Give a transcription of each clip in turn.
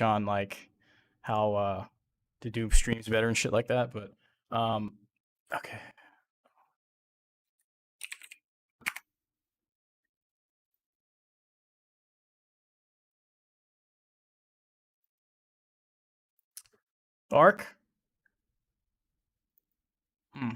on like how to do streams better and shit like that. But okay. Arc. Hmm.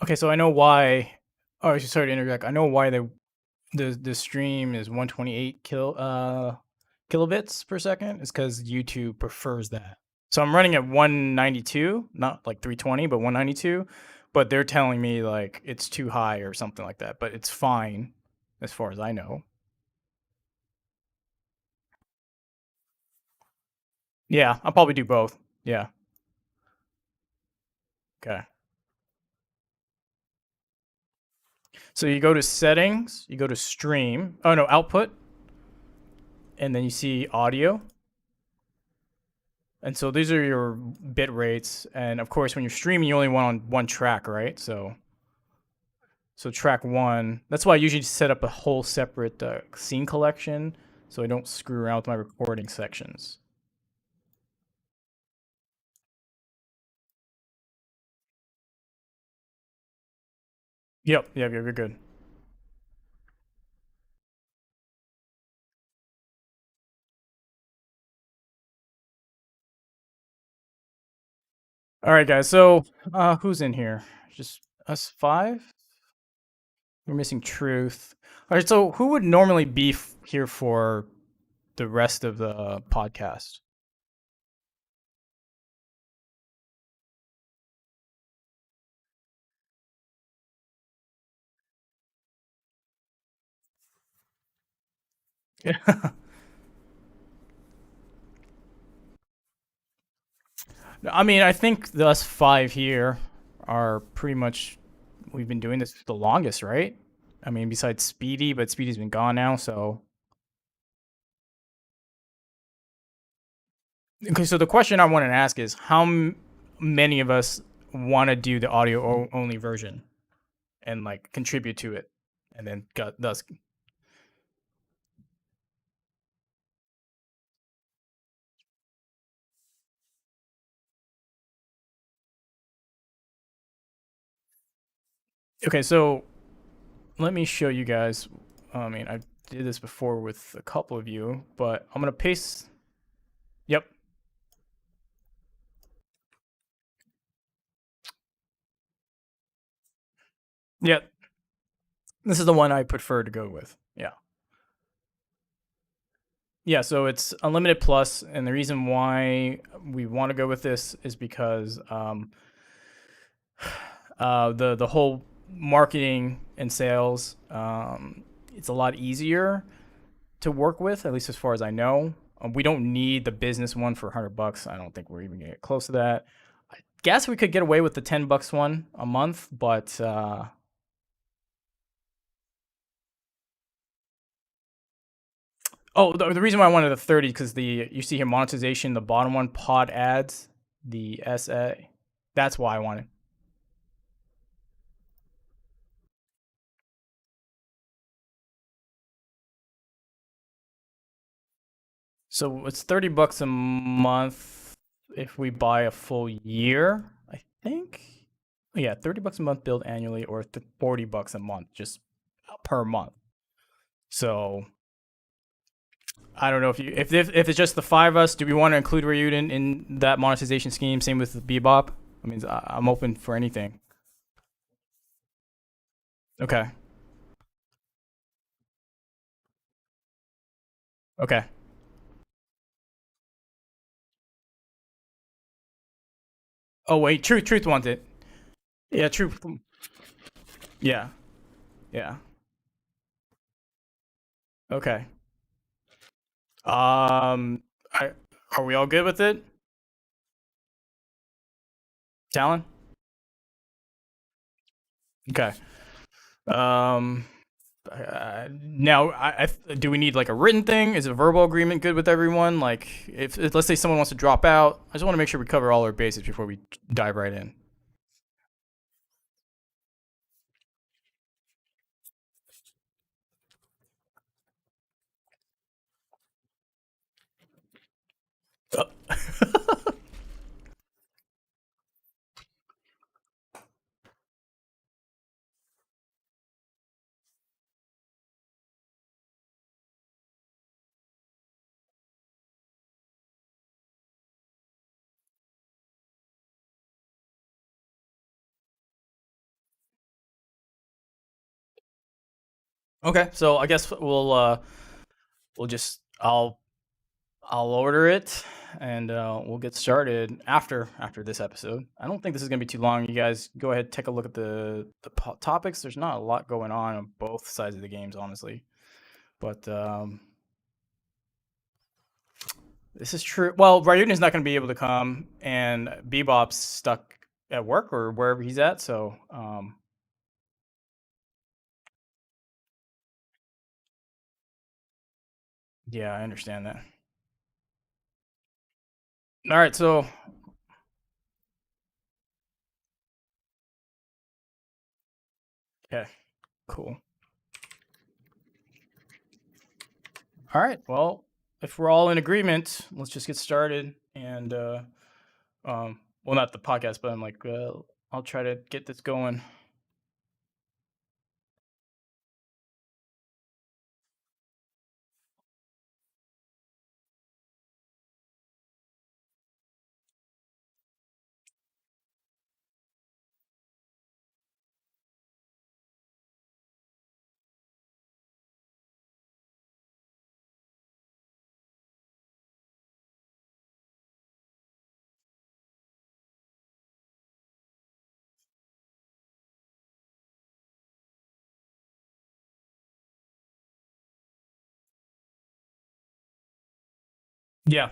Okay, so I know why. Oh, sorry to interject. I know why the stream is 128 kilobits per second. It's because YouTube prefers that. So I'm running at 192, not like 320, but 192. But they're telling me like it's too high or something like that. But it's fine, as far as I know. Yeah, I'll probably do both. Yeah. Okay. So you go to settings, you go to stream. Oh no, output, and then you see audio. And so these are your bit rates. And of course, when you're streaming, you only want on one track, right? So track one. That's why I usually set up a whole separate scene collection, so I don't screw around with my recording sections. Yep, you're good. All right, guys. So who's in here? Just us five. We're missing Truth. All right. So who would normally be here for the rest of the podcast? Yeah. I mean, I think us five here are pretty much, we've been doing this the longest, right? I mean, besides Speedy, but Speedy's been gone now, so. Okay, so the question I want to ask is how many of us want to do the audio only version and like contribute to it, and then thus. Okay, so let me show you guys. I mean, I did this before with a couple of you, but I'm gonna paste. Yep. Yep. This is the one I prefer to go with. Yeah. Yeah, so it's unlimited plus, and the reason why we want to go with this is because The whole marketing and sales, it's a lot easier to work with, at least as far as I know. We don't need the business one for $100. I don't think we're even gonna get close to that. I guess we could get away with the $10 one a month, but oh, the reason why I wanted the 30 because the you see here monetization, the bottom one, pod ads, the SA. That's why I wanted. So it's $30 a month if we buy a full year, I think. Yeah, $30 a month billed annually, or $40 a month just per month. So I don't know if it's just the five of us. Do we want to include Ryuden in that monetization scheme? Same with Bebop. I mean, I'm open for anything. Okay. Okay. Oh wait, Truth wants it. Yeah, Truth. Yeah. Yeah. Okay. I are we all good with it? Talon? Okay. Um. Now, do we need like a written thing? Is a verbal agreement good with everyone? Like, if let's say someone wants to drop out, I just want to make sure we cover all our bases before we dive right in. Okay, so I guess we'll just I'll order it and we'll get started after this episode. I don't think this is gonna be too long. You guys go ahead, take a look at the topics. There's not a lot going on both sides of the games, honestly. But this is true. Well, Ryuden is not going to be able to come, and Bebop's stuck at work or wherever he's at. So, yeah, I understand that. All right, so yeah, cool. All right, well, if we're all in agreement, let's just get started. And well, not the podcast, but I'm like, I'll try to get this going. Yeah.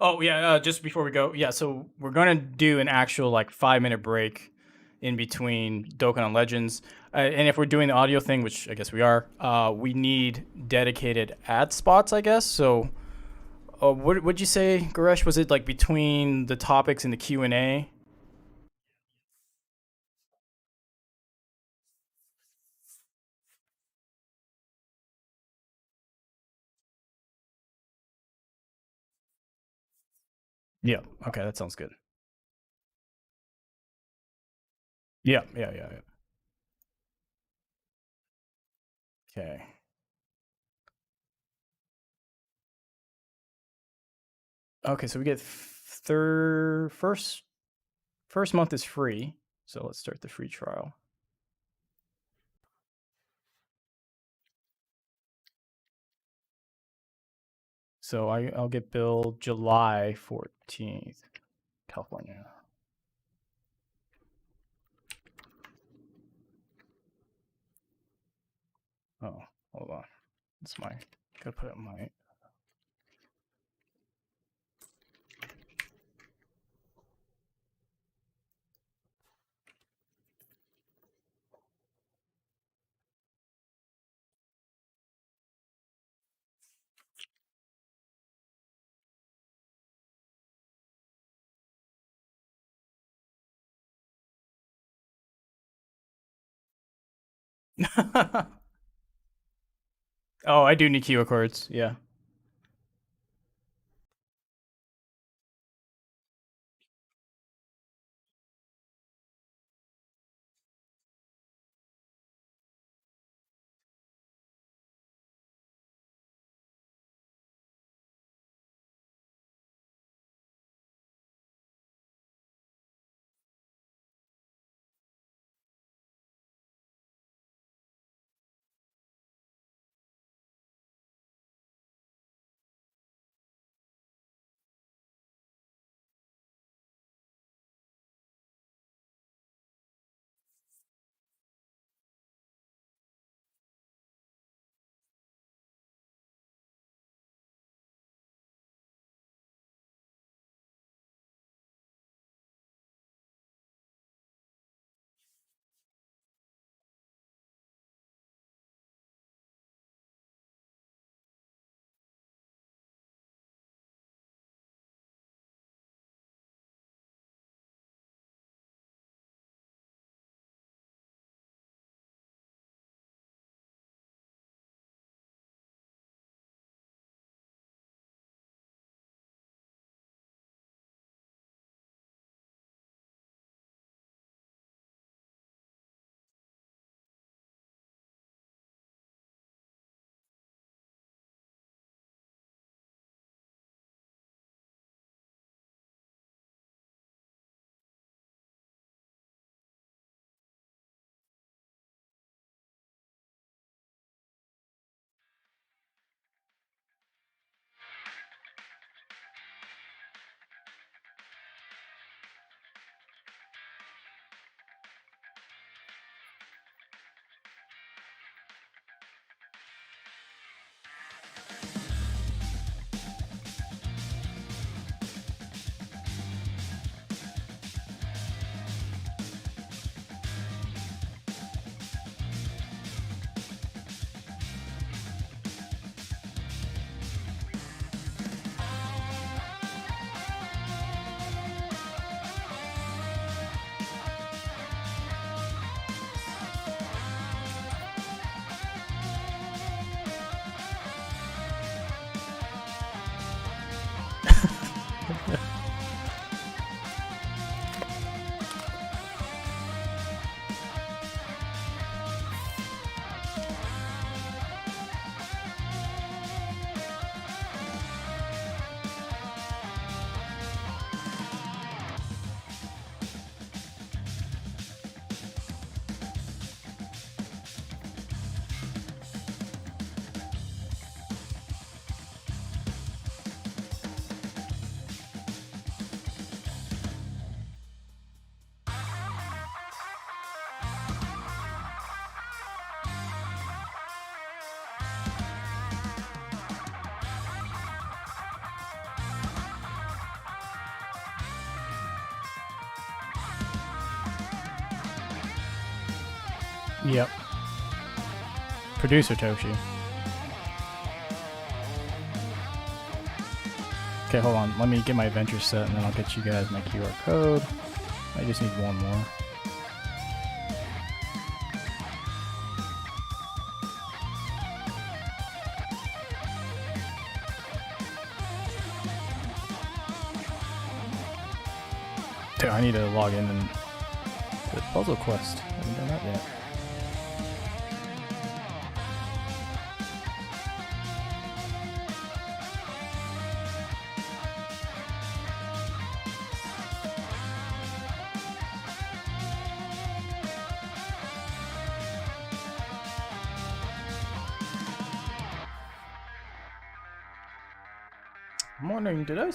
Oh yeah. Just before we go, yeah. So we're gonna do an actual like 5 minute break in between Dokkan and Legends, and if we're doing the audio thing, which I guess we are, we need dedicated ad spots, I guess. So, what would you say, Goresh? Was it like between the topics and the Q&A? Yeah. Okay, that sounds good. Yeah. Yeah. Yeah. Yeah. Okay. Okay. So we get third first month is free. So let's start the free trial. So I'll get billed July 14th, California. Oh, hold on. It's my. Gotta put it in my. Oh, I do need keyword cards. Yeah. Yep. Producer Toshi. Okay, hold on. Let me get my adventure set, and then I'll get you guys my QR code. I just need one more. Dude, I need to log in and the puzzle quest. I haven't done that yet. I'm wondering, did I?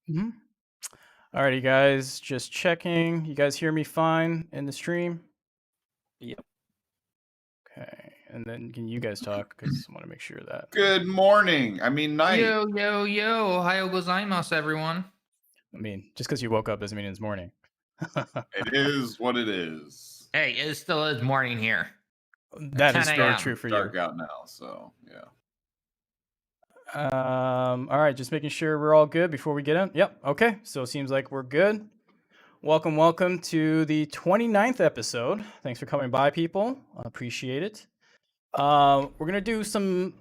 Mhm. Alrighty, guys, just checking. You guys hear me fine in the stream? Yep. Okay, and then can you guys talk? Because I want to make sure that. Good morning. I mean, night. Yo, yo, yo. Ohio gozaimasu, everyone. I mean, just because you woke up doesn't mean it's morning. It is what it is. Hey, it still is morning here. That is 10 very a.m. true for Dark you. out now, so yeah. All right, just making sure we're all good before we get in. Yep. Okay, so it seems like we're good. Welcome to the 29th episode. Thanks for coming by, people. I appreciate it. We're gonna do some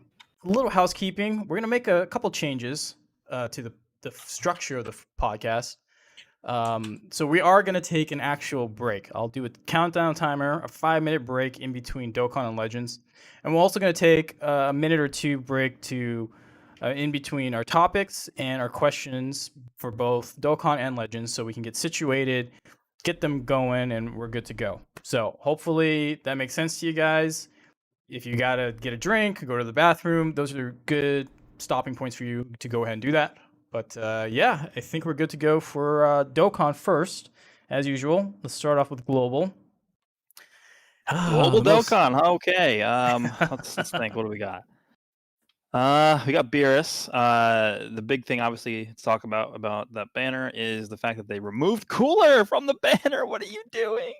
little housekeeping. We're gonna make a couple changes to the structure of the podcast. So we are gonna take an actual break. I'll do a countdown timer, a 5-minute break in between Dokkan and Legends, and we're also gonna take a minute or two break to in between our topics and our questions for both Dokkan and Legends, so we can get situated, get them going, and we're good to go. So hopefully that makes sense to you guys. If you gotta get a drink, go to the bathroom, those are good stopping points for you to go ahead and do that. But yeah, I think we're good to go for Dokkan first, as usual. Let's start off with Global. Global Dokkan. Okay. Let's think. What do we got? We got Beerus. The big thing, obviously, to talk about that banner is the fact that they removed Cooler from the banner. What are you doing?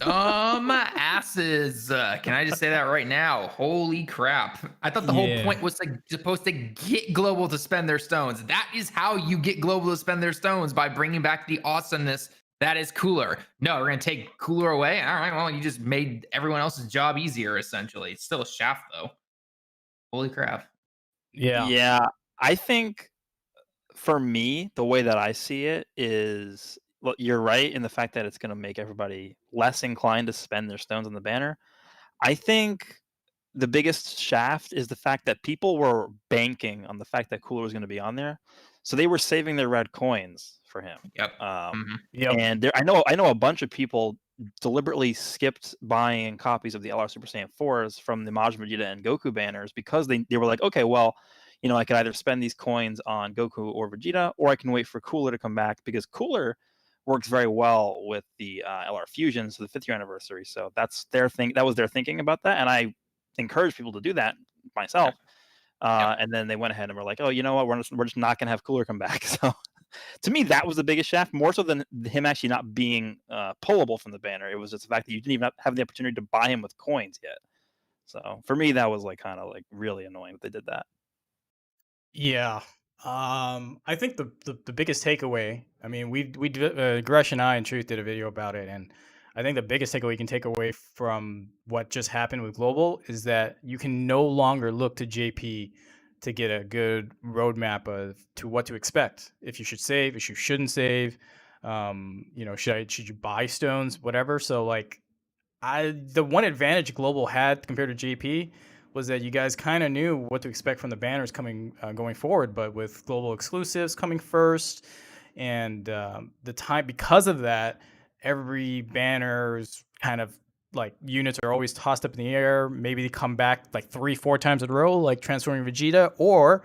Asses. Can I just say that right now? Holy crap. I thought the whole point was supposed to get Global to spend their stones. That is how you get Global to spend their stones, by bringing back the awesomeness that is Cooler. No, we're going to take Cooler away. All right, well, you just made everyone else's job easier, essentially. It's still a shaft, though. Holy crap. Yeah. I think for me, the way that I see it is, well, you're right in the fact that it's going to make everybody less inclined to spend their stones on the banner. I think the biggest shaft is the fact that people were banking on the fact that Cooler was going to be on there, so they were saving their red coins for him. Yep. And I know a bunch of people deliberately skipped buying copies of the LR Super Saiyan 4s from the Majin Vegeta and Goku banners because they were like, okay, well, I could either spend these coins on Goku or Vegeta, or I can wait for Cooler to come back, because Cooler works very well with the LR Fusion, so the 5th year anniversary. So that's their thing. That was their thinking about that, and I encourage people to do that myself. And then they went ahead and were like, oh, you know what? We're just not going to have Cooler come back. So to me, that was the biggest shaft, more so than him actually not being pullable from the banner. It was just the fact that you didn't even have the opportunity to buy him with coins yet. So for me, that was kind of really annoying that they did that. Yeah. I think the biggest takeaway, I mean, Gresh and I and Truth did a video about it, and I think the biggest takeaway you can take away from what just happened with Global is that you can no longer look to JP to get a good roadmap to what to expect. If you should save, if you shouldn't save, should you buy stones, whatever. So the one advantage Global had compared to JP was that you guys kind of knew what to expect from the banners coming going forward. But with Global exclusives coming first, and the time because of that, every banner's kind of units are always tossed up in the air. Maybe they come back 3-4 times in a row, like transforming Vegeta, or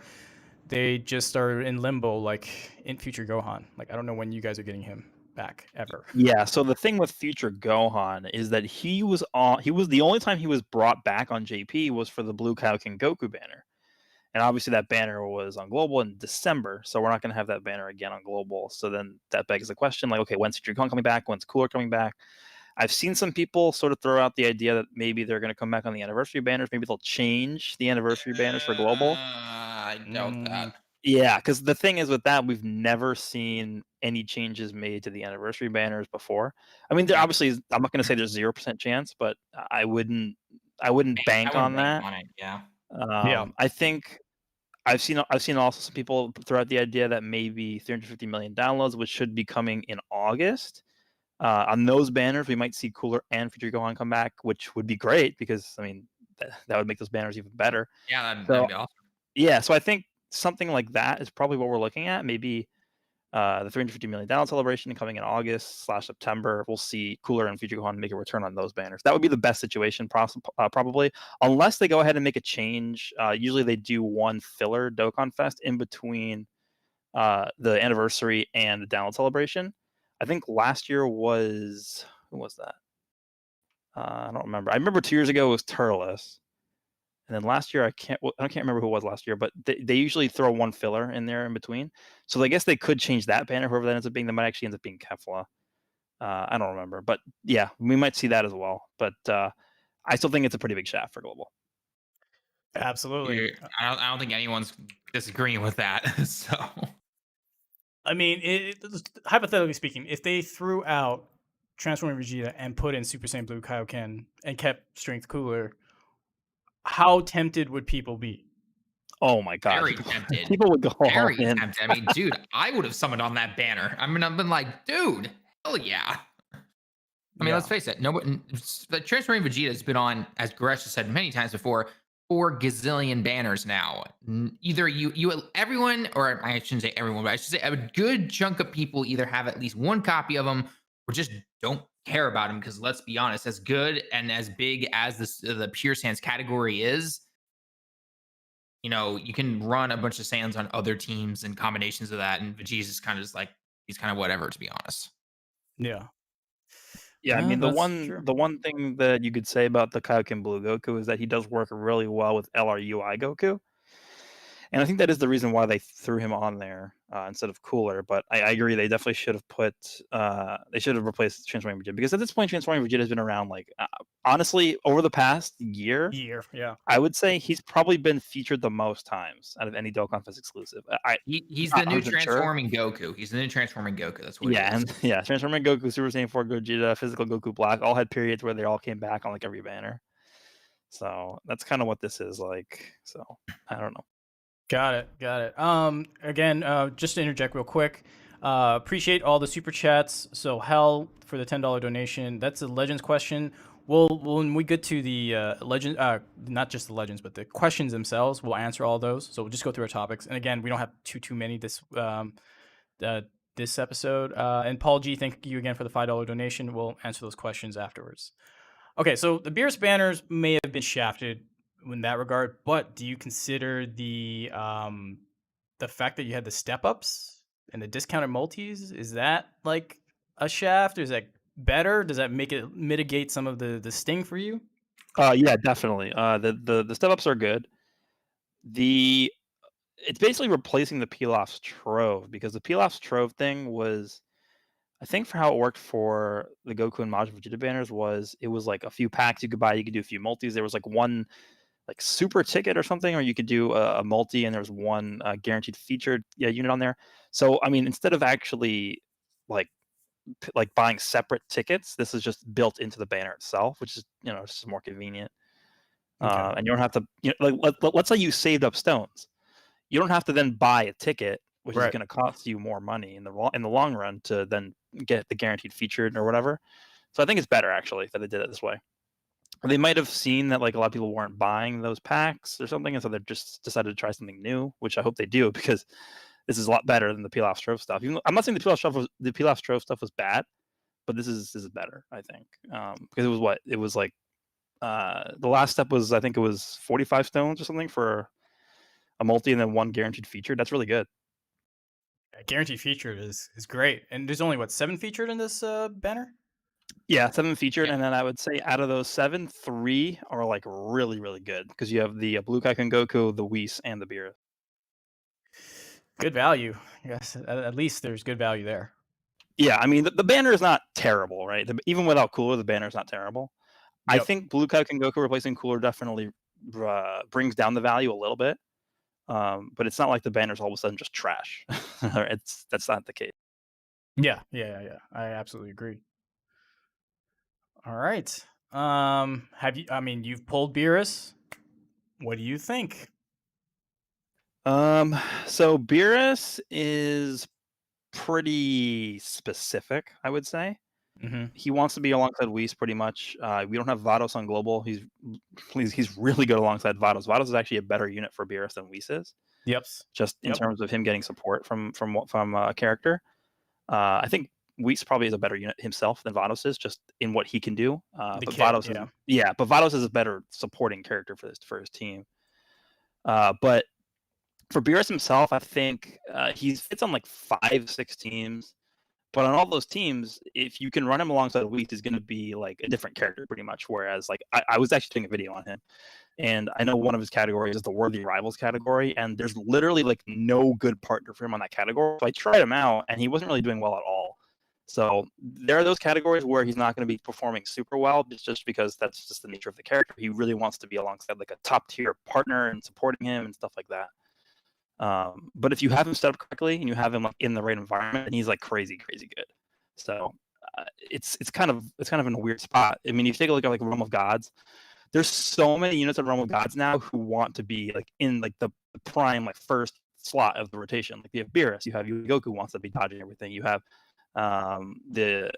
they just are in limbo, like in Future Gohan. I don't know when you guys are getting him back ever. Yeah, so the thing with Future Gohan is that he was the only time he was brought back on JP was for the Blue Kaioken Goku banner. And obviously that banner was on Global in December, so we're not going to have that banner again on Global. So then that begs the question, okay, when's Future Gohan coming back? When's Cooler coming back? I've seen some people sort of throw out the idea that maybe they're going to come back on the anniversary banners. Maybe they'll change the anniversary banners for Global. I doubt that. Yeah, because the thing is with that, we've never seen any changes made to the anniversary banners before. I mean, there obviously I'm not going to say there's 0% chance, but I wouldn't bank on that. Yeah. I think I've seen also some people throw out the idea that maybe 350 million downloads, which should be coming in August. On those banners, we might see Cooler and Future Gohan come back, which would be great, because I mean that would make those banners even better. Yeah, that'd be awesome. Yeah, so I think something like that is probably what we're looking at. Maybe the 350 million download celebration coming in August/September. We'll see Cooler and Future Gohan make a return on those banners. That would be the best situation, probably, unless they go ahead and make a change. Usually they do one filler Dokkan Fest in between the anniversary and the download celebration. I think last year was who was that? I don't remember. I remember 2 years ago it was Turles, and then last year I can't remember who it was last year, but they usually throw one filler in there in between. So I guess they could change that banner. Whoever that ends up being, that might actually end up being Kefla. I don't remember, but yeah, we might see that as well. But I still think it's a pretty big shaft for global. Absolutely. I don't think anyone's disagreeing with that. So, I mean, hypothetically speaking, if they threw out Transforming Vegeta and put in Super Saiyan Blue Kaioken and kept Strength Cooler, how tempted would people be? Oh my god, very tempted. people would go all Very in. tempted. I mean, dude, I would have summoned on that banner. I mean, I've been like, dude, hell yeah. I mean, let's face it. The Transforming Vegeta has been on, as Goresh has said many times before, 4 gazillion banners now. Either everyone, or I shouldn't say everyone, but I should say a good chunk of people either have at least one copy of them or just don't care about them. Because let's be honest, as good and as big as the Pure Sans category is, you know, you can run a bunch of Sans on other teams and combinations of that, and Vegeta's is kind of just like, he's kind of whatever, to be honest. Yeah. Yeah, I mean the true. one thing that you could say about the Kaioken Blue Goku is that he does work really well with LRUI Goku. And I think that is the reason why they threw him on there instead of Cooler. But I agree, they definitely should have they should have replaced Transforming Vegeta, because at this point, Transforming Vegeta has been around like honestly over the past year. Yeah. I would say he's probably been featured the most times out of any Dokkan Fest exclusive. He's the new Transforming Goku. He's the new Transforming Goku. That's what. Yeah, and yeah, Transforming Goku, Super Saiyan 4 Gogeta, Physical Goku Black all had periods where they all came back on like every banner. So that's kind of what this is like. So I don't know. Got it. Again, just to interject real quick, appreciate all the super chats. So Hell for the $10 donation. That's a Legends question. When we get to the legend, not just the legends, but the questions themselves, we'll answer all those. So we'll just go through our topics. And again, we don't have too many this episode. And Paul G, thank you again for the $5 donation. We'll answer those questions afterwards. Okay, so the Beerus banners may have been shafted in that regard, but do you consider the fact that you had the step ups and the discounted multis, is that like a shaft, or is that better? Does that make it mitigate some of the sting for you? Yeah, definitely. The step ups are good. It's basically replacing the Pilaf's Trove, because the Pilaf's Trove thing was, I think for how it worked for the Goku and Majin Vegeta banners, was it was like a few packs you could buy, you could do a few multis. There was like one like super ticket or something, or you could do a multi, and there's one guaranteed featured unit on there. So I mean, instead of actually like buying separate tickets, this is just built into the banner itself, which is just more convenient. Okay. And you don't have to, let's say you saved up stones, you don't have to then buy a ticket, which is going to cost you more money in the long run to then get the guaranteed featured or whatever. So I think it's better actually that they did it this way. They might have seen that like a lot of people weren't buying those packs or something, and so they just decided to try something new, which I hope they do, because this is a lot better than the Pilaf Trove stuff. Even though, I'm not saying the Pilaf Trove stuff was bad, but this is better, I think, because it was like the last step was, I think it was 45 stones or something for a multi, and then one guaranteed featured. That's really good. Guaranteed featured is great, and there's only 7 featured in this banner. Yeah, 7 featured, and then I would say out of those 7, 3 are like really, really good, because you have the Blue Kaioken Goku, the Whis, and the Beerus. Good value. Yes, at least there's good value there. Yeah, I mean the banner is not terrible, right? Even without Cooler, the banner is not terrible. Yep. I think Blue Kaioken Goku replacing Cooler definitely brings down the value a little bit, but it's not like the banner's all of a sudden just trash. That's not the case. Yeah. I absolutely agree. All right. You've pulled Beerus. What do you think? So Beerus is pretty specific, I would say. Mm-hmm. He wants to be alongside Whis pretty much. We don't have Vados on global. He's really good alongside Vados. Vados is actually a better unit for Beerus than Whis is. Yep. Just in terms of him getting support from a character. I think Whis probably is a better unit himself than Vados is, just in what he can do. But Vados is a better supporting character for his team. But For Beerus himself, I think he fits on like 5-6 teams. But on all those teams, if you can run him alongside Weeks, he's going to be like a different character pretty much. Whereas like I was actually doing a video on him, and I know one of his categories is the Worthy Rivals category, and there's literally like no good partner for him on that category. So I tried him out, and he wasn't really doing well at all. So there are those categories where he's not going to be performing super well, just because that's just the nature of the character. He really wants to be alongside like a top tier partner and supporting him and stuff like that. But if you have him set up correctly and you have him like in the right environment, and he's like crazy good. So it's kind of in a weird spot. I mean, if you take a look at like Realm of Gods, there's so many units of Realm of Gods now who want to be like in like the prime like first slot of the rotation. Like you have Beerus, you have Goku who wants to be dodging everything. You have the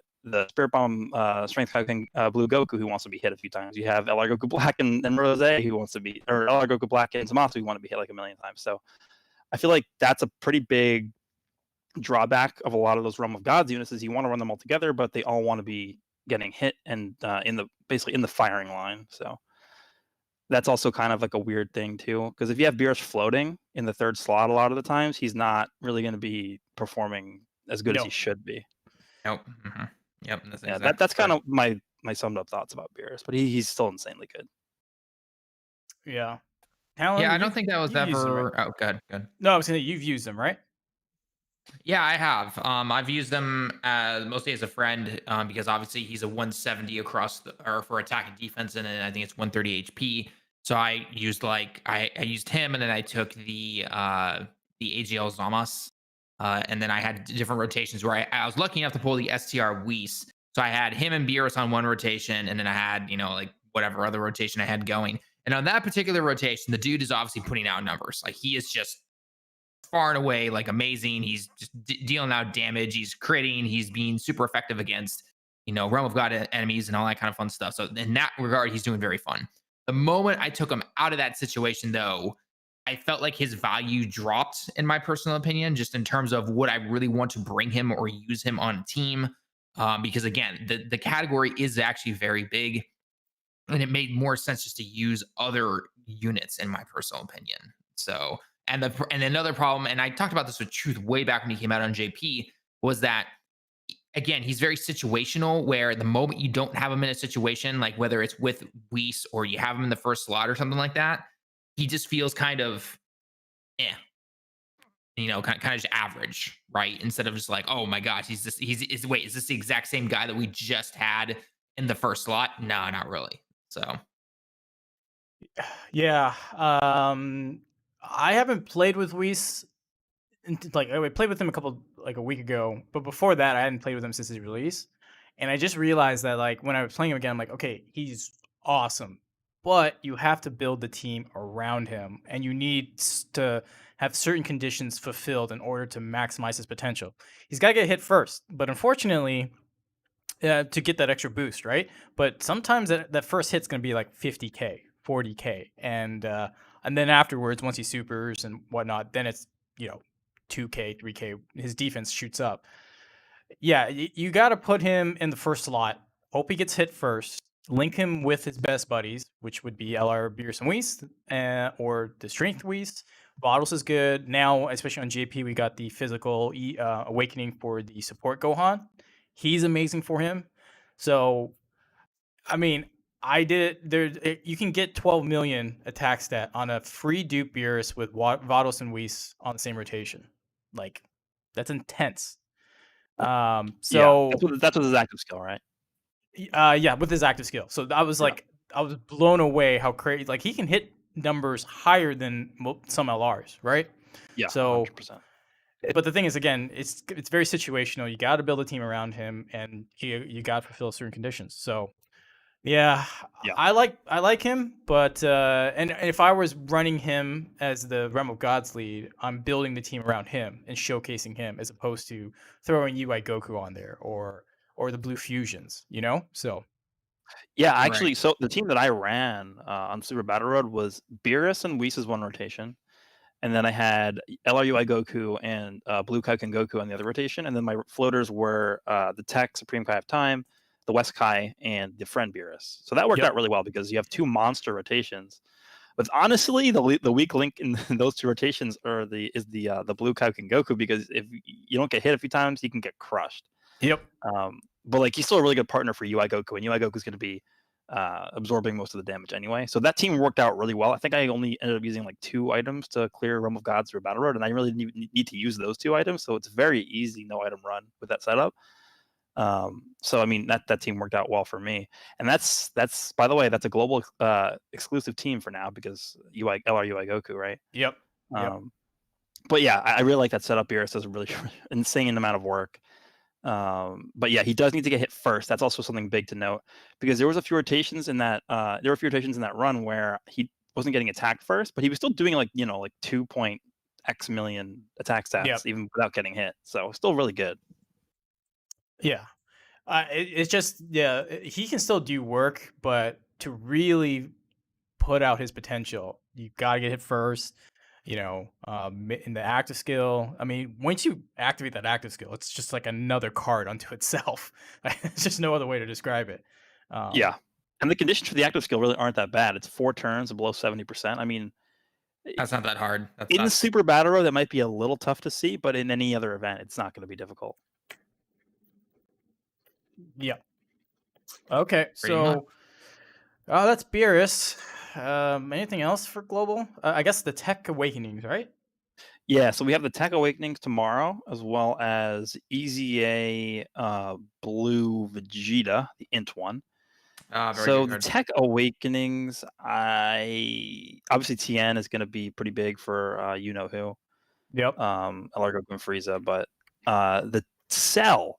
Spirit Bomb Strength King Blue Goku who wants to be hit a few times. You have LR Goku Black and Rose who wants to be, or LR Goku Black and Zamasu who want to be hit like a million times. So I feel like that's a pretty big drawback of a lot of those Realm of Gods units is you want to run them all together, but they all want to be getting hit and basically in the firing line. So that's also kind of like a weird thing too, because if you have Beerus floating in the third slot, a lot of the times he's not really going to be performing as good as he should be. Nope. Mm-hmm. Yep. Yeah, that's kind of my summed up thoughts about Beerus, but he's still insanely good. Yeah. Yeah, I don't think that was ever. Right? Oh, good. No, I was saying that you've used them, right? Yeah, I have. I've used them mostly as a friend because obviously he's a 170 across or for attack and defense, and then I think it's 130 HP. So I used I used him, and then I took the AGL Zamas, and then I had different rotations where I was lucky enough to pull the STR Whis. So I had him and Beerus on one rotation, and then I had like whatever other rotation I had going. And on that particular rotation, the dude is obviously putting out numbers. Like he is just far and away like amazing. He's just dealing out damage. He's critting. He's being super effective against Realm of God enemies and all that kind of fun stuff. So in that regard, he's doing very fun. The moment I took him out of that situation, though, I felt like his value dropped, in my personal opinion, just in terms of would I really want to bring him or use him on a team? Because again, the category is actually very big, and it made more sense just to use other units, in my personal opinion. So, and another problem, and I talked about this with Truth way back when he came out on JP, was that again, he's very situational, where the moment you don't have him in a situation, like whether it's with Whis or you have him in the first slot or something like that, he just feels kind of kind of just average, right? Instead of just like, oh my gosh, is this the exact same guy that we just had in the first slot? No, not really. So yeah, I haven't played with Whis. Like I played with him a week ago, but before that, I hadn't played with him since his release. And I just realized that like when I was playing him again, I'm like, okay, he's awesome, but you have to build the team around him, and you need to have certain conditions fulfilled in order to maximize his potential. He's got to get hit first, but unfortunately, to get that extra boost, right? But sometimes that first hit's going to be like 50k, 40k, and then afterwards, once he supers and whatnot, then it's 2k, 3k. His defense shoots up. Yeah, you got to put him in the first slot. Hope he gets hit first. Link him with his best buddies, which would be LR, Beerus, and Whis, or the Strength Whis. Bottles is good. Now, especially on JP, we got the physical awakening for the support Gohan. He's amazing for him. So, I mean, I did it. There, you can get 12 million attack stat on a free dupe Beerus with Vados and Whis on the same rotation. Like, that's intense. Yeah, So that's with his active skill, right? yeah, with his active skill. So I was like, I was blown away how crazy. Like he can hit numbers higher than some LRs, right? Yeah, so 100%. But the thing is, again, it's very situational. You got to build a team around him, and you got to fulfill certain conditions. So yeah, I like him, but and if I was running him as the Realm of Gods lead, I'm building the team around him and showcasing him as opposed to throwing UI Goku on there or the Blue Fusions, So yeah, actually, so the team that I ran on Super Battle Road was Beerus and Whis' one rotation, and then I had LRUI Goku and Blue Kaioken Goku on the other rotation, and then my floaters were the Tech Supreme Kai of Time, the West Kai, and the Friend Beerus. So that worked out really well because you have two monster rotations. But honestly, the weak link in those two rotations is the blue Kaioken Goku, because if you don't get hit a few times, you can get crushed. Yep. But like he's still a really good partner for UI Goku, and UI Goku is going to be absorbing most of the damage anyway. So that team worked out really well. I think I only ended up using like 2 items to clear Realm of Gods through Battle Road, and I really need to use those 2 items. So it's very easy no item run with that setup. So I mean that team worked out well for me, and that's by the way, that's a global exclusive team for now because LR UI Goku, right? Yep. But yeah, I really like that setup. Beerus does a really insane amount of work. But yeah, he does need to get hit first. That's also something big to note, because there was a few rotations in that run where he wasn't getting attacked first, but he was still doing like 2.x million attack stats even without getting hit. So still really good. Yeah. It's just, he can still do work, but to really put out his potential, you gotta get hit first. In the active skill. I mean, once you activate that active skill, it's just like another card unto itself. It's just no other way to describe it. Yeah, and the conditions for the active skill really aren't that bad. It's 4 turns below 70%. I mean, that's not that hard. In Super Battle Road, that might be a little tough to see, but in any other event, it's not going to be difficult. Yeah. Okay, so that's Beerus. Anything else for global? I guess the Tech Awakenings, right? Yeah, so we have the Tech Awakenings tomorrow, as well as EZA Blue Vegeta, the Int one. So the Tech Awakenings, obviously TN is going to be pretty big for you know who. Yep. LR Goku and Frieza, but the Cell,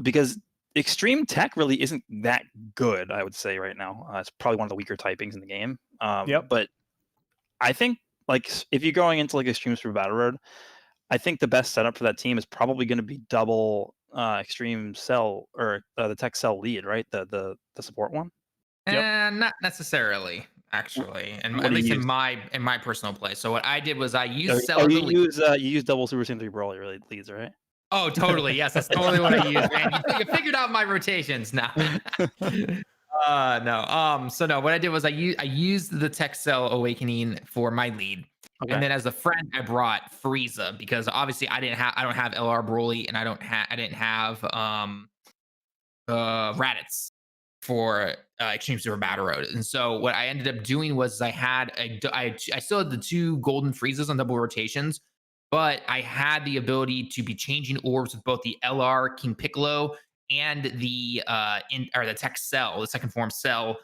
because Extreme Tech really isn't that good, I would say right now. It's probably one of the weaker typings in the game. But I think like if you're going into like Extreme Super Battle Road, I think the best setup for that team is probably going to be double Extreme Cell or the Tech Cell lead, right? The support one. Not necessarily, actually, and at least in my personal play. So what I did was I used Cell. You use double Super Saiyan 3 Broly leads, right? Oh, totally. Yes, that's totally what I use, man. You figured out my rotations now. No. So no, what I did was I used the Tech Cell Awakening for my lead. Okay. And then as a friend, I brought Frieza because obviously I don't have LR Broly and I didn't have Raditz for Extreme Super Battle Road. And so what I ended up doing was I still had the 2 golden Friezas on double rotations, but I had the ability to be changing orbs with both the LR King Piccolo and the Tech Cell, the second form Cell,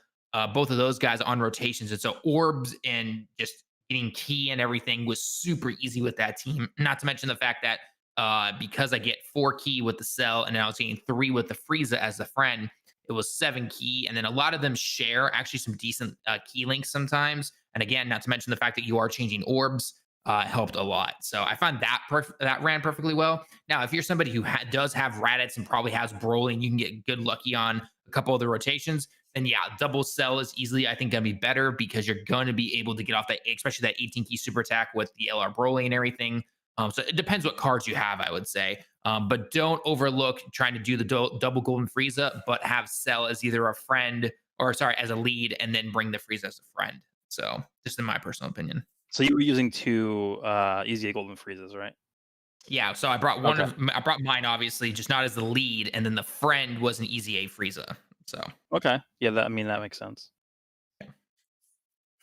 both of those guys on rotations. And so orbs and just getting key and everything was super easy with that team. Not to mention the fact that because I get 4 key with the Cell and then I was getting 3 with the Frieza as the friend, it was 7 key. And then a lot of them share actually some decent key links sometimes. And again, not to mention the fact that you are changing orbs helped a lot. So I found that ran perfectly well. Now, if you're somebody who does have Raditz and probably has Broly and you can get good lucky on a couple of the rotations, then yeah, double Cell is easily, I think, going to be better because you're going to be able to get off that, especially that 18 key super attack with the LR Broly and everything. So it depends what cards you have, I would say. But don't overlook trying to do the double Golden Frieza, but have Cell as either a friend as a lead and then bring the Frieza as a friend. So just in my personal opinion. So you were using 2 EZA Golden Friezas, right? Yeah, so I brought I brought mine obviously, just not as the lead, and then the friend was an EZA Frieza. So okay, yeah, that makes sense.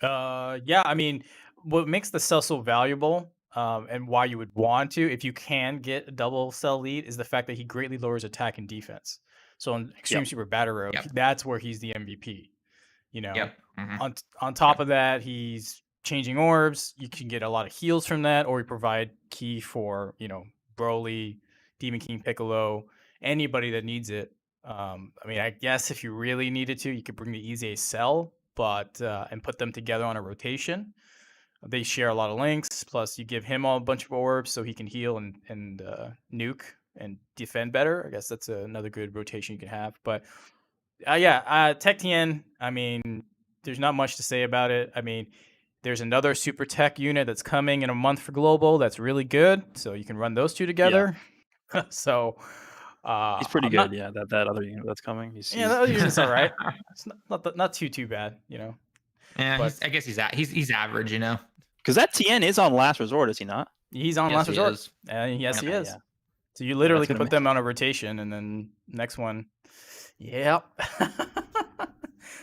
Yeah, I mean, what makes the Cell so valuable, and why you would want to, if you can get a double Cell lead, is the fact that he greatly lowers attack and defense. So in Extreme Super Battle Road, that's where he's the MVP. On top of that, he's changing orbs. You can get a lot of heals from that, or you provide key for Broly, Demon King Piccolo, anybody that needs it. I mean, I guess if you really needed to, you could bring the EZA Cell, but and put them together on a rotation. They share a lot of links. Plus, you give him a bunch of orbs so he can heal and nuke and defend better. I guess that's another good rotation you can have. But Tech TN. I mean, there's not much to say about it. I mean, there's another Super Tech unit that's coming in a month for global. That's really good. So you can run those 2 together. Yeah. So he's pretty good. That other unit that's coming. That other unit's all right. It's not too bad. Yeah, But I guess he's average, you know. Because that TN is on last resort, is he not? he's on Yes, last he resort. is. Yes, he Yeah. is. Yeah. So you literally that's can gonna put them on a rotation, and then next one. Yep.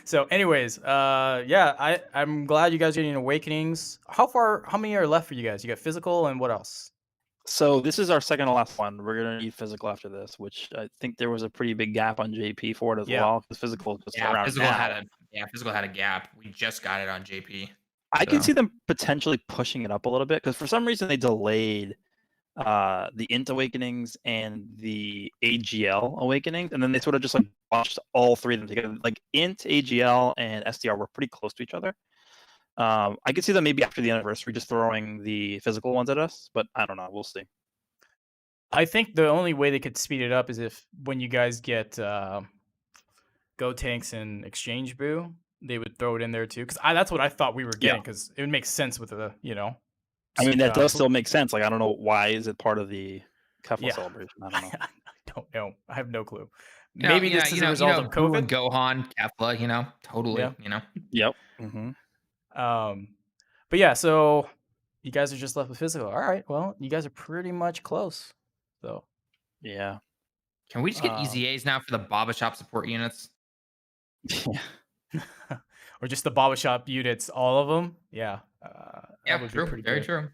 So, anyways, yeah, I'm glad you guys are getting awakenings. How many are left for you guys? You got physical and what else? So this is our second to last one. We're gonna need physical after this, which I think there was a pretty big gap on JP for it as Yeah. well. Because physical is just Yeah, around physical now. had a gap. We just got it on JP. I can so. see them potentially pushing it up a little bit because for some reason they delayed the Int Awakenings and the AGL Awakenings, and then they sort of just like watched all three of them together. Like Int, AGL, and SDR were pretty close to each other. I could see them maybe after the anniversary just throwing the physical ones at us, but I don't know. We'll see. I think the only way they could speed it up is if when you guys get Go Tanks and Exchange Brew, they would throw it in there too. Because that's what I thought we were getting. Because it would make sense with the I mean, that does still make sense. Like, I don't know why is it part of the Kefla celebration. I don't know. I don't know. I have no clue. Yeah, Maybe this is a result of Boo COVID. and Gohan, Kefla, totally, Yeah. Yep. Mm-hmm. But yeah, so you guys are just left with physical. All right. Well, you guys are pretty much close. So Yeah. Can we just get EZAs now for the Baba Shop support units? Or just the Baba Shop units, all of them? Yeah. Yeah, true. Very true.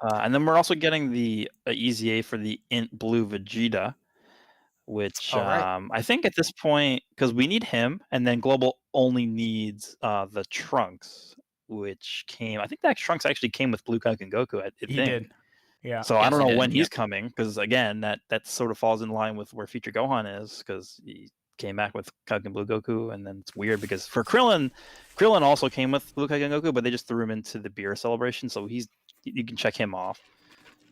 And then we're also getting the EZA for the Int Blue Vegeta, which I think at this point, because we need him, and then Global only needs the Trunks, which came. I think that Trunks actually came with Blue Kaioken Goku. I think. He did. Yeah. So I don't know when he's coming, because again, that sort of falls in line with where Future Gohan is, because he came back with Kaioken Blue Goku, and then it's weird because for Krillin also came with Blue Kaioken Goku, but they just threw him into the Beerus celebration, so you can check him off.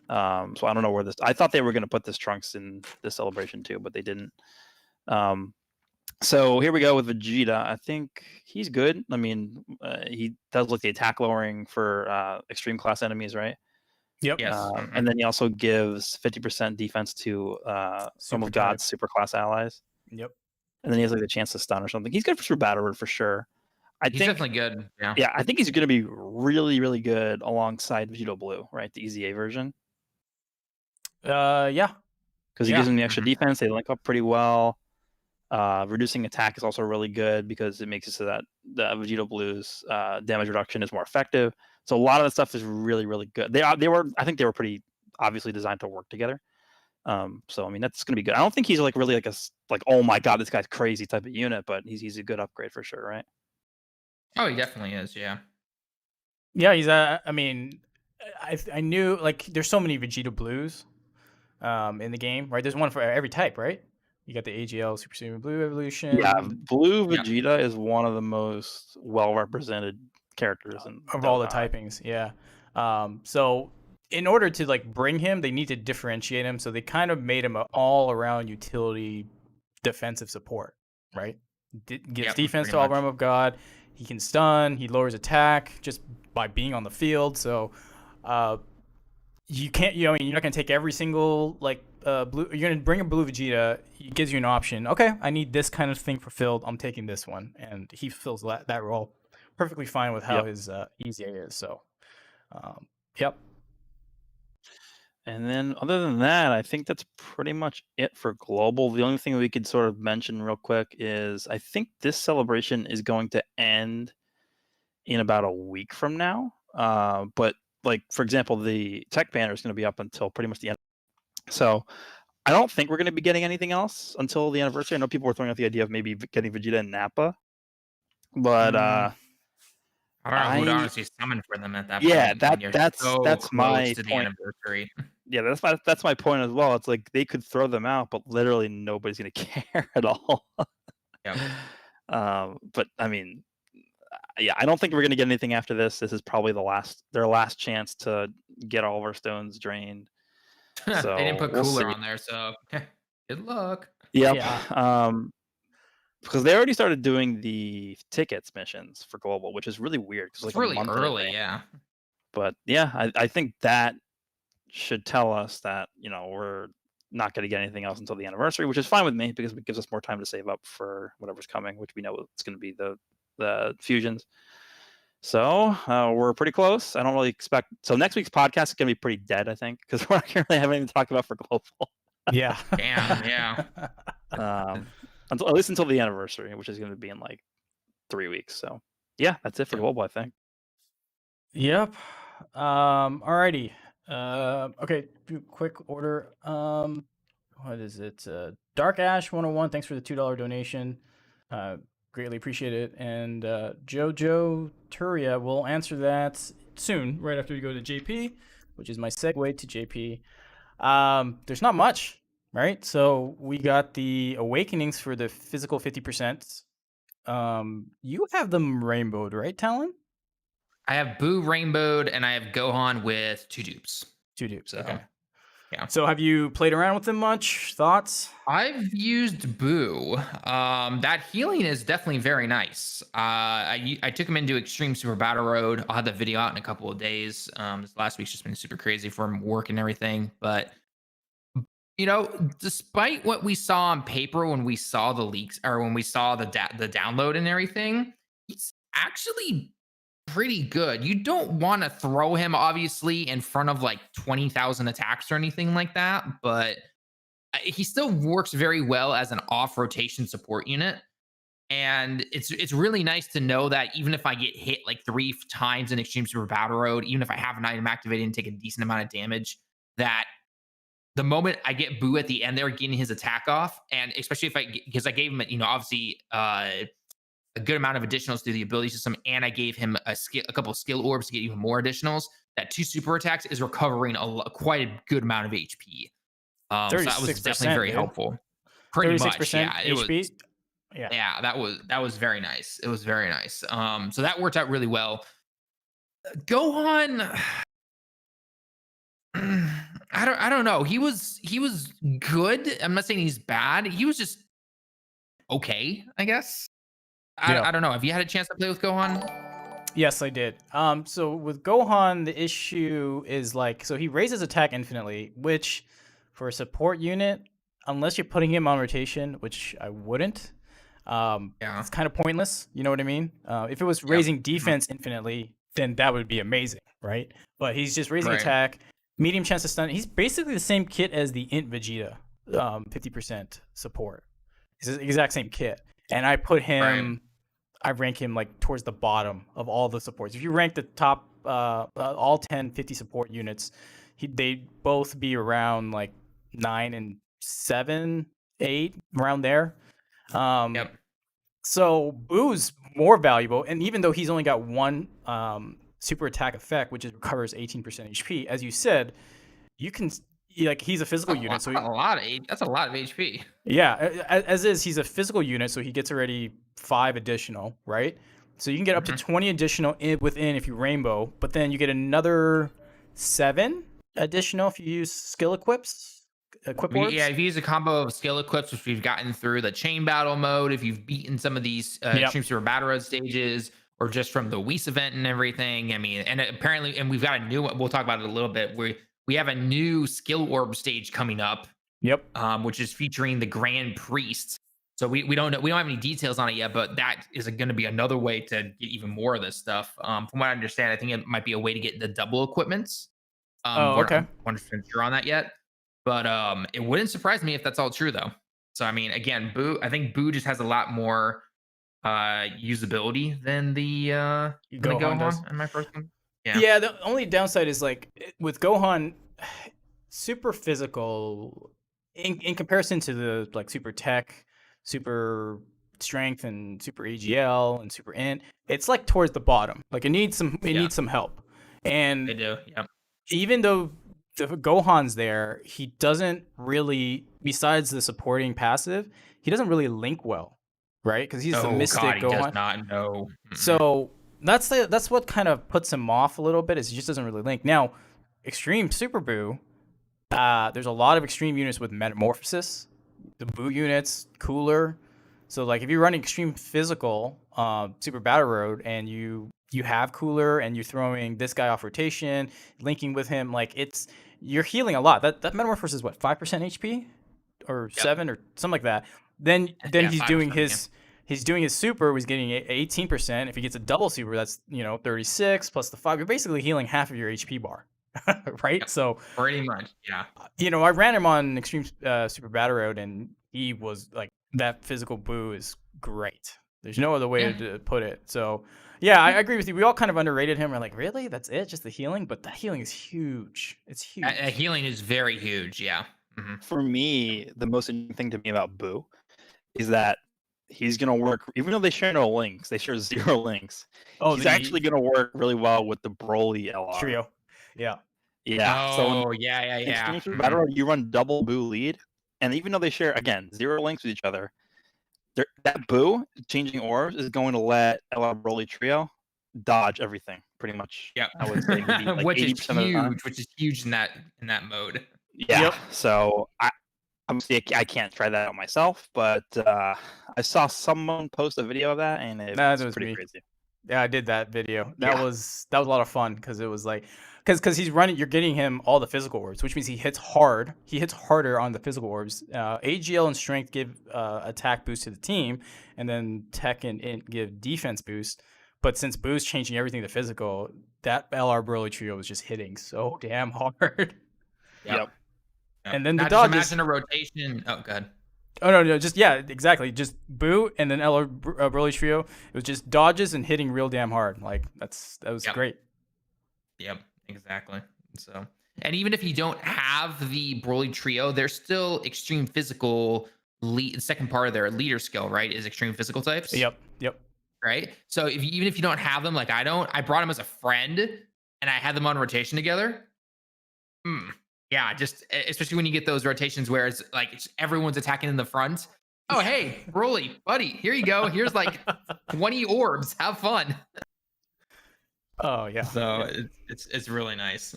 So I don't know where this. I thought they were going to put this Trunks in this celebration too, but they didn't. So here we go with Vegeta. I think he's good. I mean, he does look the attack lowering for extreme class enemies, right? Yep. Yes. And then he also gives 50% defense to some of God's super class allies. Yep. And then he has like the chance to stun or something. He's good for Battle Road for sure. He's definitely good. Yeah. Yeah, I think he's going to be really, really good alongside Vegito Blue, right? The EZA version. Yeah. Because he gives him the extra defense. They link up pretty well. Reducing attack is also really good because it makes it so that the Vegito Blue's damage reduction is more effective. So a lot of the stuff is really, really good. I think they were pretty obviously designed to work together. So I mean that's gonna be good. I don't think he's like really like oh my god, this guy's crazy type of unit, but he's a good upgrade for sure, right? Oh, he definitely is. Yeah. Yeah, he's I mean, I knew like there's so many Vegeta Blues, in the game, right? There's one for every type, right? You got the AGL Super Saiyan Blue Evolution. Yeah, Blue Vegeta is one of the most well represented characters of all the typings. Yeah. So in order to like bring him, they need to differentiate him. So they kind of made him an all-around utility defensive support, right? Gives defense to all realm of God. He can stun. He lowers attack just by being on the field. So you can't. You're not gonna take every single like blue. You're gonna bring a blue Vegeta. It gives you an option. Okay, I need this kind of thing fulfilled. I'm taking this one, and he fills that role perfectly fine with how his EZA is. So, yep. And then other than that, I think that's pretty much it for global. The only thing we could sort of mention real quick is I think this celebration is going to end in about a week from now. But like, for example, the tech banner is going to be up until pretty much the end. So I don't think we're going to be getting anything else until the anniversary. I know people were throwing out the idea of maybe getting Vegeta and Nappa. But I don't know who would honestly summon for them at that point. Yeah, that's my to the point. Anniversary. Yeah, that's my point as well. It's like they could throw them out, but literally nobody's gonna care at all. Yeah. But I mean, yeah, I don't think we're gonna get anything after this. This is probably their last chance to get all of our stones drained. So they didn't put Cooler on there, so good luck. Yep. Yeah. Because they already started doing the tickets missions for global, which is really weird. It's like really early, yeah. But yeah, I think that should tell us that we're not going to get anything else until the anniversary, which is fine with me because it gives us more time to save up for whatever's coming, which we know it's going to be the fusions. So we're pretty close. I don't really expect. So next week's podcast is going to be pretty dead, I think, because we're not going to really have anything to talk about for global. Yeah. Damn, yeah. At least until the anniversary, which is going to be in like 3 weeks. So yeah, that's it for global, I think. Yep. Alrighty. Okay. Quick order. What is it? Dark Ash 101. Thanks for the $2 donation. Greatly appreciate it. And Jojo Turia will answer that soon, right after we go to JP, which is my segue to JP. There's not much, right? So we got the Awakenings for the physical 50%. You have them rainbowed, right, Talon? I have Boo rainbowed, and I have Gohan with 2 dupes. 2 dupes. So, Okay. yeah. So have you played around with them much? Thoughts? I've used Boo. That healing is definitely very nice. I took him into Extreme Super Battle Road. I'll have the video out in a couple of days. This last week's just been super crazy for him, work and everything. But despite what we saw on paper when we saw the leaks or when we saw the download and everything, it's actually pretty good. You don't want to throw him obviously in front of like 20,000 attacks or anything like that, but he still works very well as an off rotation support unit. And it's really nice to know that even if I get hit like 3 times in Extreme Super Battle Road, even if I have an item activated and take a decent amount of damage, that the moment I get Boo at the end there getting his attack off, and especially because I gave him obviously a good amount of additionals through the ability system, and I gave him a couple of skill orbs to get even more additionals. That 2 super attacks is recovering quite a good amount of HP. So that was definitely very helpful. Pretty much, yeah. It HP. was, yeah, that was very nice. It was very nice. So that worked out really well. Gohan, I don't know. He was good. I'm not saying he's bad. He was just okay, I guess. I don't know. Have you had a chance to play with Gohan? Yes, I did. So with Gohan, the issue is so he raises attack infinitely, which for a support unit, unless you're putting him on rotation, which I wouldn't, it's kind of pointless. You know what I mean? If it was raising defense infinitely, then that would be amazing, right? But he's just raising attack, medium chance to stun. He's basically the same kit as the Int Vegeta, 50% support. It's the exact same kit. And I put him, I rank him towards the bottom of all the supports. If you rank the top, all 10 50 support units, they'd both be around 9 and 7, 8, around there. So Boo's more valuable, and even though he's only got one super attack effect, which recovers 18% HP, as you said, you can he's a physical unit, so that's a lot of HP. Yeah, as is, he's a physical unit, so he gets already 5 additional, right? So you can get up to 20 additional within if you rainbow, but then you get another 7 additional if you use skill equips. Orbs? Yeah, if you use a combo of skill equips, which we've gotten through the chain battle mode, if you've beaten some of these Extreme Super Battle Road stages, or just from the Whis event and everything. I mean, and apparently, and we've got a new one. We'll talk about it a little bit. We have a new skill orb stage coming up. Which is featuring the Grand Priest. So we don't know, we don't have any details on it yet, but that is going to be another way to get even more of this stuff. From what I understand, I think it might be a way to get the double equipments. Okay. I'm not sure on that yet, but it wouldn't surprise me if that's all true though. So I mean, again, I think Boo just has a lot more usability than the Gohan in my first one. Yeah, the only downside is with Gohan, super physical in comparison to the super tech, super strength, and super AGL and super int, it's towards the bottom. It needs some help. And they do. Even though the Gohan's there, he doesn't really, besides the supporting passive, he doesn't really link well, right? Because he's the mystic Gohan. He does not know. So that's what kind of puts him off a little bit, is he just doesn't really link. Now, Extreme Super Boo, there's a lot of extreme units with metamorphosis. The Boo units, cooler. So if you're running extreme physical Super Battle Road and you have cooler and you're throwing this guy off rotation, linking with him, you're healing a lot. That metamorphosis is what, 5% HP or 7 or something like that. Then he's doing his he's doing his super, he's getting 18%. If he gets a double super, that's 36 plus the 5. You're basically healing half of your HP bar, right? Yep. So Pretty much, yeah. I ran him on Extreme Super Battle Road, and he was like, that physical boo is great. There's no other way to put it. So, yeah, I agree with you. We all kind of underrated him. We're like, really? That's it? Just the healing? But the healing is huge. It's huge. Healing is very huge, yeah. For me, the most interesting thing to me about Boo is that he's going to work, even though they share no links, they share 0 links. Oh, he's actually going to work really well with the Broly LR. Trio. Yeah. Yeah. Oh, yeah. Extreme Super Battle Road, you run double Boo lead, and even though they share, again, 0 links with each other, that Boo changing orbs is going to let LR Broly Trio dodge everything, pretty much. Yeah. I would say maybe like which 80% is of the time. huge, which is huge in that mode. Yeah. Yep. So obviously I can't try that out myself, but I saw someone post a video of that, and it was pretty crazy. Yeah, I did that video. That was a lot of fun because it was like, because he's running, you're getting him all the physical orbs, which means he hits hard. He hits harder on the physical orbs. AGL and strength give attack boost to the team, and then tech and int give defense boost. But since Boo's changing everything to physical, that LR Broly trio was just hitting so damn hard. Yep. And then the Now, dodges. just imagine a rotation. Oh, good. Oh no, just exactly. Just Boo and then LR Broly trio. It was just dodges and hitting real damn hard. Like that was great. Yep, exactly. So, and even if you don't have the Broly trio, there's still extreme physical lead. The second part of their leader skill, right, is extreme physical types. Yep. Right. So even if you don't have them, like I don't, I brought them as a friend, and I had them on rotation together. Yeah, just especially when you get those rotations where it's like everyone's attacking in the front. Oh, hey, Broly, buddy, here you go. Here's like 20 orbs. Have fun. Oh yeah. So it's really nice.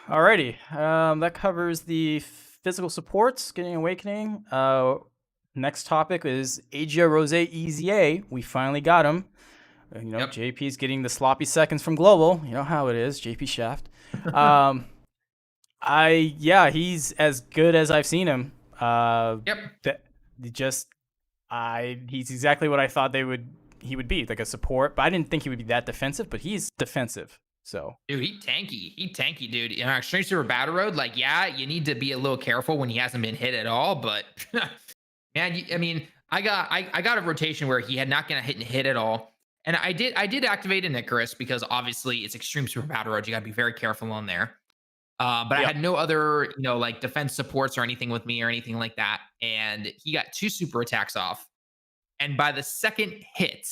Alrighty, that covers the physical supports, getting awakening. Next topic is Asia Rose EZA. We finally got him. JP's getting the sloppy seconds from Global. You know how it is, JP Shaft. He's as good as I've seen him. He's exactly what I thought he would be, like a support, but I didn't think he would be that defensive, but he's defensive. So dude, he tanky, dude. In Extreme Super Battle Road, like, yeah, you need to be a little careful when he hasn't been hit at all, but man, I mean, I got a rotation where he had not gonna hit at all. And I did activate an Icarus because obviously it's Extreme Super Battle Road. You got to be very careful on there. But I had no other, like defense supports or anything with me or anything like that. And he got 2 super attacks off. And by the second hit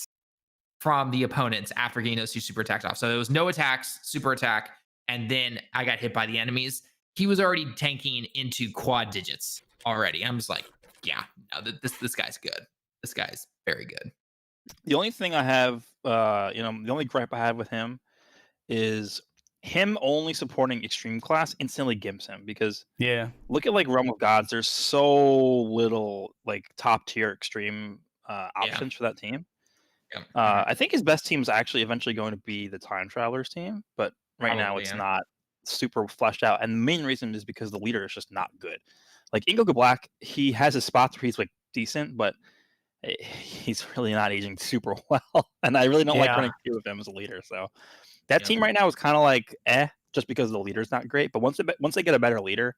from the opponents after getting those 2 super attacks off, so it was no attacks, super attack, and then I got hit by the enemies. He was already tanking into quad digits already. I'm just like, yeah, no, this guy's good. This guy's very good. The only thing I have, the only gripe I have with him is him only supporting extreme class instantly gimps him, because look at like Realm of Gods. There's so little like top tier extreme options for that team. I think his best team is actually eventually going to be the Time Travelers team, but right now it's not super fleshed out. And the main reason is because the leader is just not good. Like Ingoku Black, he has his spots where he's like decent, but he's really not aging super well, and I really don't like running two of him as a leader. So that team right now is kind of like just because the leader's not great. But once they get a better leader,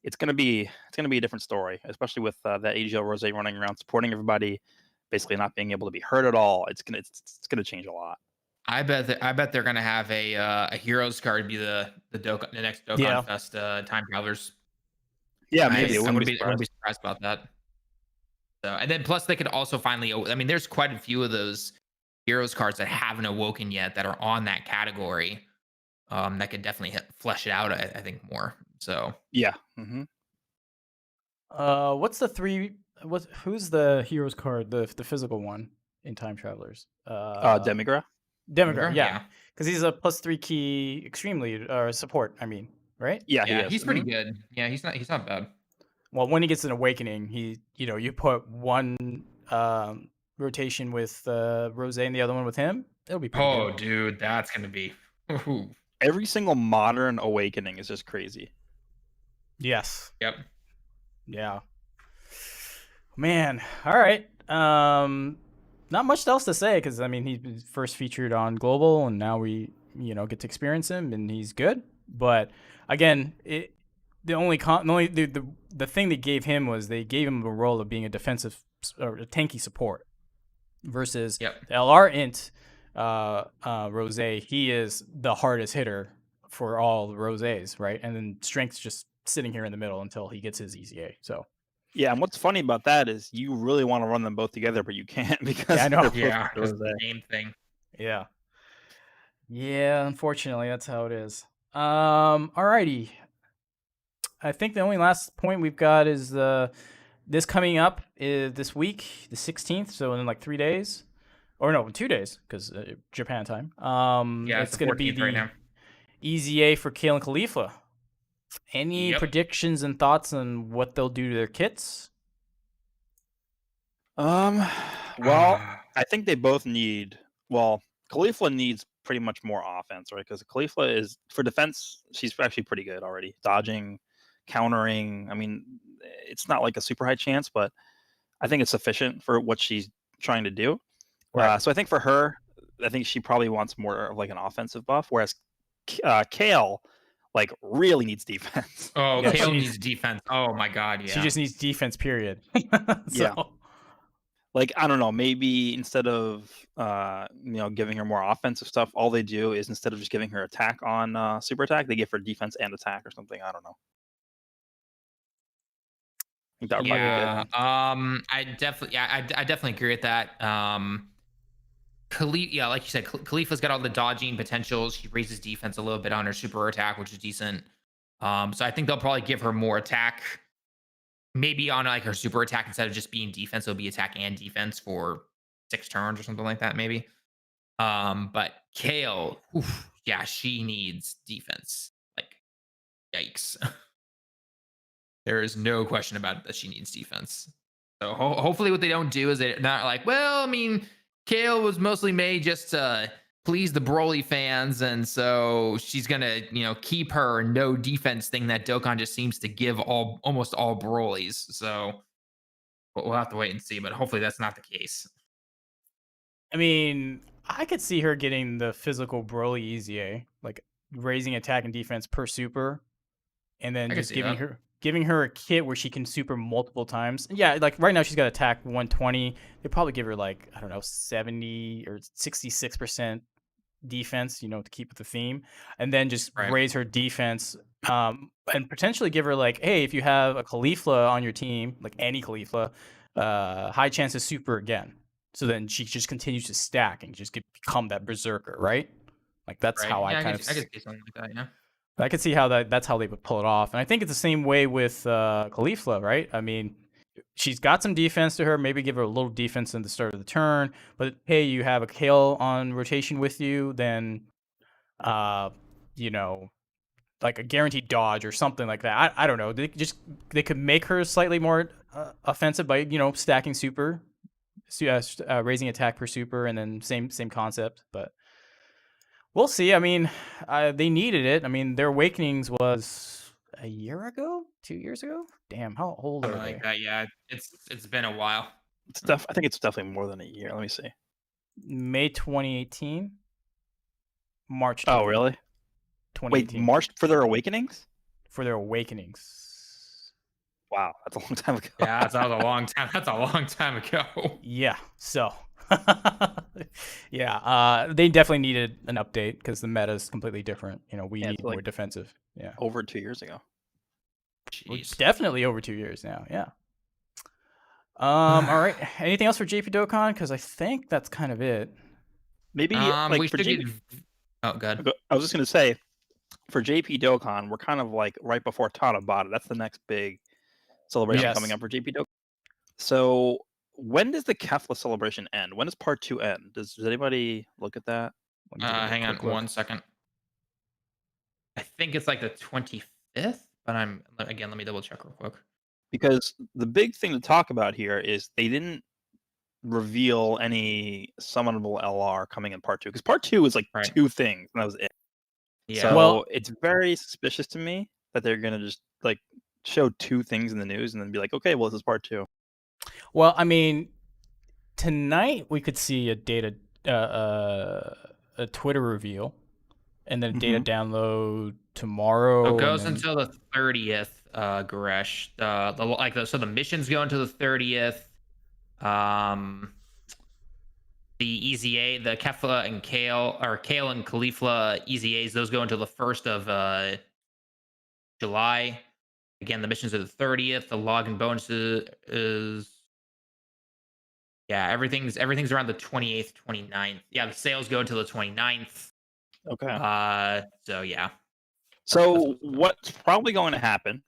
it's gonna be a different story, especially with that AGL Rose running around supporting everybody, basically not being able to be hurt at all. It's gonna change a lot. I bet they're gonna have a heroes card be the next Dokkan Fest Time Travelers. Yeah, maybe. I wouldn't be surprised about that. So, and then plus they could also finally, I mean, there's quite a few of those heroes cards that haven't awoken yet that are on that category. That could definitely flesh it out, I think, more. So yeah. What's the three? Who's the heroes card? The physical one in Time Travelers? Demigra. Demigra, yeah, because he's a +3 key extreme lead or support. I mean, right? Yeah, he's pretty good. Yeah, he's not bad. Well, when he gets an awakening, you put one rotation with Rose and the other one with him. It'll be pretty good. Dude, that's gonna be. Every single modern awakening is just crazy. Yes. Yep. Yeah. Man, all right. Not much else to say because I mean he was first featured on Global, and now we get to experience him, and he's good. But again, the thing they gave him was they gave him the role of being a defensive or a tanky support versus the LR int Rose. He is the hardest hitter for all the Roses, right? And then Strength's just sitting here in the middle until he gets his EZA. So. Yeah, and what's funny about that is you really want to run them both together, but you can't because Yeah, I know. Yeah, it's the name thing. Yeah. Yeah, unfortunately, that's how it is. Alrighty. I think the only last point we've got is this coming up is this week, the 16th, so in like 3 days. Or no, 2 days, because Japan time. Yeah, it's going to be the right now. EZA for Kale and Khalifa. Any predictions and thoughts on what they'll do to their kits? Well, I think they both need. Well, Khalifa needs pretty much more offense, right? Because Khalifa is for defense. She's actually pretty good already, dodging, countering. I mean, it's not like a super high chance, but I think it's sufficient for what she's trying to do. Right. So I think for her, I think she probably wants more of like an offensive buff, whereas Kale like really needs defense. Oh, yeah, Kale needs defense. Oh my god, yeah. She just needs defense, period. Yeah. Like, I don't know, maybe instead of giving her more offensive stuff, all they do is instead of just giving her attack on super attack, they give her defense and attack or something. I don't know. I think that would probably be good. I definitely agree with that. Like you said, Khalifa's got all the dodging potentials. She raises defense a little bit on her super attack, which is decent. So I think they'll probably give her more attack. Maybe on like her super attack, instead of just being defense, it'll be attack and defense for 6 turns or something like that, maybe. But Kale, yeah, she needs defense. Like, yikes. There is no question about it that she needs defense. So hopefully what they don't do is they're not like, well, I mean, Kale was mostly made just to please the Broly fans, and so she's gonna, keep her no defense thing that Dokkan just seems to give almost all Brolys. So we'll have to wait and see, but hopefully that's not the case. I mean, I could see her getting the physical Broly EZA, like raising attack and defense per super, and then just giving her a kit where she can super multiple times. Yeah, like right now she's got attack 120. They probably give her like, I don't know, 70 or 66% defense, to keep with the theme, and then just raise her defense, and potentially give her like, hey, if you have a Khalifa on your team, like any Khalifa, high chance of super again. So then she just continues to stack and just become that berserker, right? Like that's how I could see something like that. Yeah, I could see how that's how they would pull it off, and I think it's the same way with Khalifa, right? I mean, she's got some defense to her. Maybe give her a little defense in the start of the turn. But hey, you have a Kale on rotation with you, then, like a guaranteed dodge or something like that. I don't know. They could make her slightly more offensive by stacking super, raising attack per super, and then same concept. But we'll see. I mean, they needed it. I mean, their Awakenings was a year ago, 2 years ago. Damn, how old are they? Yeah, it's been a while. I think it's definitely more than a year. Let me see. May 2018. March. Oh, really? 2018. Wait, March for their Awakenings? For their Awakenings. Wow, that's a long time ago. Yeah, that was a long time. That's a long time ago. Yeah. So. Yeah, they definitely needed an update because the meta is completely different. We need more defensive. Yeah, over 2 years ago. Jeez. Definitely over 2 years now. Yeah. All right. Anything else for JP Dokkan? Because I think that's kind of it. Maybe we should get. Oh, good. I was just gonna say, for JP Dokkan, we're kind of like right before Tanabata. That's the next big celebration coming up for JP Dokkan. So when does the Kefla celebration end? When does part 2 end? Does anybody look at that? Hang on 1 second. I think it's like the 25th, but let me double check real quick. Because the big thing to talk about here is they didn't reveal any summonable LR coming in part 2. Because part 2 is like 2 things, and that was it. Yeah. So it's very suspicious to me that they're gonna just like show 2 things in the news and then be like, okay, well, this is part 2. Well, I mean, tonight we could see a Twitter reveal, and then a data download tomorrow. It goes and then, until the 30th, Gresh. So the missions go until the 30th. The EZA, the Kefla and Kale, or Kale and Kefla EZAs, those go until the 1st of July. Again, the missions are the 30th. The login bonuses is everything's around the 28th, 29th. Yeah, the sales go until the 29th. Okay. So yeah. So what's probably going to happen?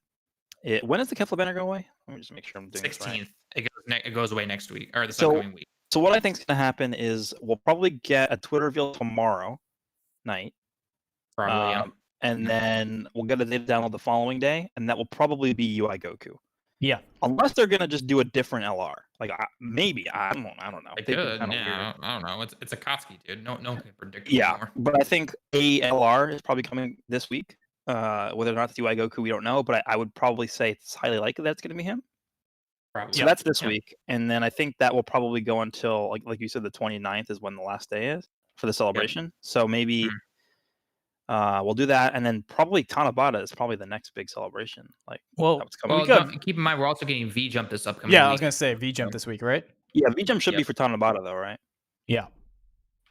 When does the Kefla banner go away? Let me just make sure I'm doing 16th. this right. It goes away next week, or this So- upcoming week. So what I think is going to happen is we'll probably get a Twitter reveal tomorrow night. Probably, yeah. And then we'll get a data download the following day, and that will probably be UI Goku. yeah. Unless they're gonna just do a different LR, like maybe I don't know. They They've been could, kinda yeah. weird. I don't know. It's a Kotsky, dude. No one can predict it Yeah, anymore. but I think a LR is probably coming this week. Whether or not it's UI Goku, we don't know. But I would probably say it's highly likely that's going to be him. Probably. So that's this week, and then I think that will probably go until like you said, the 29th is when the last day is for the celebration. So maybe we'll do that, and then probably Tanabata is probably the next big celebration. Like, Well, that's coming. Well, got- keep in mind we're also getting V Jump this upcoming yeah, week. I was gonna say V Jump this week, right? Yeah, V-Jump should be Yep. for Tanabata though, right? Yeah,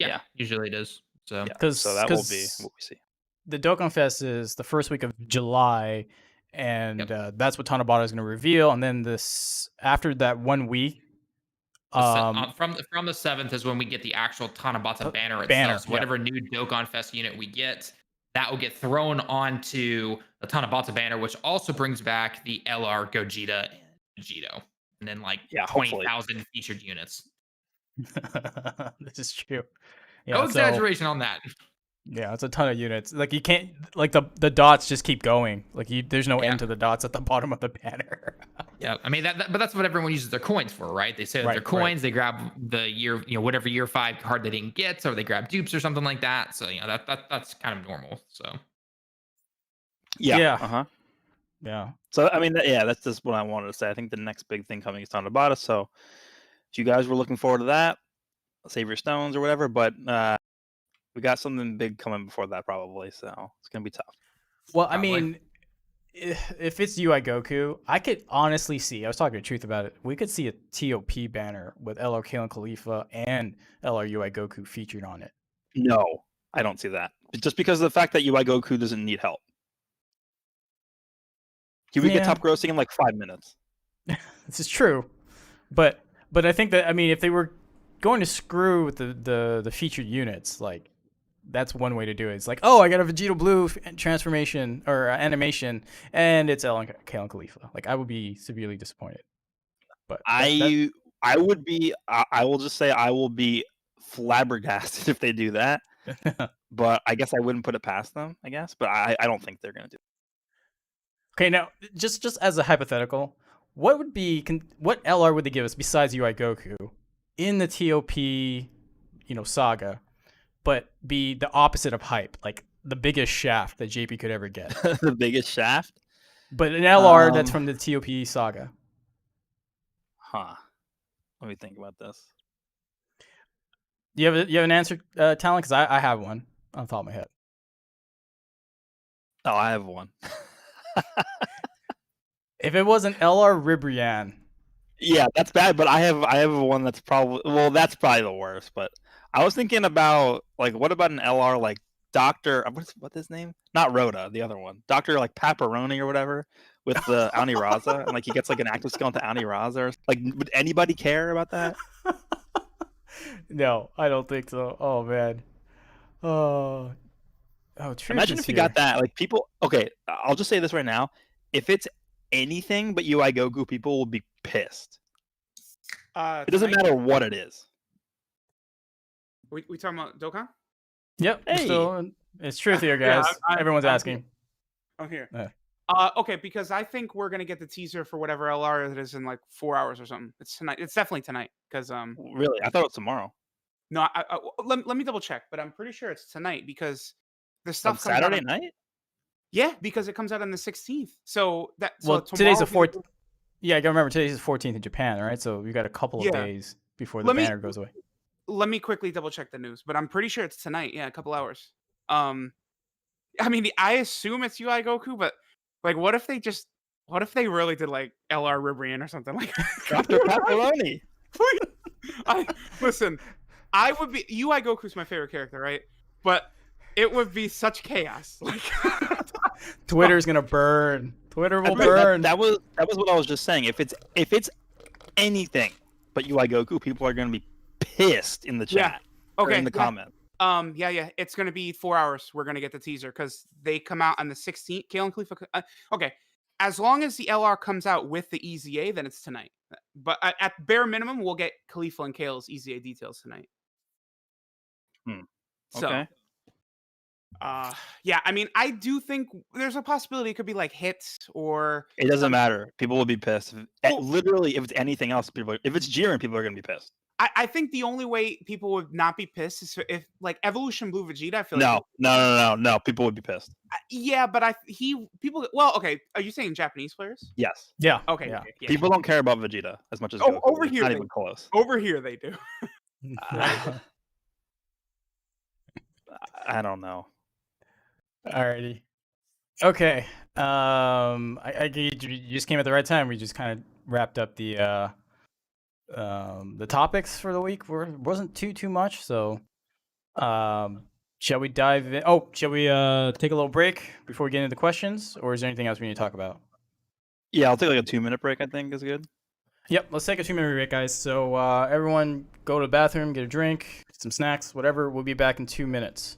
Yeah, usually it is. So Yeah. So that will be what we see. The Dokkan Fest is the first week of July, and that's what Tanabata is going to reveal. And then after that 1 week, from the 7th is when we get the actual Tanabata banner itself. So whatever new Dokkan Fest unit we get, that will get thrown onto the Tanabata banner, which also brings back the LR Gogeta and Vegito, and then like 20,000 featured units. This is true. Yeah, no exaggeration on that. Yeah, it's a ton of units. Like you can't, like the dots just keep going. Like there's no end to the dots at the bottom of the banner. Yeah, I mean but that's what everyone uses their coins for, right? They say that they're coins. They grab the year, whatever year 5 card they didn't get, or they grab dupes or something like that. So that's kind of normal. So yeah. So I mean, that's just what I wanted to say. I think the next big thing coming is Tanabata. So if you guys were looking forward to that, save your stones or whatever. But we got something big coming before that probably. So it's gonna be tough. Well, I mean, if it's UI Goku, I could honestly see. I was talking to Truth about it. We could see a TOP banner with LR Kale and Khalifa and LR UI Goku featured on it. No, I don't see that. Just because of the fact that UI Goku doesn't need help. He would get top grossing in like 5 minutes. This is true, but I think that, I mean, if they were going to screw with the featured units, like that's one way to do it. It's like, oh, I got a Vegeta Blue transformation or animation, and it's Kale and Khalifa. Like, I would be severely disappointed. But I would be. I will just say I will be flabbergasted if they do that. But I guess I wouldn't put it past them. I guess, but I don't think they're gonna do it. Okay, now just as a hypothetical, what LR would they give us besides UI Goku in the TOP, saga, but be the opposite of hype, like the biggest shaft that JP could ever get? The biggest shaft, but an LR that's from the TOP saga. Huh. Let me think about this. You have an answer, Talon? Because I have one on the top of my head. Oh, I have one. If it was an LR Ribrian. Yeah, that's bad, but I have one that's probably the worst. But I was thinking about, like, what about an LR like Dr. What's his name? Not Rhoda, the other one. Dr. like Paparoni or whatever with the Aoni Raza, and like he gets like an active skill into Aoni Raza. Like, would anybody care about that? No, I don't think so. Oh man. Oh, imagine if you got that. Like, people. Okay, I'll just say this right now. If it's anything but UI Goku, people will be pissed. It doesn't matter what it is. We talking about Dokkan? Yep. Hey. It's Truth here, guys. Everyone's asking. I'm here. Okay, because I think we're gonna get the teaser for whatever LR it is in like 4 hours or something. It's tonight. It's definitely tonight. Because Really, I thought it was tomorrow. No, let me double check, but I'm pretty sure it's tonight because the stuff comes Saturday out night. Yeah, because it comes out on the 16th. So today's the 4th. Yeah, I gotta remember today's the 14th in Japan, right? So we got a couple of Yeah. days before the Let me- banner goes away. Let me quickly double check the news, but I'm pretty sure it's tonight. Yeah, a couple hours. I mean, I assume it's UI Goku, but like, what if they really did like LR Ribrian or something like? Dr. Pepperoni. Listen, I would be UI Goku's my favorite character, right? But it would be such chaos. Like, Twitter's gonna burn. Twitter will That- burn. That was what I was just saying. If it's anything but UI Goku, people are going to be pissed in the Yeah. chat. Or okay, in the comments. yeah, it's gonna be 4 hours. We're gonna get the teaser because they come out on the 16th. Kale and Khalifa. Okay, as long as the LR comes out with the EZA, then it's tonight. But at bare minimum, we'll get Khalifa and Kale's EZA details tonight. So, Okay. yeah, I mean, I do think there's a possibility it could be like hits or. It doesn't matter. People will be pissed. Well- Literally, if it's anything else, if it's Jiren, people are going to be pissed. I think the only way people would not be pissed is if like Evolution Blue Vegeta. I feel like No. People would be pissed. yeah, but people. Well, okay. Are you saying Japanese players? Yes. Yeah. Okay. Yeah. Okay, yeah. People don't care about Vegeta as much as Oh, Goku. over It's here not they- even close. Over here they do. I don't know. Alrighty. Okay. You just came at the right time. We just kind of wrapped up the topics for the week. Wasn't too much. So, shall we dive in? Oh, shall we take a little break before we get into the questions, or is there anything else we need to talk about? Yeah, I'll take like a 2-minute break. I think is good. Yep, let's take a 2-minute break, guys. So everyone go to the bathroom, get a drink, get some snacks, whatever. We'll be back in 2 minutes.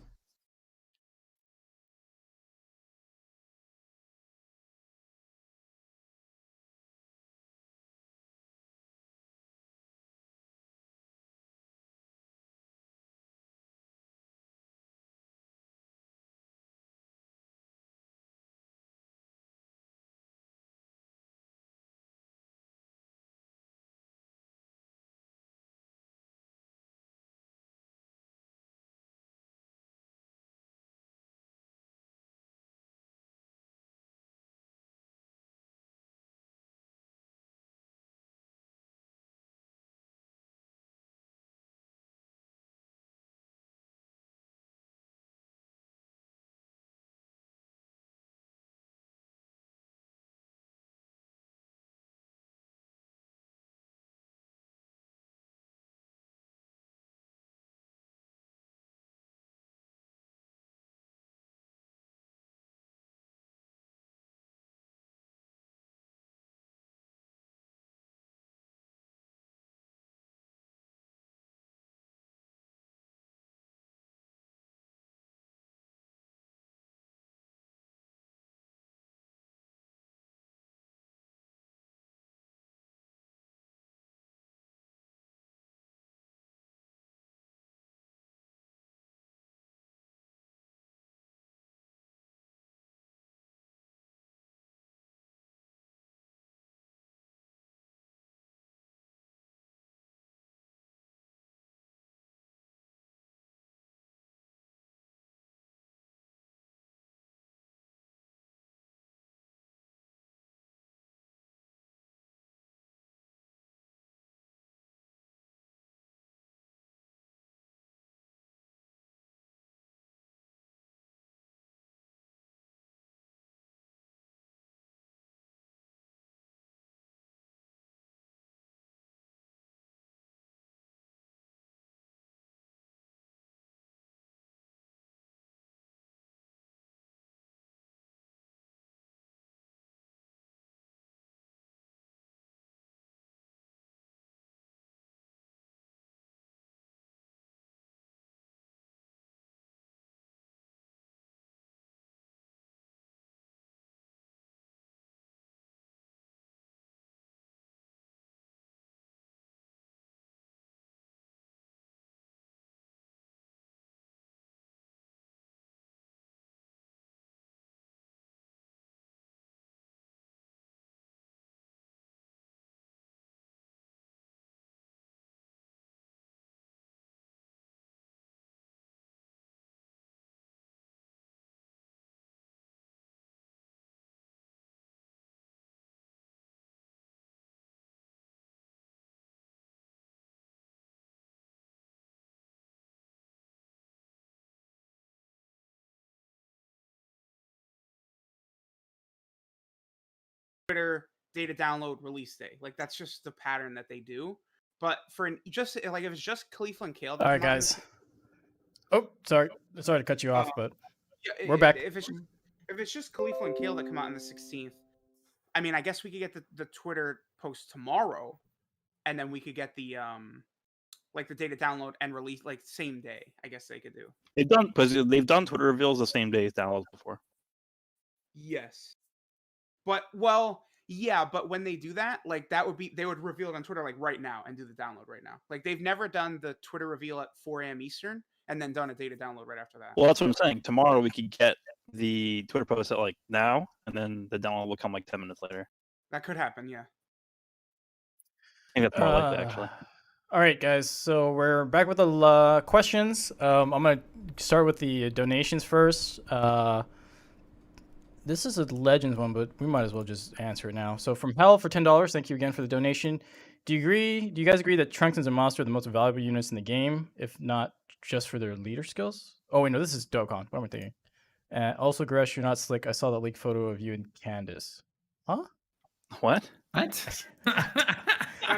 Twitter data download release day. Like that's just the pattern that they do. But for just like if it's just Kefla and Kale. All right, guys. Oh, sorry to cut you off, but we're back. If it's just Kefla and Kale that come out on the 16th, I mean, I guess we could get the Twitter post tomorrow, and then we could get the like the data download and release like same day. I guess they could do. They've done Twitter reveals the same day as downloads before. Yes, but but when they do that, like that would be they would reveal it on Twitter like right now and do the download right now. Like they've never done the Twitter reveal at 4 a.m. Eastern and then done a data download right after that. Well, that's what I'm saying. Tomorrow we could get the Twitter post at like now, and then the download will come like 10 minutes later. That could happen, yeah. I think that's more likely, actually. All right, guys. So we're back with the questions. I'm gonna start with the donations first. This is a Legends one, but we might as well just answer it now. So from Hell for $10, thank you again for the donation. Do you guys agree that Trunks and Zamasu are the most valuable units in the game, if not just for their leader skills? Oh wait, no, this is Dokan. What am I thinking? Also, Gresh, you're not slick. I saw that leaked photo of you and Candace. Huh? What? What? All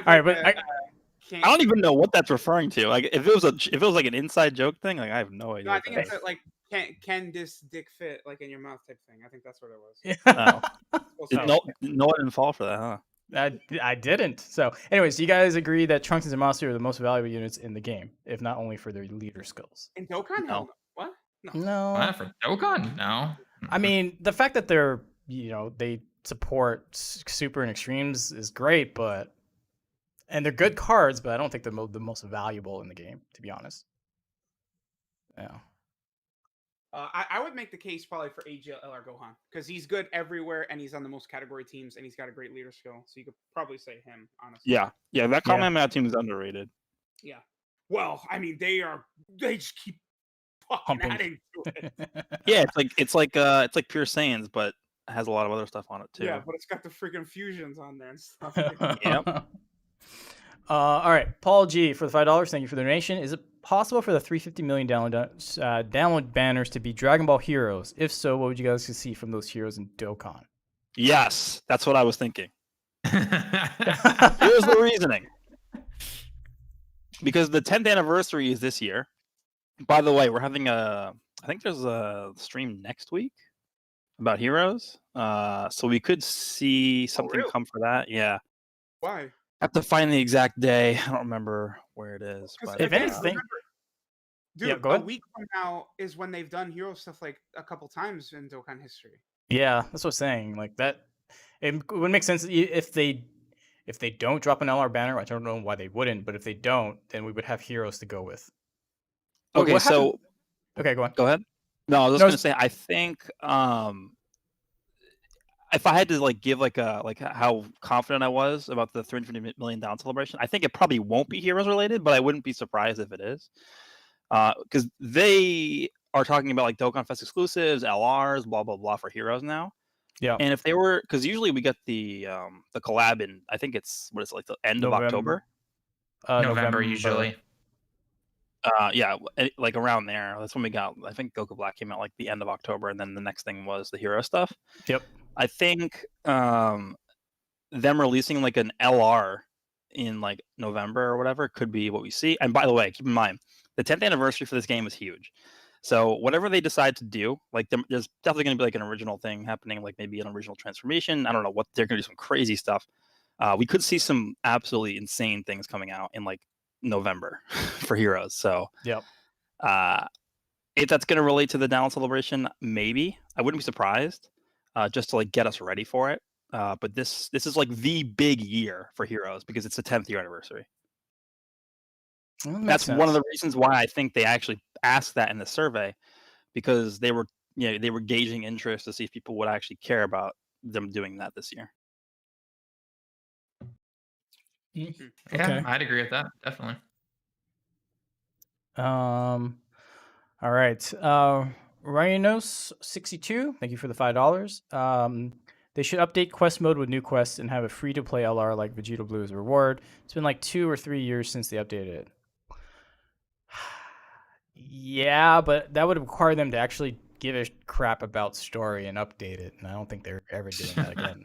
right, but I don't even know what that's referring to. Like, if it was like an inside joke thing, like I have no idea. No, I think it's like can this dick fit like in your mouth type thing. I think that's what it was. No, I didn't fall for that, huh? I didn't. So, anyways, do you guys agree that Trunks and Zamasu are the most valuable units in the game, if not only for their leader skills? In Dokan? No. What? No. For Dokan? No. I mean, the fact that they're, they support super and extremes is great, and they're good cards, but I don't think they're the most valuable in the game, to be honest. Yeah. I would make the case probably for AGLR Gohan because he's good everywhere and he's on the most category teams and he's got a great leader skill. So you could probably say him, honestly. Yeah, that Kamehameha team is underrated. Yeah. Well, I mean, they just keep fucking adding to it. Yeah, it's like Pure Saiyans, but has a lot of other stuff on it too. Yeah, but it's got the freaking fusions on there and stuff. Yep. All right, Paul G for the $5. Thank you for the donation. Is it possible for the 350 million download banners to be Dragon Ball heroes? If so, what would you guys see from those heroes in Dokkan? Yes, that's what I was thinking. Here's the reasoning. Because the 10th anniversary is this year. By the way, we're having I think there's a stream next week about heroes. So we could see something come for that. Yeah. Why? I have to find the exact day. I don't remember where it is. But if anything, dude, go ahead. A week from now is when they've done hero stuff like a couple times in Dokkan history. Yeah, that's what I'm saying. Like that, it would make sense if they don't drop an LR banner. I don't know why they wouldn't, but if they don't, then we would have heroes to go with. Okay, so okay, go on. Go ahead. No, I was just gonna say I think if I had to give how confident I was about the 350 million down celebration, I think it probably won't be heroes related, but I wouldn't be surprised if it is, because they are talking about like Dokkan Fest exclusives, LRs, blah blah blah for heroes now. Yeah. And if they were, because usually we get the collab in, I think it's like the end of October. November usually. Yeah, like around there. That's when we got. I think Goku Black came out like the end of October, and then the next thing was the hero stuff. Yep. I think them releasing like an LR in like November or whatever could be what we see. And by the way, keep in mind the 10th anniversary for this game is huge. So whatever they decide to do, like there's definitely going to be like an original thing happening, like maybe an original transformation. I don't know what they're going to do, some crazy stuff. We could see some absolutely insane things coming out in like November for heroes. So yep. If that's going to relate to the down celebration, maybe I wouldn't be surprised. Just to like get us ready for it. But this is like the big year for heroes because it's the 10th year anniversary. That's one of the reasons why I think they actually asked that in the survey, because they were gauging interest to see if people would actually care about them doing that this year. Yeah, okay. I'd agree with that, definitely. All right. Rhinos62, thank you for the $5. They should update quest mode with new quests and have a free-to-play LR like Vegeta Blue as a reward. It's been like 2 or 3 years since they updated it. Yeah, but that would require them to actually give a crap about story and update it, and I don't think they're ever doing that again.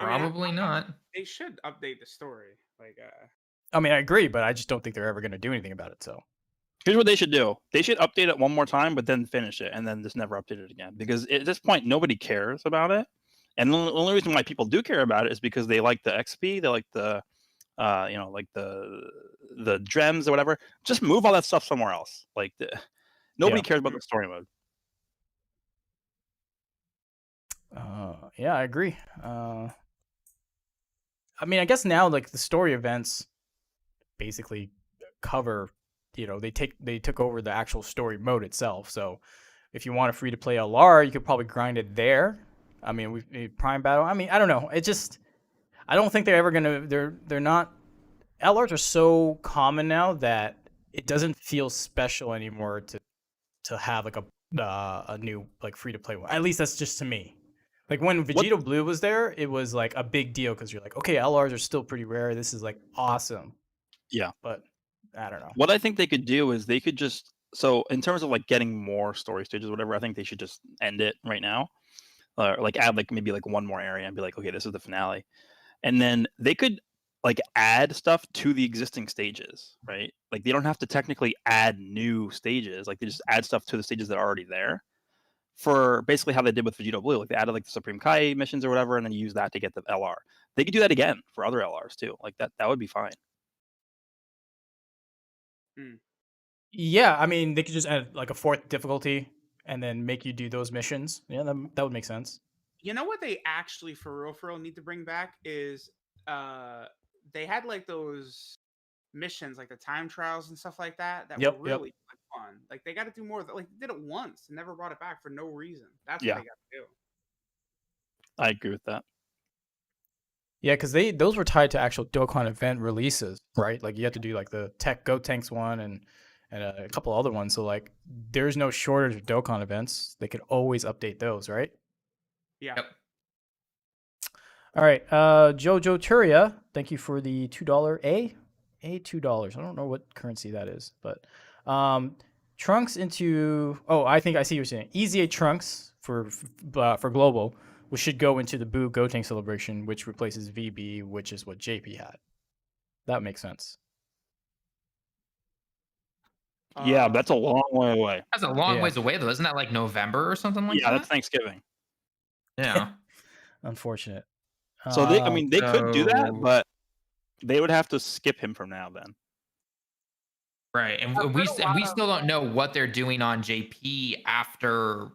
Probably not. They should update the story. Like, I mean, I agree, but I just don't think they're ever going to do anything about it. So Here's what they should do. They should update it one more time, but then finish it, and then just never update it again. Because at this point, nobody cares about it. And the only reason why people do care about it is because they like the XP, they like the, like the gems or whatever. Just move all that stuff somewhere else. Like nobody cares about the story mode. yeah, I agree. I mean, I guess now like the story events basically cover, they took over the actual story mode itself. So if you want a free to play LR, you could probably grind it there. I mean, we Prime Battle. I mean, I don't know. It just, I don't think they're ever gonna. They're not. LRs are so common now that it doesn't feel special anymore to have like a new like free to play one. At least that's just to me. Like when Vegeta Blue was there, it was like a big deal because you're like, okay, LRs are still pretty rare. This is like awesome. Yeah, but I don't know. What I think they could do is they could just, so in terms of like getting more story stages, whatever, I think they should just end it right now, or like add like maybe like one more area and be like, okay, this is the finale, and then they could like add stuff to the existing stages, right? Like they don't have to technically add new stages, like they just add stuff to the stages that are already there. For basically how they did with Vegeta Blue, like they added like the Supreme Kai missions or whatever, and then you use that to get the LR. They could do that again for other LRs too. Like that would be fine. Yeah, I mean, they could just add like a fourth difficulty and then make you do those missions. Yeah, that would make sense. You know what they actually for real need to bring back is they had like those missions, like the time trials and stuff like that were really fun. Like they got to do more of that. Like they did it once and never brought it back for no reason. That's what they got to do. I agree with that. Yeah, because those were tied to actual Dokkan event releases, right? Like you had to do like the Tech Go Tanks one and a couple other ones. So like there's no shortage of Dokkan events. They could always update those, right? Yeah. Yep. All right, Jojo Turia, thank you for the $2 $2. I don't know what currency that is, but Trunks into I think I see what you're saying. EZA Trunks for global, which should go into the Boo Gotenks celebration, which replaces VB, which is what JP had. That makes sense. Yeah, that's a long way away. That's a long ways away, though. Isn't that like November or something like that? Yeah, that's Thanksgiving. Yeah. Unfortunate. So they could do that, but they would have to skip him from now then. Right, and we still don't know what they're doing on JP after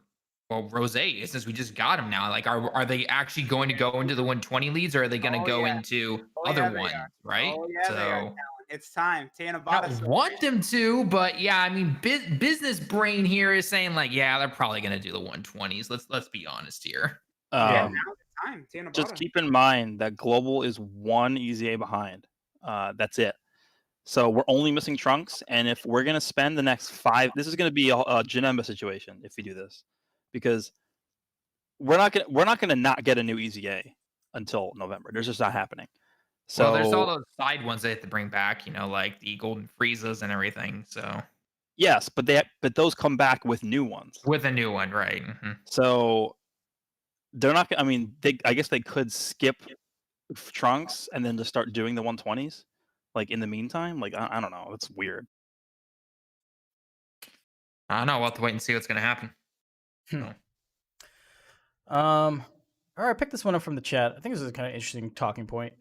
Rose, since we just got him now. Like, are they actually going to go into the 120 leads, or are they going to go into other ones? Right. Oh yeah, they are. It's time. I want them to, but yeah, I mean, business brain here is saying like, yeah, they're probably going to do the 120s. Let's be honest here. Now it's time. Just keep in mind that Global is one EZA behind. That's it. So we're only missing Trunks, and if we're gonna spend the next 5, this is gonna be a Janemba situation if we do this, because we're not gonna not get a new EZA until November. There's just not happening. So there's all those side ones they have to bring back, like the Golden Friezas and everything. So yes, but those come back with new ones. With a new one, right? Mm-hmm. So they're not. I mean, I guess they could skip Trunks and then just start doing the 120s. Like in the meantime, like I don't know, it's weird. I don't know. We'll have to wait and see what's going to happen. All right, I picked this one up from the chat. I think this is a kind of interesting talking point.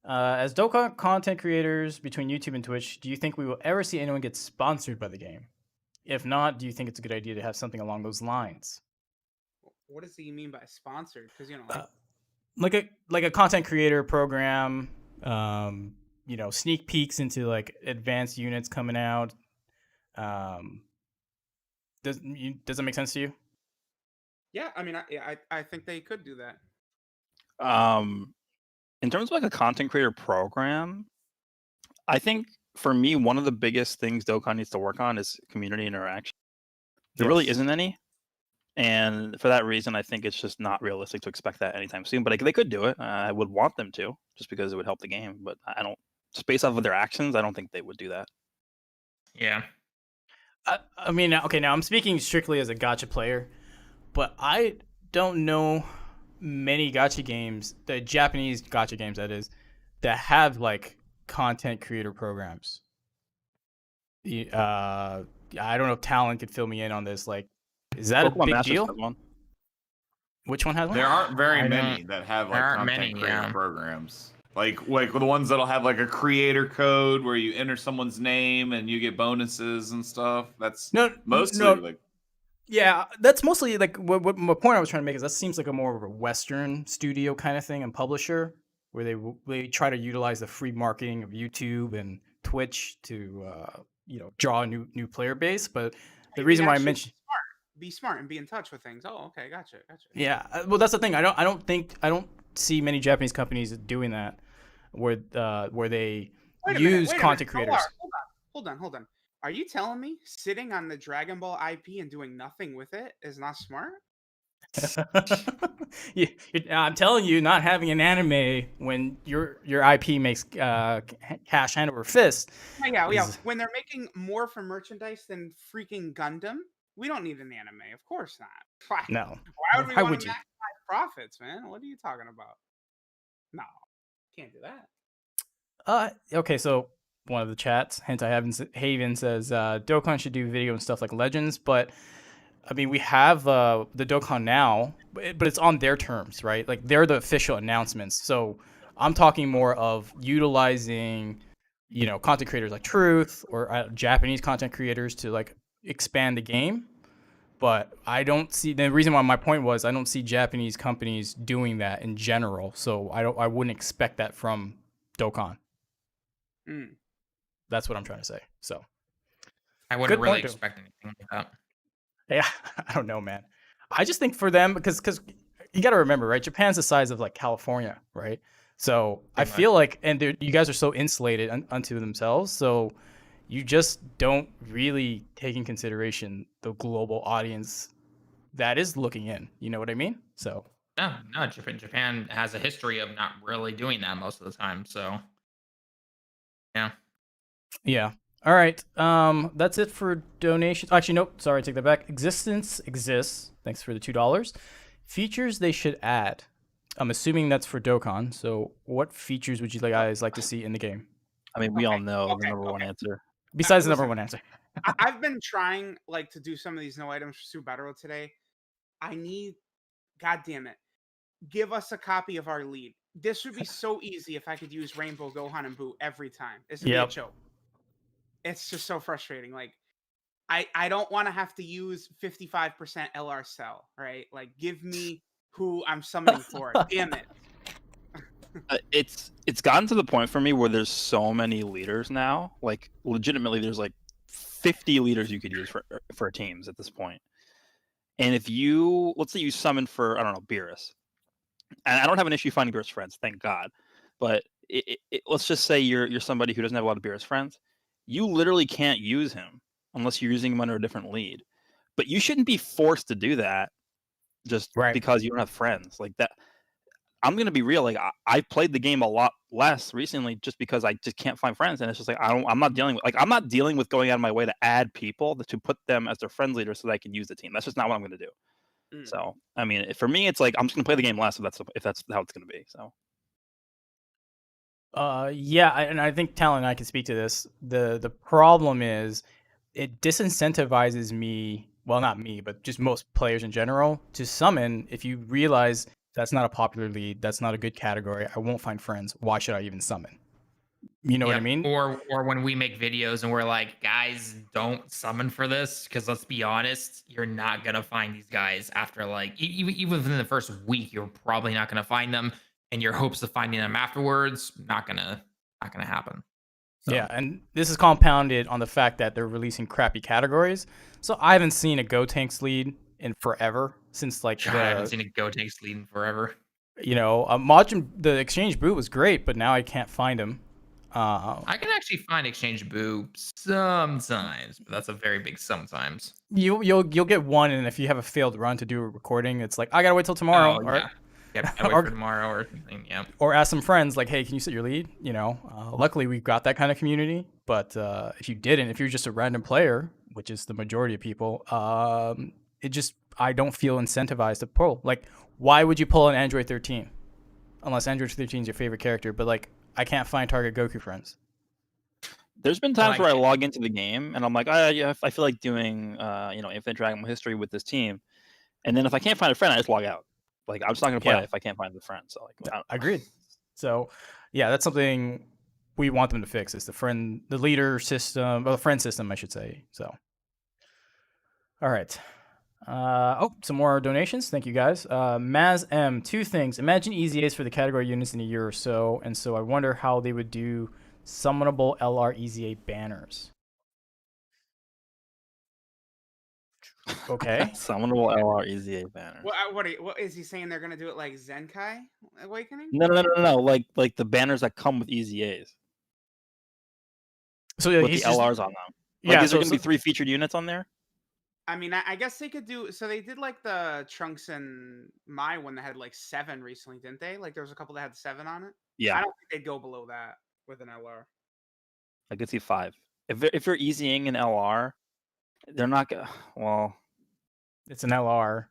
As Dokkan content creators between YouTube and Twitch, do you think we will ever see anyone get sponsored by the game? If not, do you think it's a good idea to have something along those lines? What does he mean by sponsored? Because like a content creator program. Sneak peeks into like advanced units coming out. Does it make sense to you? Yeah, I mean, I think they could do that. In terms of like a content creator program, I think for me one of the biggest things Dokkan needs to work on is community interaction. There really isn't any, and for that reason, I think it's just not realistic to expect that anytime soon. But they could do it. I would want them to, just because it would help the game. But I don't. Just based off of their actions, I don't think they would do that. Yeah. I mean, okay, now I'm speaking strictly as a gacha player, but I don't know many gacha games, the Japanese gacha games that is, that have like content creator programs. I don't know if Talon could fill me in on this. Like, is that a Pokemon big Masters deal? has one. Which one has one? There aren't very I many that have like there aren't content many, creator yeah. programs. Like the ones that'll have like a creator code where you enter someone's name and you get bonuses and stuff. That's mostly like Yeah, that's mostly like what my point I was trying to make is that seems like a more of a Western studio kind of thing and publisher where they try to utilize the free marketing of YouTube and Twitch to draw a new player base. But the Hey, reason why I actually mentioned be smart and be in touch with things. Oh, okay, gotcha. yeah, well that's the thing. I don't see many Japanese companies doing that where they Wait a use minute, content creators. Hold on. Are you telling me sitting on the Dragon Ball IP and doing nothing with it is not smart? I'm telling you, not having an anime when your IP makes cash hand over fist. Yeah. When they're making more for merchandise than freaking Gundam, we don't need an anime. Of course not. Why? No. Why would we Why want would to you? maximize profits, man? What are you talking about? No, can't do that. Okay, so one of the chats, Haven says Dokkan should do video and stuff like Legends, but I mean we have the Dokkan now, but it's on their terms, right? Like they're the official announcements. So I'm talking more of utilizing, content creators like Truth or Japanese content creators to like expand the game. But I don't see the reason why my point was I don't see Japanese companies doing that in general. So I wouldn't expect that from Dokkan. That's what I'm trying to say. So I wouldn't really point, expect anything like that. yeah, I don't know, man. I just think for them because you got to remember, right? Japan's the size of like California, right? So I feel like, and you guys are so insulated unto themselves, so you just don't really take in consideration the global audience that is looking in. You know what I mean? So No, Japan has a history of not really doing that most of the time. So yeah. yeah. All right. That's it for donations. Actually, nope. Sorry, I take that back. Existence exists. Thanks for the $2. Features they should add. I'm assuming that's for Dokkan. So, what features would you guys like to see in the game? I mean, we all know the number one answer. Besides the number one answer. I've been trying like to do some of these no items for Super Battle today. I need, God damn it, give us a copy of our lead. This would be so easy if I could use Rainbow, Gohan, and Boo every time. This would be a joke. It's just so frustrating. Like, I don't want to have to use 55% LR cell, right? Like, give me who I'm summoning for. Damn it. It's gotten to the point for me where there's so many leaders now. Like, legitimately, there's like 50 leaders you could use for teams at this point. And if let's say you summon for, I don't know, Beerus. And I don't have an issue finding Beerus friends, thank God. But let's just say you're somebody who doesn't have a lot of Beerus friends. You literally can't use him unless you're using him under a different lead. But you shouldn't be forced to do that just because you don't have friends. Like that. I'm gonna be real. Like I played the game a lot less recently just because I just can't find friends, and it's just like I'm not dealing with going out of my way to add people to put them as their friends leader so that I can use the team. That's just not what I'm gonna do. So I mean, for me, it's like I'm just gonna play the game less if that's how it's gonna be. So. Yeah, and I think Talon and I can speak to this. The problem is it disincentivizes me, well, not me, but just most players in general, to summon if you realize that's not a popular lead, that's not a good category, I won't find friends. Why should I even summon? You know what I mean? Or when we make videos and we're like, guys, don't summon for this because let's be honest, you're not gonna find these guys after like even within the first week, you're probably not gonna find them, and your hopes of finding them afterwards not gonna happen. So. Yeah, and this is compounded on the fact that they're releasing crappy categories. So I haven't seen a Gotenks lead in forever since like I haven't seen a Gotenks lead in forever. Majin, the Exchange Boo was great, but now I can't find him. I can actually find Exchange Boo sometimes, but that's a very big sometimes. You'll get one, and if you have a failed run to do a recording, it's like I gotta wait till tomorrow. Oh, yeah. Yep, wait for tomorrow or something. Yeah. Or ask some friends like, hey, can you set your lead? Luckily we've got that kind of community. But if you didn't, if you're just a random player, which is the majority of people, I don't feel incentivized to pull. Like, why would you pull an Android 13? Unless Android 13 is your favorite character, but like, I can't find target Goku friends. There's been times where I log into the game and I'm like, yeah, I feel like doing, Infinite Dragon Ball history with this team, and then if I can't find a friend, I just log out. Like, I'm just not gonna play it if I can't find the friend. So like, Agreed. So, yeah, that's something we want them to fix. Is the leader system, or the friend system, I should say. So, all right. Some more donations. Thank you, guys. Maz M, 2 things. Imagine EZAs for the category units in a year or so, and so I wonder how they would do summonable LR EZA banners. Okay. Summonable LR EZA banner. What is he saying? They're gonna do it like Zenkai Awakening? No. Like the banners that come with EZAs. So with the LRs on them. Like, is there gonna be 3 featured units on there? I mean, I guess they could do. So they did like the Trunks and My one that had like 7 recently, didn't they? Like there was a couple that had 7 on it. Yeah. I don't think they'd go below that with an LR. I could see 5. If you're EZing an LR, they're not gonna. Well, it's an LR.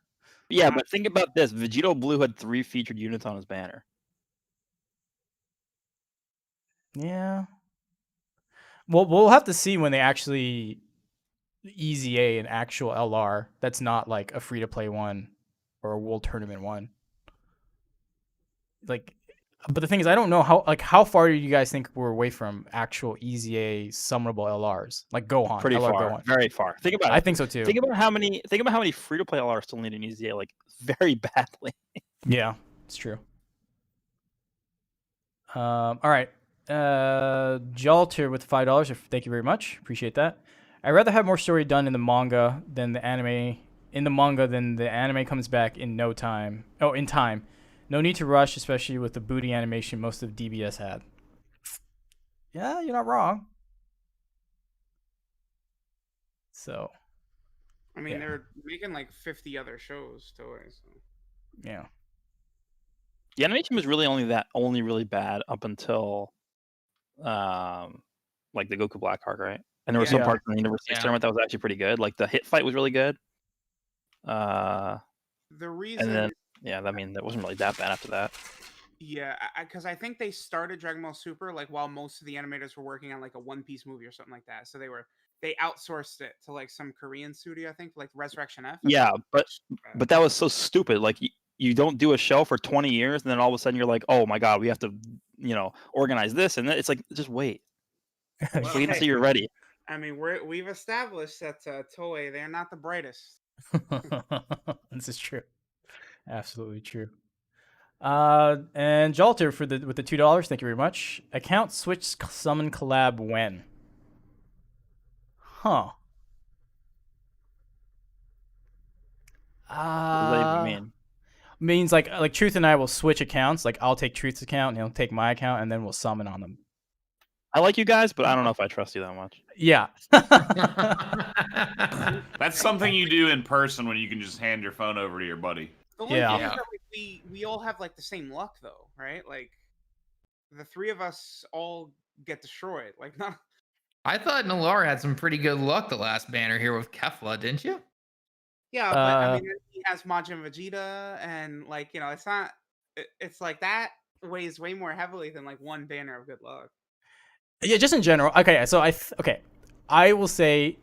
Yeah, but think about this: Vegito Blue had 3 featured units on his banner. Yeah. Well, we'll have to see when they actually EZA an actual LR. That's not like a free to play one or a World Tournament one. Like, but the thing is, I don't know how far do you guys think we're away from actual EZA summonable LRs, like Gohan? Pretty LR far, Gohan. very far. Think about it. I think so too. Think about how many free to play LRs still need an EZA, like very badly. Yeah, it's true. All right. Jalter with $5. Thank you very much. Appreciate that. I'd rather have more story done in the manga than the anime. In the manga, than the anime comes back in no time. Oh, in time. No need to rush, especially with the booty animation most of DBS had. Yeah, you're not wrong. So. I mean, they're making like 50 other shows too. So. Yeah. The animation was really only really bad up until, like the Goku Black arc, right? And there were some parts in the University Tournament that was actually pretty good. Like the hit fight was really good. The reason. And then, I mean, that wasn't really that bad after that. Yeah, because I think they started Dragon Ball Super like while most of the animators were working on like a One Piece movie or something like that. So they outsourced it to like some Korean studio, I think, like Resurrection F. Yeah, but that was so stupid. Like you don't do a show for 20 years, and then all of a sudden you're like, oh my god, we have to, organize this, and then it's like, just wait. Wait until you're ready. I mean, we've established that Toei, they're not the brightest. This is true. Absolutely true. And Jalter with the $2. Thank you very much. Account switch summon collab when? Huh. What does that even mean? Means like Truth and I will switch accounts. Like I'll take Truth's account and he'll take my account, and then we'll summon on them. I like you guys, but I don't know if I trust you that much. Yeah. That's something you do in person when you can just hand your phone over to your buddy. The only thing is that, like, we all have like the same luck though, right? Like the 3 of us all get destroyed. Like not. I thought Nalar had some pretty good luck the last banner here with Kefla, didn't you? Yeah, but I mean, he has Majin Vegeta, and like it's not. It's like that weighs way more heavily than like one banner of good luck. Yeah, just in general. Okay, so I will say,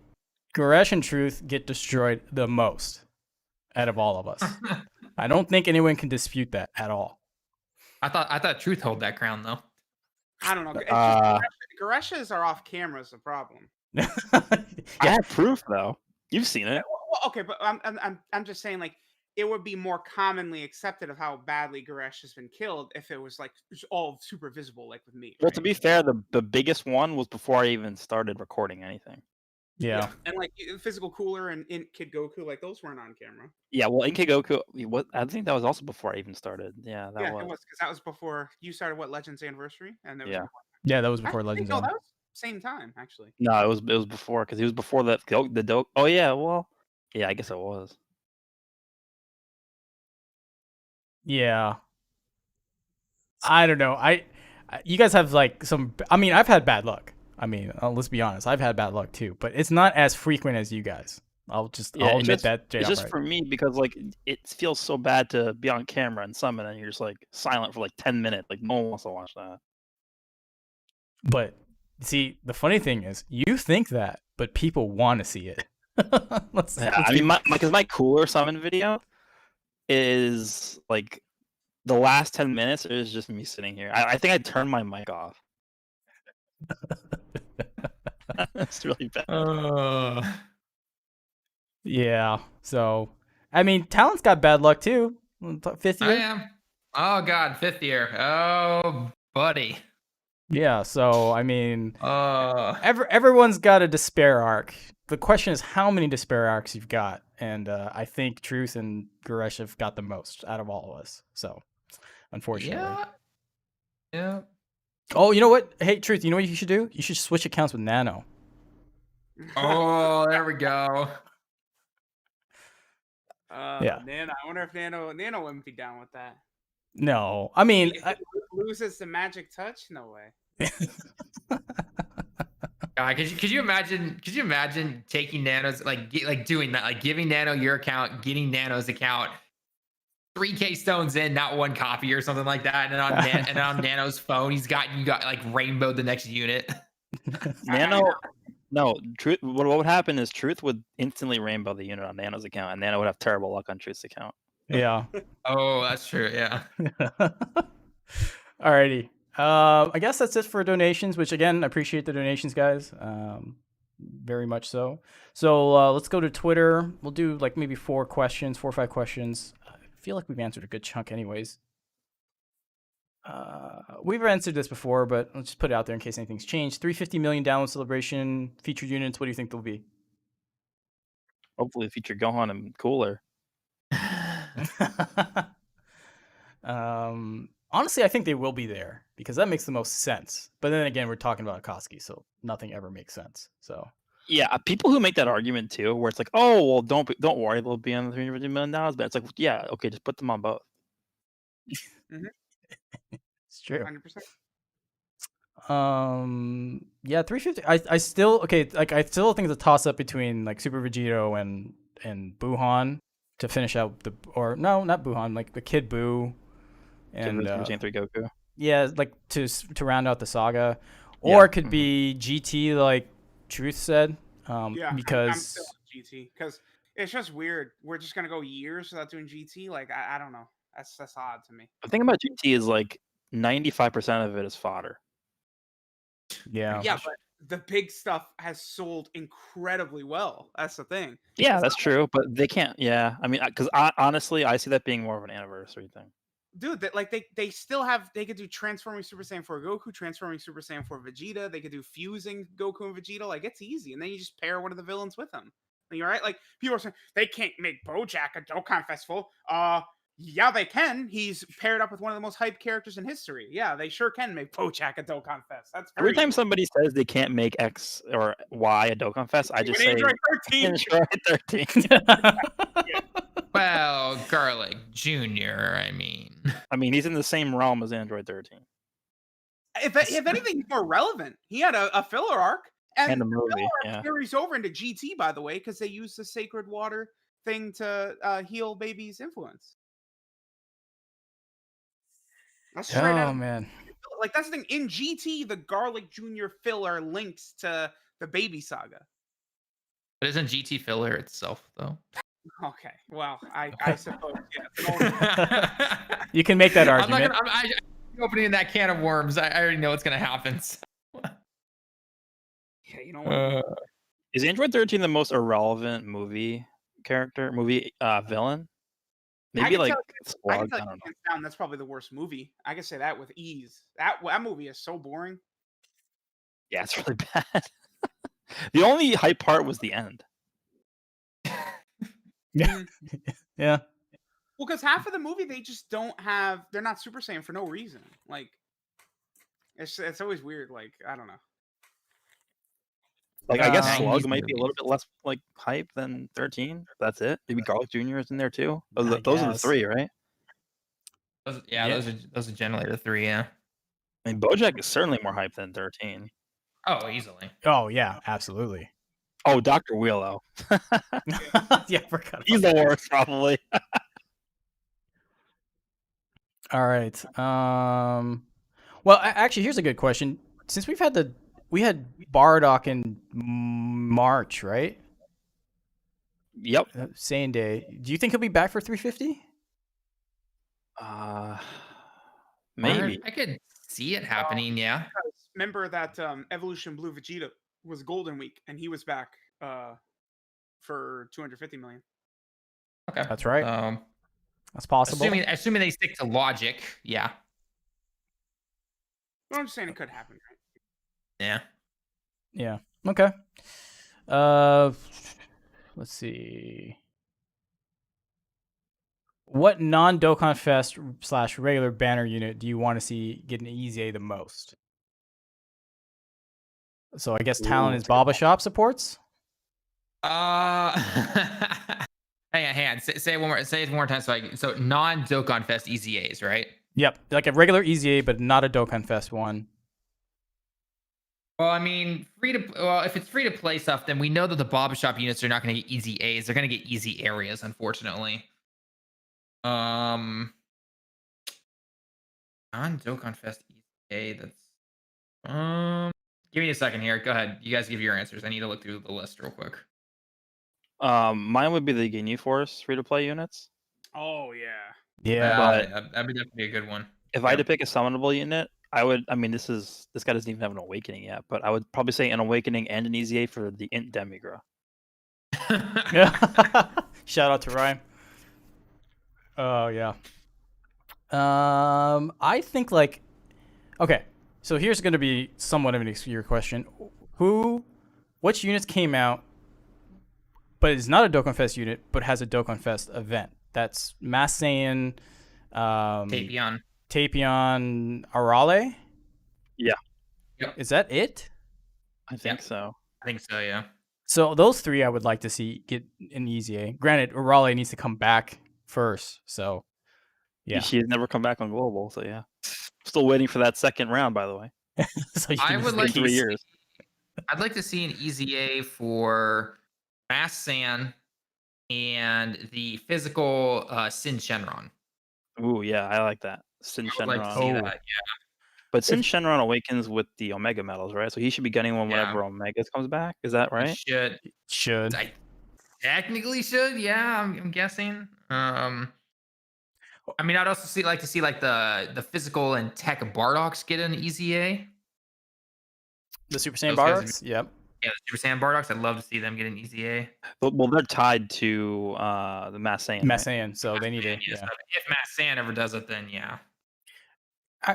Goresh and Truth get destroyed the most out of all of us. I don't think anyone can dispute that at all. I thought Truth held that crown though. I don't know. Goreshas are off camera is the problem. I have proof though. You've seen it. Well, okay, but I'm just saying, like, it would be more commonly accepted of how badly Goresh has been killed if it was like all super visible, like with me. Well, to be fair, the biggest one was before I even started recording anything. Yeah. And like Physical Cooler and Kid Goku, like those weren't on camera. Yeah, well, in Kid Goku, I think that was also before I even started. Yeah, it was because that was before you started. What, Legends Anniversary? And that was yeah, that was before Legends. No, that was same time actually. No, it was before, because he was before the Dokkan. Oh yeah, well, yeah, I guess it was. Yeah. I don't know. You guys have like some. I mean, I've had bad luck. I mean, let's be honest. I've had bad luck too, but it's not as frequent as you guys. I'll it's admit just, that. it's just Right. for me because like it feels so bad to be on camera and summon and you're just like silent for like 10 minutes. Like no one wants to watch that. But see, the funny thing is, you think that, but people want to see it. let's I mean, because my cooler summon video is like the last 10 minutes is just me sitting here. I think I turned my mic off. It's really bad. Yeah. So, I mean, Talent's got bad luck too. 5th year. I am. Oh God, 5th year. Oh, buddy. Yeah. So, I mean, everyone's got a despair arc. The question is how many despair arcs you've got, and I think Truth and Goresh have got the most out of all of us. So, unfortunately. Yeah. Oh, you know what? Hey, Truth, you know what you should do? You should switch accounts with Nano. Oh, there we go. Yeah. Nano. I wonder if Nano wouldn't be down with that. No, I mean, loses the magic touch? No way. God, could you imagine? Could you imagine taking Nano's doing that, like giving Nano your account, getting Nano's account, 3K stones in, not one copy or something like that, and on Nano's phone, you got like rainbowed the next unit. Nano, no, Truth. What would happen is Truth would instantly rainbow the unit on Nano's account, and Nano would have terrible luck on Truth's account. Yeah. Oh, that's true. Yeah. Alrighty. I guess that's it for donations, which again, I appreciate the donations, guys. Very much so. So let's go to Twitter. We'll do like maybe 4 or 5 questions. I feel like we've answered a good chunk anyways. We've answered this before, but let's just put it out there in case anything's changed. 350 million download celebration, featured units. What do you think they'll be? Hopefully feature Gohan and Cooler. Honestly, I think they will be there because that makes the most sense. But then again, we're talking about Akatsuki, so nothing ever makes sense. So yeah, people who make that argument too, where it's like, oh well, don't worry, they'll be on the $350 million. But it's like, yeah, okay, just put them on both. It's true. 100%. Yeah, 350. I still I still think it's a toss up between like Super Vegito and Buhan to finish out not Buhan, like the Kid Buu and Super 3 Goku. Yeah, like to round out the saga, or it could be GT, like Truth said. Because I'm still on GT because it's just weird. We're just gonna go years without doing GT. Like I don't know. That's odd to me. The thing about GT is like 95% of it is fodder. Yeah. Yeah, but the big stuff has sold incredibly well. That's the thing. Yeah, that's true, but they can't. Yeah, I mean, because honestly, I see that being more of an anniversary thing. Dude, that like they still have. They could do transforming Super Saiyan 4 Goku, transforming Super Saiyan 4 Vegeta. They could do fusing Goku and Vegeta. Like it's easy, and then you just pair one of the villains with them. You're right. Like people are saying they can't make Bojack a Dokkan Festival. Yeah, they can. He's paired up with one of the most hyped characters in history. Yeah, they sure can make Bojack a Dokkan Fest. That's every time somebody says they can't make X or Y a Dokkan Fest, I just say Android 13. Android 13. Well, Garlic Jr. I mean, he's in the same realm as Android 13. If anything, he's more relevant. He had a filler arc, and the movie carries over into GT, by the way, because they use the sacred water thing to heal baby's influence. That's straight out. Man. Like that's the thing. In GT, the Garlic Jr. filler links to the baby saga. But isn't GT filler itself though? Okay, well, I suppose yes. You can make that argument. I'm opening that can of worms. I already know what's gonna happen. So. Yeah, you know what? Is Android 13 the most irrelevant villain? Maybe like I can tell you hands down, that's probably the worst movie. I can say that with ease. That movie is so boring. Yeah, it's really bad. The only hype part was the end. Yeah. Yeah. Well, because half of the movie they just don't have. They're not Super Saiyan for no reason. Like, it's always weird. Like, I don't know. Like, I guess Slug might be a little bit less like hype than 13. That's it. Maybe Garlic Jr. is in there too. Those are the 3, right? Those are generally the 3. Yeah. Bojack is certainly more hype than 13. Oh, easily. Oh yeah, absolutely. Oh, Dr. Wheelo. Yeah, I forgot. He's the worst, probably. All right. Well, actually, here's a good question. Since we had Bardock in March, right? Yep. Same day. Do you think he'll be back for 350? Maybe. I could see it happening. Yeah. Because remember that Evolution Blue Vegeta was Golden Week, and he was back for 250 million. Okay. That's right. That's possible. Assuming they stick to logic, yeah. Well, I'm just saying it could happen, right? Yeah. Yeah. Okay. Let's see. What non-Dokkan Fest / regular banner unit do you want to see get an EZA the most? So I guess Talon is Baba Shop supports. Hang on. Say it one more. Say it one more time. So non-Dokkan Fest EZAs, right? Yep, like a regular EZA, but not a Dokkan Fest one. Well, I mean, if it's free to play stuff, then we know that the Baba Shop units are not going to get EZAs. They're going to get easy areas, unfortunately. Non-Dokkan Fest EZA. That's Give me a second here. Go ahead. You guys give your answers. I need to look through the list real quick. Mine would be the Ginyu Force free-to-play units. Oh yeah. Yeah. But that'd be definitely a good one. If I had to pick a summonable unit, I would. I mean, this guy doesn't even have an awakening yet, but I would probably say an awakening and an EZA for the Int Demigra. Shout out to Ryan. Oh yeah. I think like, okay, so here's going to be somewhat of an obscure question. Which units came out, but is not a Dokkan Fest unit, but has a Dokkan Fest event? That's Mass Saiyan, Tapion, Arale. Yeah. Yep. Is that it? I think so. I think so. Yeah. So those three I would like to see get an EZA. Granted, Arale needs to come back first, so yeah. She has never come back on Global, so yeah. Still waiting for that second round, by the way. So I would like 3 years. I'd like to see an EZA for Mass Saiyan and the physical Sin Shenron. Ooh, yeah, I like that. Sin I would like to see Shenron. that. Yeah. But Sin Shenron awakens with the Omega medals, right? So he should be getting one whenever Omega comes back. Is that right? Should. I technically should. Yeah, I'm guessing. I mean, I'd also like to see like the physical and tech Bardocks get an EZA. The Super Saiyan Bardocks? Yep. Yeah, the Super Saiyan Bardocks. I'd love to see them get an EZA. Well, they're tied to the Mass Saiyan. Mass Saiyan, so they need it. Yeah. Yeah. So if Mass Saiyan ever does it, then yeah.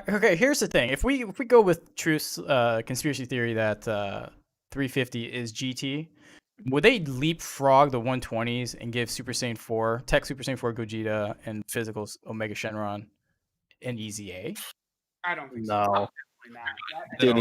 Okay, here's the thing. If we go with Truth's conspiracy theory that 350 is GT, would they leapfrog the 120s and give Super Saiyan 4, Tech Super Saiyan 4 Gogeta, and Physical Omega Shenron an EZA? I don't think No. so. Dude,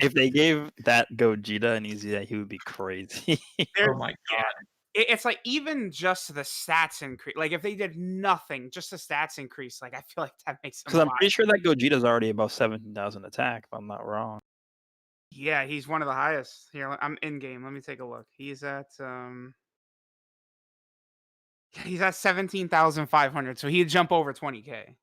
if they gave that Gogeta an EZA, he would be crazy. Oh my god. It's like even just the stats increase. Like if they did nothing, just the stats increase. Like I feel like that makes sense. Because I'm pretty sure that Gogeta's already above 17,000 attack, if I'm not wrong. Yeah, he's one of the highest. Here, I'm in game. Let me take a look. He's at 17,500. So he'd jump over 20k.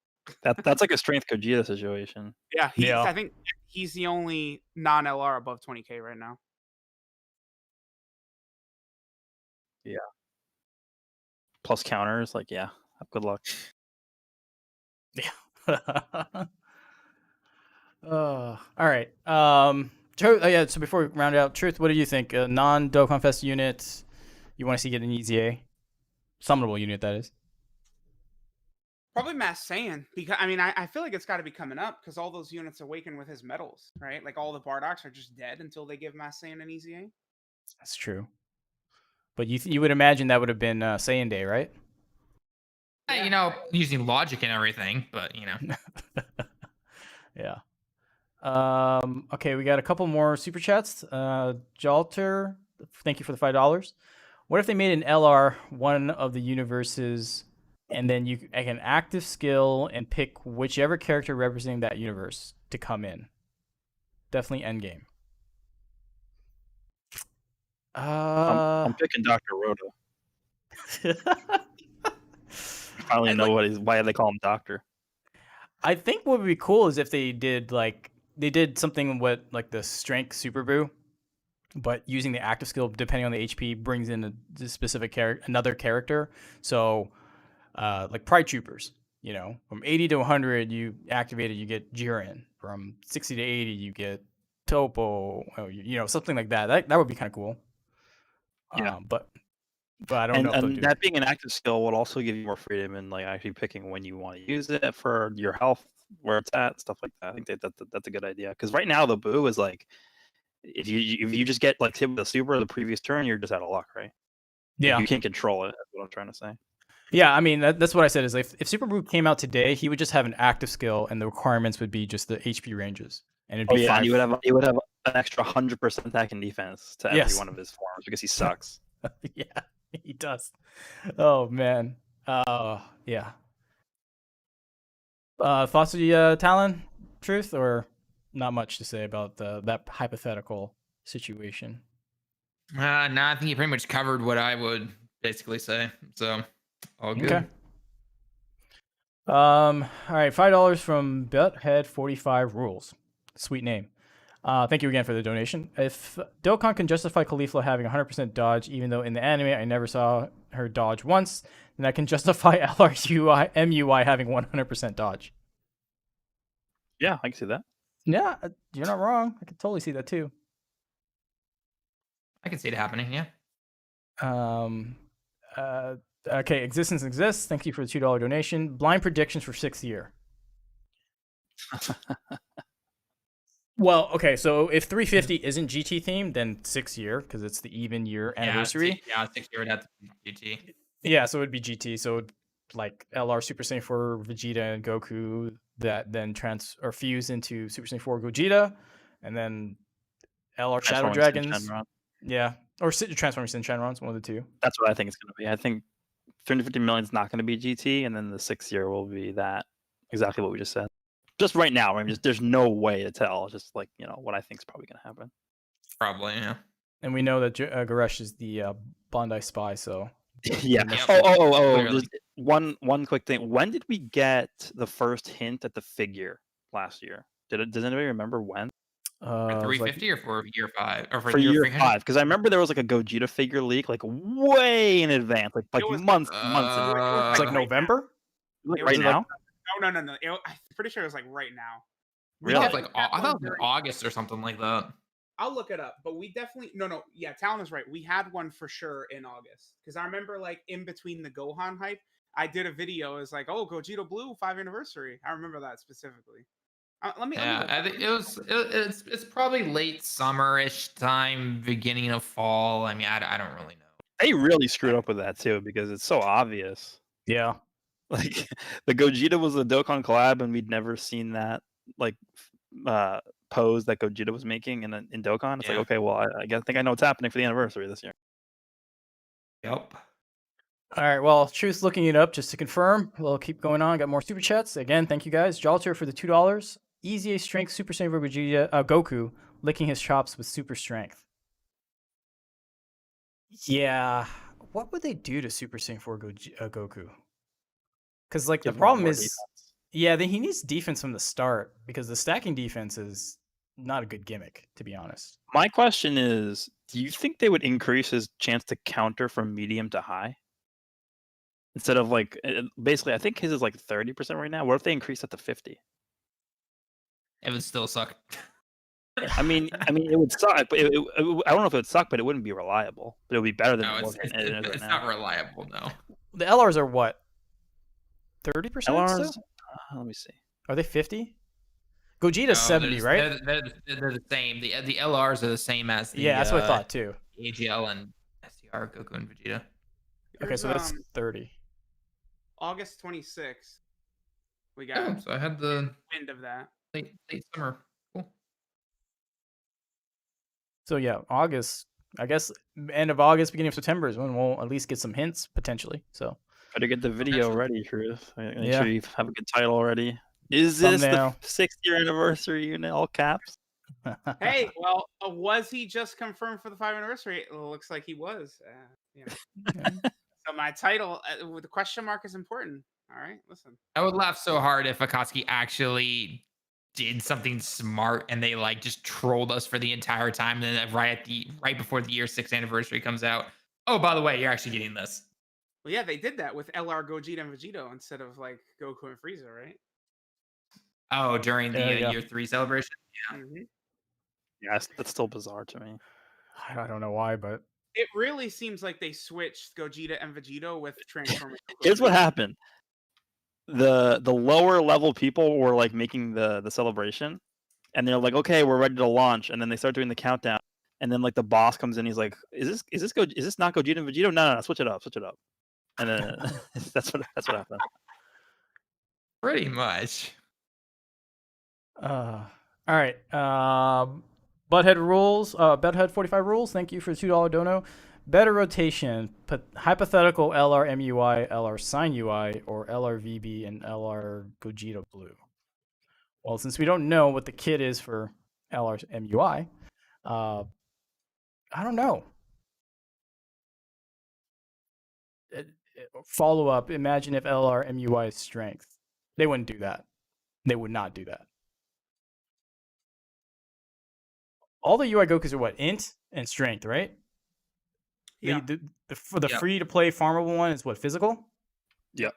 That's like a strength Gogeta situation. Yeah, I think he's the only non-LR above 20k right now. Yeah. Plus counters, like yeah. Good luck. Yeah. All right. Yeah. So before we round out, Truth, what do you think? A non-Dokkan Fest unit you want to see get an EZA? Summonable unit, that is. Probably Mass Saiyan, because I mean I feel like it's got to be coming up because all those units awaken with his medals, right? Like all the Bardocks are just dead until they give Mass Saiyan an EZA. That's true. But you would imagine that would have been Saiyan Day, right? You know, using logic and everything, but you know. Yeah. Okay, we got a couple more super chats. Jalter, thank you for the $5. What if they made an LR one of the universes, and then you like an active skill and pick whichever character representing that universe to come in? Definitely endgame. I'm picking Dr. Rhoda. I finally know why they call him Doctor. I think what would be cool is if they did something with like the strength super brew, but using the active skill depending on the HP brings in a specific another character. So like Pride Troopers, you know, from 80 to 100 you activate it, you get Jiren. From 60 to 80 you get Topo, you know, something like that. That would be kind of cool. Yeah. But I don't know if they'll do that being an active skill would also give you more freedom in like actually picking when you want to use it for your health, where it's at, stuff like that. I think that's a good idea, because right now the boo is like if you just get like hit with a super the previous turn, you're just out of luck, right? Yeah, you can't control it. That's what I'm trying to say. Yeah, I mean that's what I said is like if Super Brew came out today, he would just have an active skill, and the requirements would be just the HP ranges, and it'd be 5. And you would have an extra 100% attack and defense to every one of his forms because he sucks. Yeah, he does. Oh man. Yeah. Thoughts of the Talon Truth, or not much to say about that hypothetical situation? No, I think you pretty much covered what I would basically say. So, all good. Okay. All right, $5 from Butthead45 Rules. Sweet name. Thank you again for the donation. If Dokan can justify Caulifla having 100% dodge, even though in the anime I never saw her dodge once, then I can justify MUI having 100% dodge. Yeah, I can see that. Yeah, you're not wrong. I can totally see that too. I can see it happening, yeah. Okay, Existence Exists. Thank you for the $2 donation. Blind predictions for 6th year. Well, okay, so if 350 isn't GT themed, then 6th year, because it's the even year anniversary. Yeah, 6th year would have to be GT. Yeah, so it would be GT. So like LR Super Saiyan 4 Vegeta and Goku that then fuse into Super Saiyan 4 Gogeta, and then LR Shadow Dragons. Yeah, or Transforming Sin Shenron's, one of the two. That's what I think it's going to be. I think 350 million is not going to be GT, and then the 6th year will be that. Exactly what we just said. Just right now, I mean, there's no way to tell. Just like, you know, what I think is probably going to happen. Probably, yeah. And we know that Goresh is the Bondi spy, so. Yeah. Yep. Just one quick thing. When did we get the first hint at the figure last year? Does anybody remember when? 350 or for year 5 or for year 5? Because I remember there was like a Gogeta figure leak like way in advance, like months. It's like November. Right now? No. I'm pretty sure it was like right now. Really? I thought it was August or something like that. I'll look it up, but we definitely yeah, Talon is right. We had one for sure in August, because I remember like in between the Gohan hype, I did a video. It was like, oh, Gogeta Blue 5 anniversary. I remember that specifically. Let me I think it's probably late summer-ish time, beginning of fall. I mean, I don't really know. They really screwed up with that too, because it's so obvious. Yeah. Like the Gogeta was a Dokkan collab, and we'd never seen that like pose that Gogeta was making in Dokkan. It's like, okay, well, I think I know what's happening for the anniversary this year. Yep. All right, well, Truth's looking it up just to confirm. We'll keep going on. Got more super chats. Again, thank you guys. Jalter for the $2. EZA Strength Super Saiyan Vegeta Goku licking his chops with super strength. Yeah, what would they do to Super Saiyan 4 Goku? Because like the problem is, defense. He needs defense from the start, because the stacking defense is not a good gimmick, to be honest. My question is, do you think they would increase his chance to counter from medium to high? Instead of like, basically, I think his is like 30% right now. What if they increase that to 50? It would still suck. I mean, it would suck. But I don't know if it would suck, but it wouldn't be reliable. But it would be better than it's not reliable, no. The LRs are what? 30% LRs? still? Let me see. Are they 50? Gogeta's 70, right? They're the same. The LRs are the same as the that's what I thought too. AGL and SDR, Goku and Vegeta. Okay, so that's 30. August 26th. We got. So I had the end of that. Late summer. Cool. So yeah, August. I guess end of August, beginning of September is when we'll at least get some hints potentially. So better get the video ready, Truth. Make sure you have a good title already. Is this the 6th year anniversary in all caps? Hey, well, was he just confirmed for the 5th anniversary? It looks like he was. Okay. So my title with the question mark is important. All right, listen. I would laugh so hard if Akatsuki actually did something smart and they like just trolled us for the entire time. And then right before the year 6th anniversary comes out, oh, by the way, you're actually getting this. Well, yeah, they did that with LR Gogeta and Vegito instead of like Goku and Frieza, right? Oh, during the Yeah. year 3 celebration. Mhm. Yeah, that's still bizarre to me. I don't know why, but It really seems like they switched Gogeta and Vegito with Transformers. Here's what happened. The lower level people were like making the celebration, and they're like, okay, we're ready to launch, and then they start doing the countdown, and then like the boss comes in, he's like, is this not Gogeta and Vegito? No, switch it up, and then that's what happened. Pretty much. all right. Butthead rules. Butthead 45 rules. Thank you for the $2 dono. Better rotation. Hypothetical LR MUI, LR Sign UI, or LR VB and LR Gogeta Blue. Well, since we don't know what the kit is for LR MUI, I don't know. Follow up. Imagine if LR MUI is strength. They wouldn't do that. They would not do that. All the UI Gokus are what? Int and strength, right? Yeah. The free to play farmable one is what? Physical? Yep.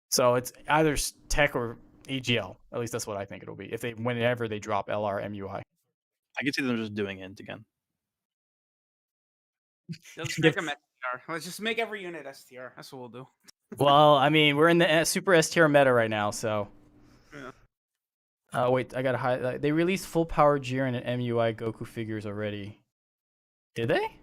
So it's either tech or AGL. At least that's what I think it'll be. Whenever they drop LR MUI. I can see them just doing it again. Let's make them STR. Let's just make every unit STR. That's what we'll do. Well, I mean, we're in the super STR meta right now, so. Yeah. Wait, I gotta highlight. They released full power Jiren and MUI Goku figures already. Did they?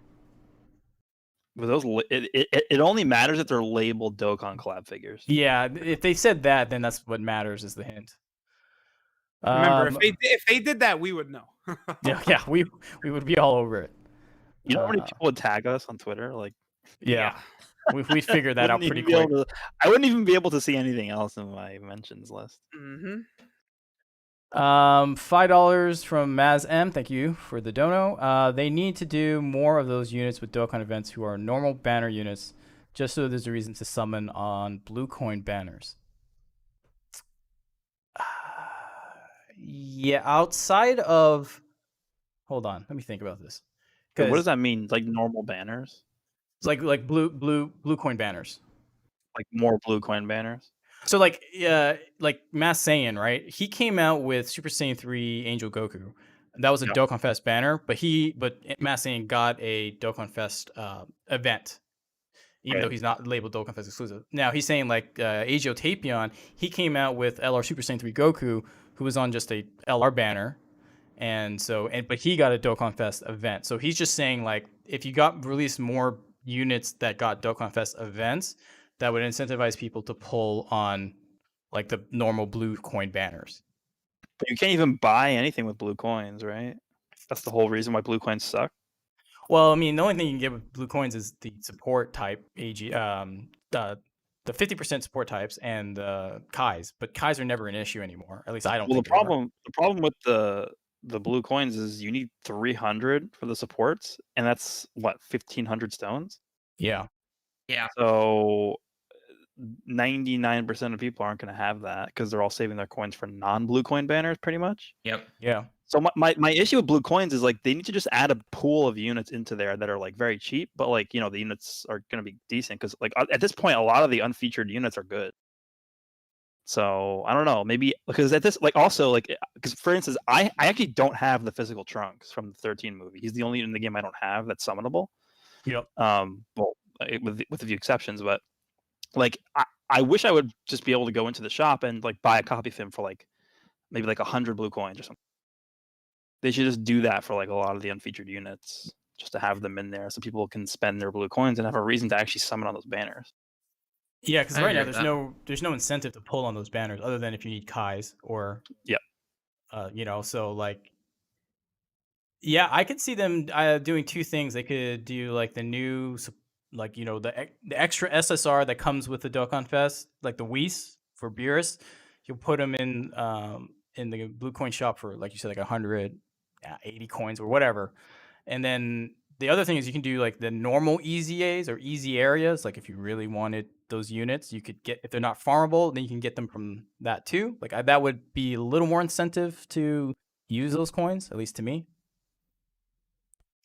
But those it only matters if they're labeled Dokkan collab figures. Yeah, if they said that, then that's what matters is the hint. Remember, if they did that, we would know. yeah, we would be all over it. You know how many people would tag us on Twitter? Like, yeah. We'd figure that out pretty quick. I wouldn't even be able to see anything else in my mentions list. Mm-hmm. $5 from Maz M. Thank you for the dono. They need to do more of those units with Dokkan events who are normal banner units, just so there's a reason to summon on blue coin banners. Yeah, outside of. Hold on, let me think about this. What does that mean? Like normal banners? Like blue coin banners. Like more blue coin banners? So like Mass Saiyan, right? He came out with Super Saiyan 3 Angel Goku. That was a Dokkan Fest banner, but Mass Saiyan got a Dokkan Fest event, even though he's not labeled Dokkan Fest exclusive. Now he's saying like Agio Tapion, he came out with LR Super Saiyan 3 Goku, who was on just a LR banner, but he got a Dokkan Fest event. So he's just saying like if you released more units that got Dokkan Fest events, that would incentivize people to pull on like the normal blue coin banners. But you can't even buy anything with blue coins, right? That's the whole reason why blue coins suck. Well, I mean, the only thing you can get with blue coins is the support type the 50% support types and the Kais, but Kais are never an issue anymore. At least I don't think the problem with the blue coins is you need 300 for the supports, and that's what, 1,500 stones? Yeah. So 99% of people aren't going to have that because they're all saving their coins for non-blue coin banners, pretty much. Yep. Yeah. So my issue with blue coins is like they need to just add a pool of units into there that are like very cheap, but like, you know, the units are going to be decent because like at this point a lot of the unfeatured units are good. So I don't know, maybe because at this, like, also like, because for instance, I actually don't have the physical Trunks from the 13 movie. He's the only in the game I don't have that's summonable. Yep. Well, with a few exceptions, but like I wish I would just be able to go into the shop and like buy a copy of him for like maybe like 100 blue coins or something. They should just do that for like a lot of the unfeatured units, just to have them in there so people can spend their blue coins and have a reason to actually summon on those banners. Yeah, because right now there's no incentive to pull on those banners other than if you need Kais or you know, so like yeah, I could see them doing two things. They could do like the new like, you know, the extra SSR that comes with the Dokkan Fest, like the Whis for Beerus. You'll put them in the blue coin shop for, like you said, like 100 80 coins or whatever. And then the other thing is you can do like the normal EZAs or easy areas. Like if you really wanted those units, you could get, if they're not farmable, then you can get them from that too. Like that would be a little more incentive to use those coins, at least to me.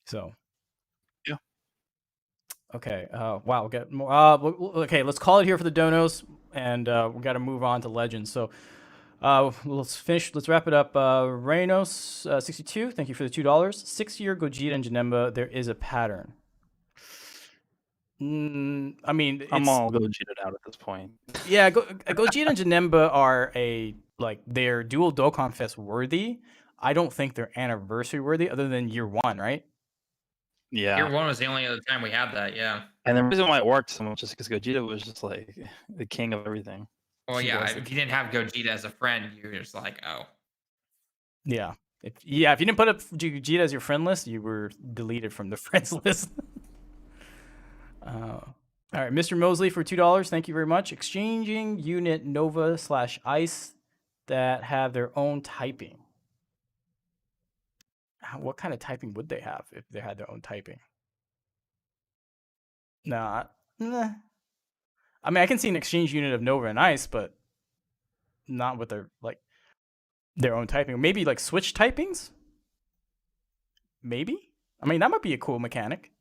So. Yeah. Okay. Wow. We'll get more. Okay. Let's call it here for the donos, and we got to move on to legends. So. Let's wrap it up. Reynos 62, thank you for the $2. 6-year Gogeta and Janemba. There is a pattern. I mean, I'm all Gogeta out at this point. Yeah, Gogeta and Janemba are they're dual Dokkan Fest worthy. I don't think they're anniversary worthy, other than year 1, right? Yeah. Year 1 was the only other time we had that. Yeah. And the reason why it worked so much is because Gogeta was just like the king of everything. Well, yeah. If you didn't have Gogeta as a friend, you were just like, oh. Yeah. If you didn't put up Gogeta as your friend list, you were deleted from the friends list. All right, Mr. Mosley for $2. Thank you very much. Exchanging unit Nova/Ice that have their own typing. What kind of typing would they have if they had their own typing? Nah. I mean, I can see an exchange unit of Nova and Ice, but not with their own typing. Maybe like switch typings? Maybe? I mean, that might be a cool mechanic.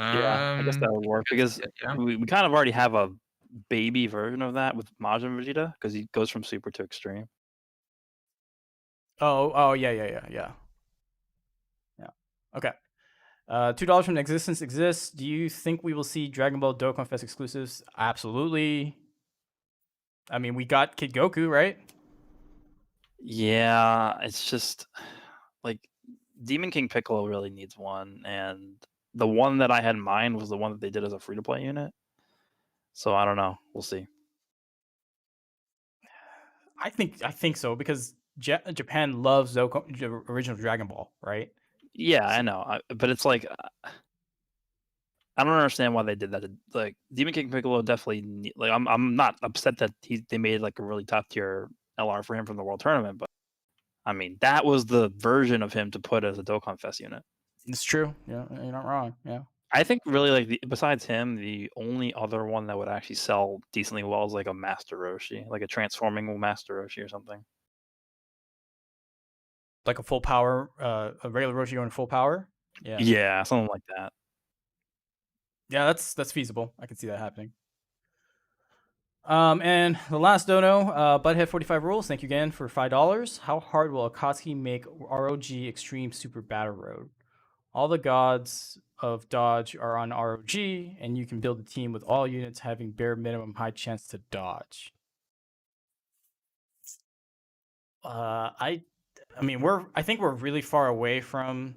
Yeah, I guess that would work because we kind of already have a baby version of that with Majin Vegeta because he goes from super to extreme. Oh, yeah. Okay. $2 from Existence exists. Do you think we will see Dragon Ball Dokkan Fest exclusives? Absolutely. I mean, we got Kid Goku, right? Yeah, it's just like Demon King Piccolo really needs one, and the one that I had in mind was the one that they did as a free-to-play unit. So I don't know. We'll see. I think so because Japan loves the original Dragon Ball, right? Yeah, I know, but it's like I don't understand why they did that. Like Demon King Piccolo definitely I'm not upset that they made like a really top tier LR for him from the World Tournament, but I mean that was the version of him to put as a Dokkan Fest unit. It's true. Yeah, you're not wrong. Yeah. I think really besides him, the only other one that would actually sell decently well is like a Master Roshi, like a transforming Master Roshi or something. Like a full power, a regular Roshi going full power. Yeah. Yeah, something like that. Yeah, that's feasible. I can see that happening. And the last dono, Butthead 45 rules. Thank you again for $5. How hard will Akatsuki make ROG Extreme Super Battle Road? All the gods of dodge are on ROG, and you can build a team with all units having bare minimum high chance to dodge. I think we're really far away from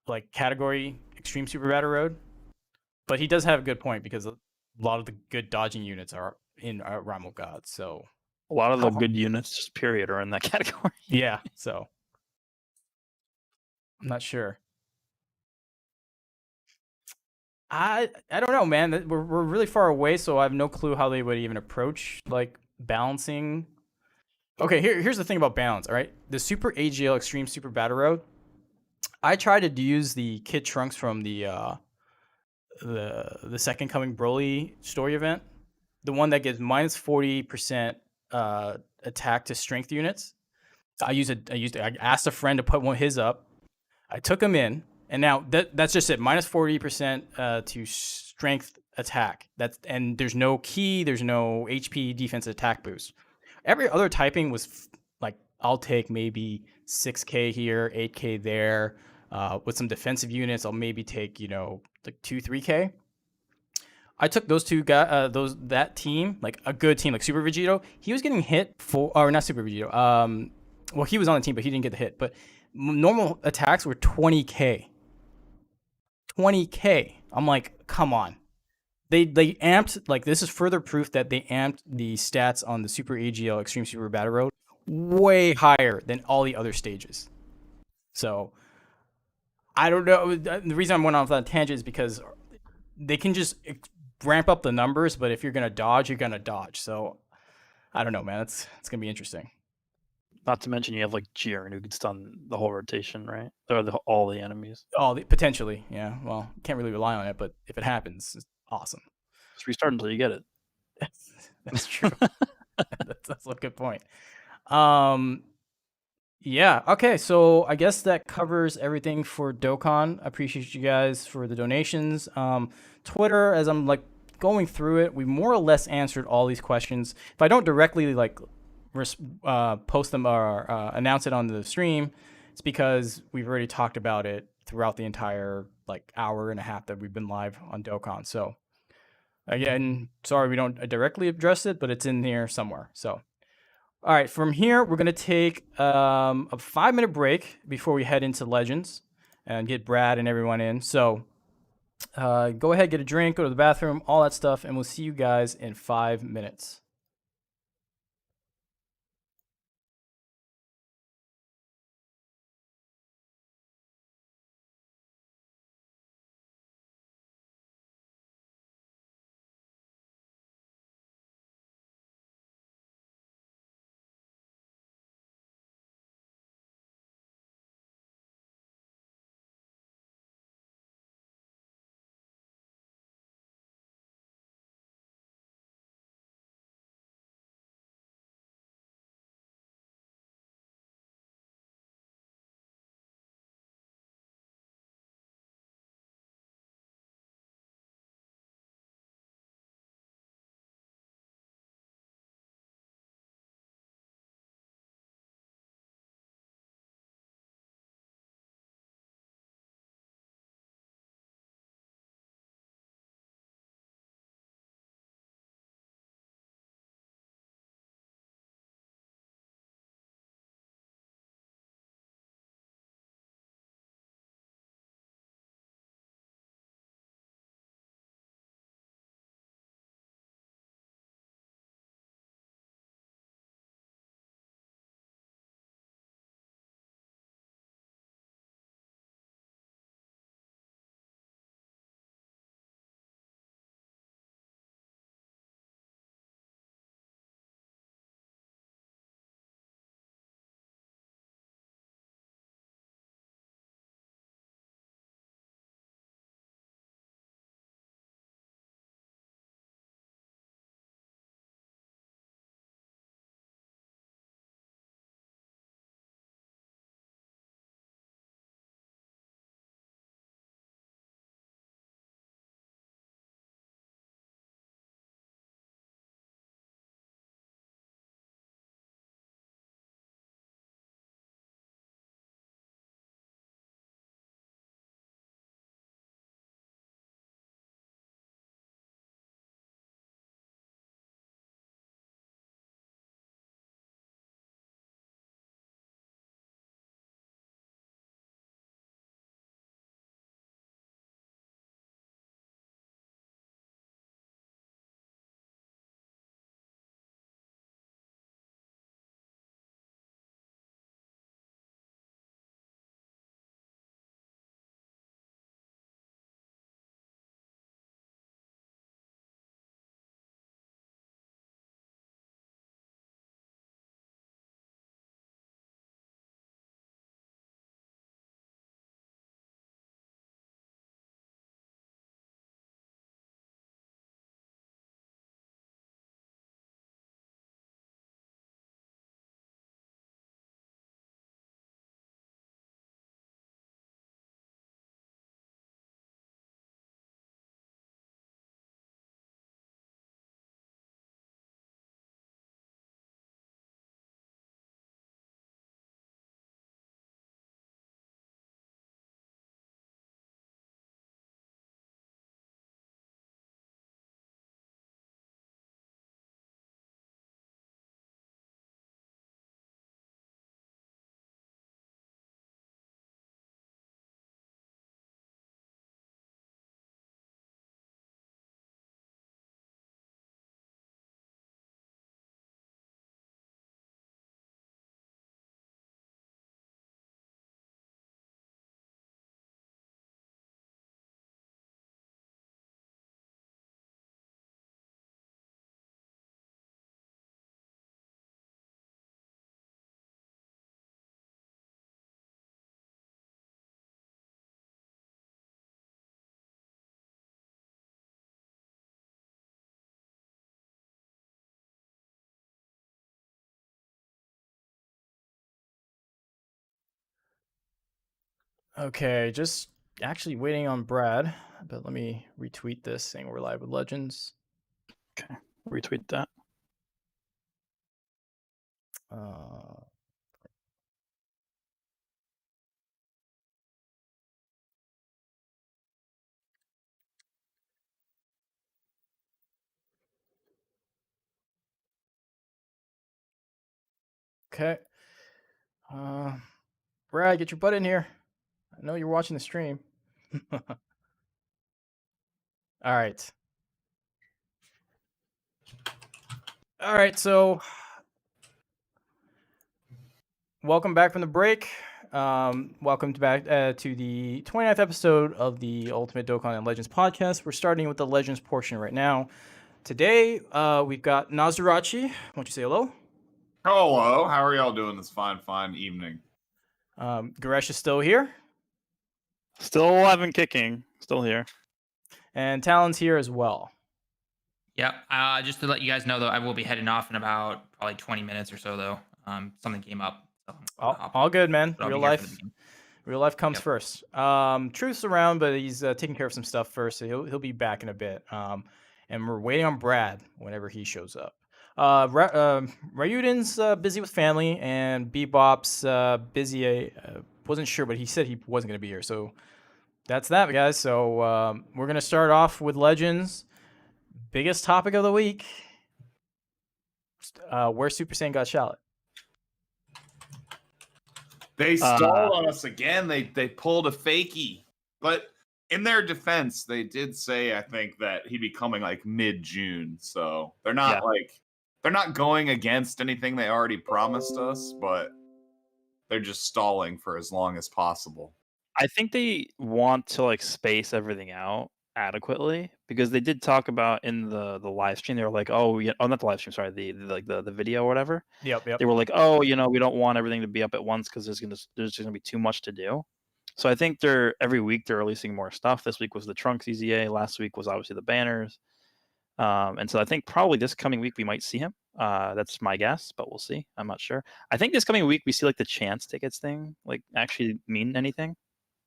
like category Extreme Super Battle Road, but he does have a good point because a lot of the good dodging units are in Realm of Gods. So a lot of the good units, just period, are in that category. Yeah, so I'm not sure. I don't know, man. We're really far away, so I have no clue how they would even approach like balancing. Okay, here's the thing about balance. All right, the Super AGL Extreme Super Battle Road. I tried to use the Kid Trunks from the Second Coming Broly story event, the one that gives minus 40% attack to strength units. I asked a friend to put one of his up. I took him in. And now that's just it. Minus 40% to strength attack. And there's no key. There's no HP defense attack boost. Every other typing was like, I'll take maybe 6K here, 8K there. With some defensive units, I'll maybe take like 2-3K. I took those two guys, that team, like a good team, like Super Vegito. He was getting hit or not Super Vegito. Well, he was on the team, but he didn't get the hit. But normal attacks were 20K. 20K. I'm like, come on. They amped, like, this is further proof that they amped the stats on the Super AGL Extreme Super Battle Road way higher than all the other stages. So, I don't know. The reason I went off that tangent is because they can just ramp up the numbers, but if you're going to dodge, you're going to dodge. So, I don't know, man. It's going to be interesting. Not to mention you have like Jiren who could stun the whole rotation, right? Or all the enemies. Potentially, yeah. Well, can't really rely on it, but if it happens, it's awesome. Just restart until you get it. That's true. that's a good point. Yeah. Okay. So I guess that covers everything for Dokkan. I appreciate you guys for the donations. Twitter, as I'm like going through it, we more or less answered all these questions. If I don't directly like post them or announce it on the stream, it's because we've already talked about it throughout the entire like hour and a half that we've been live on Dokkan. So again, sorry we don't directly address it, but it's in here somewhere. So. All right, from here, we're going to take a 5-minute break before we head into Legends and get Brad and everyone in. So go ahead, get a drink, go to the bathroom, all that stuff, and we'll see you guys in 5 minutes. Okay, just actually waiting on Brad, but let me retweet this saying we're live with Legends. Okay, retweet that. Okay. Brad, get your butt in here. I know you're watching the stream. All right. All right, so welcome back from the break. Welcome back to the 29th episode of the Ultimate Dokkan and Legends podcast. We're starting with the Legends portion right now. Today, we've got Nazarachi. Why don't you say hello? Hello, how are y'all doing this fine evening? Garesh is still here. Still alive and kicking. Still here. And Talon's here as well. Yep. Just to let you guys know, though, I will be heading off in about probably 20 minutes or so, though. Something came up. So all good, man. I'll Real be here for life. the beginning. Real life comes Yep. first. Truth's around, but he's taking care of some stuff first, so he'll be back in a bit. And we're waiting on Brad whenever he shows up. Ryuden's busy with family, and Bebop's busy. Wasn't sure, but he said he wasn't going to be here. So that's that, guys. So we're going to start off with Legends. Biggest topic of the week. Where Super Saiyan got Shallot. They stalled on us again. They pulled a fakie. But in their defense, they did say, I think, that he'd be coming like mid-June. So they're not they're not going against anything they already promised us, but they're just stalling for as long as possible. I think they want to like space everything out adequately because they did talk about in the live stream. They were like, "Oh, yeah, oh, not the live stream. Sorry, the video or whatever." Yep. They were like, "Oh, we don't want everything to be up at once because there's just gonna be too much to do." So I think every week they're releasing more stuff. This week was the Trunks EZA. Last week was obviously the banners. And so I think probably this coming week we might see him. That's my guess, but we'll see. I'm not sure. I think this coming week we see like the chance tickets thing like actually mean anything.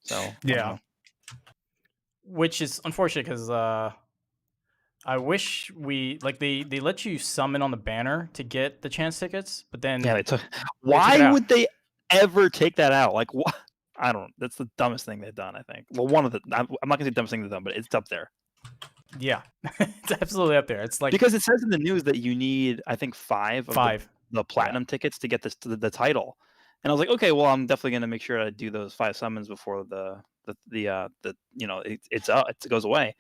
So yeah, which is unfortunate because I wish we they let you summon on the banner to get the chance tickets, but then yeah, why would they ever take that out? Like what? I don't. That's the dumbest thing they've done. I think. Well, one of the. I'm not gonna say dumbest thing they've done, but it's up there. Yeah, it's absolutely up there. It's like because it says in the news that you need, I think, five the platinum tickets to get this to the title, and I was like, okay, well, I'm definitely gonna make sure I do those 5 summons before the it's up, it goes away,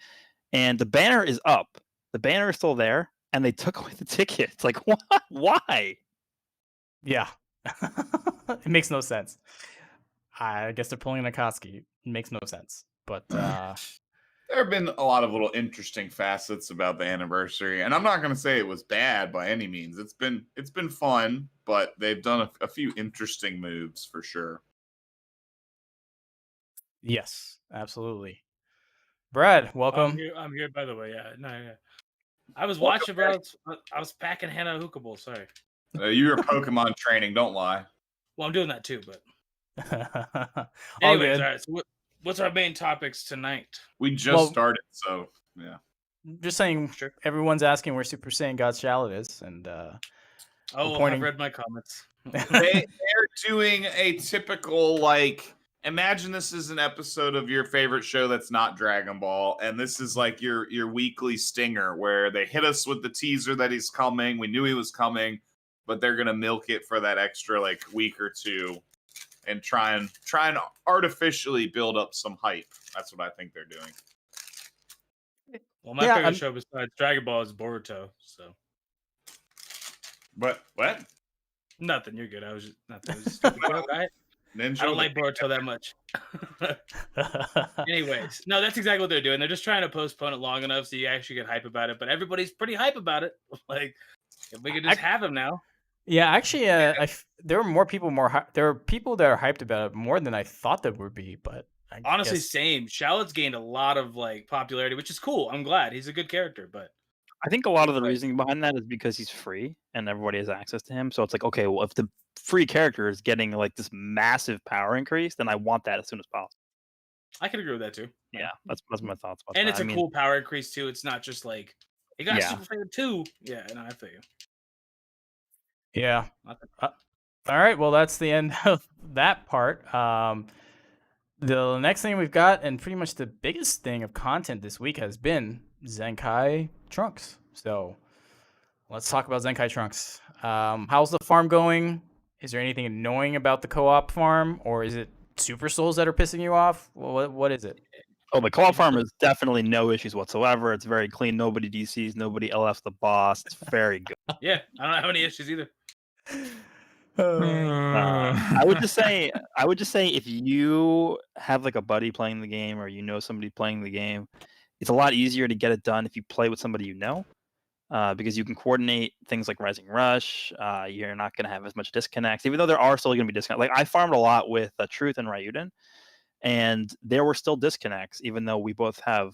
and the banner is up, the banner is still there, and they took away the tickets. Like, what? Why? Yeah, it makes no sense. I guess they're pulling an Akatsuki. It makes no sense, but. There have been a lot of little interesting facets about the anniversary, and I'm not going to say it was bad by any means. It's been fun, but they've done a few interesting moves for sure. Yes, absolutely. Brad, welcome. I'm here by the way. Yeah, no. I was watching, bro. I was packing Hannah Hookah Bowl. Sorry. You were Pokemon training. Don't lie. Well, I'm doing that too, but. All Anyways, good. all right. So what's our main topics tonight? We just started, so yeah. Just saying, everyone's asking where Super Saiyan God Shallot is, and I've read my comments. They're doing a typical imagine this is an episode of your favorite show that's not Dragon Ball, and this is like your weekly stinger where they hit us with the teaser that he's coming. We knew he was coming, but they're gonna milk it for that extra week or two. And try and artificially build up some hype. That's what I think they're doing. Well, my favorite show besides Dragon Ball is Boruto. So, what? Nothing. You're good. I was just nothing. It was just I don't like Boruto that much. Anyways, no, that's exactly what they're doing. They're just trying to postpone it long enough so you actually get hype about it. But everybody's pretty hype about it. Like, if we could just have him now. Yeah, actually, there are people that are hyped about it more than I thought there would be. But honestly, same. Shallot's gained a lot of popularity, which is cool. I'm glad he's a good character, but I think a lot of the reasoning behind that is because he's free and everybody has access to him. So it's like, okay, well, if the free character is getting this massive power increase, then I want that as soon as possible. I can agree with that too. Yeah, that's my thoughts about And that. it's a cool power increase too. It's not just like it got Yeah. Super Saiyan 2. Yeah, no, I feel you. Yeah. All right. Well, that's the end of that part. The next thing we've got, and pretty much the biggest thing of content this week, has been Zenkai Trunks. So let's talk about Zenkai Trunks. How's the farm going? Is there anything annoying about the co-op farm, or is it Super Souls that are pissing you off? What is it? Oh, the co-op farm is definitely no issues whatsoever. It's very clean. Nobody DCs. Nobody LFs the boss. It's very good. Yeah, I don't have any issues either. I would just say if you have like a buddy playing the game or you know somebody playing the game, it's a lot easier to get it done if you play with somebody you know, because you can coordinate things like Rising Rush. You're not going to have as much disconnects, even though there are still going to be disconnects. Like I farmed a lot with Truth and Ryuden, and there were still disconnects, even though we both have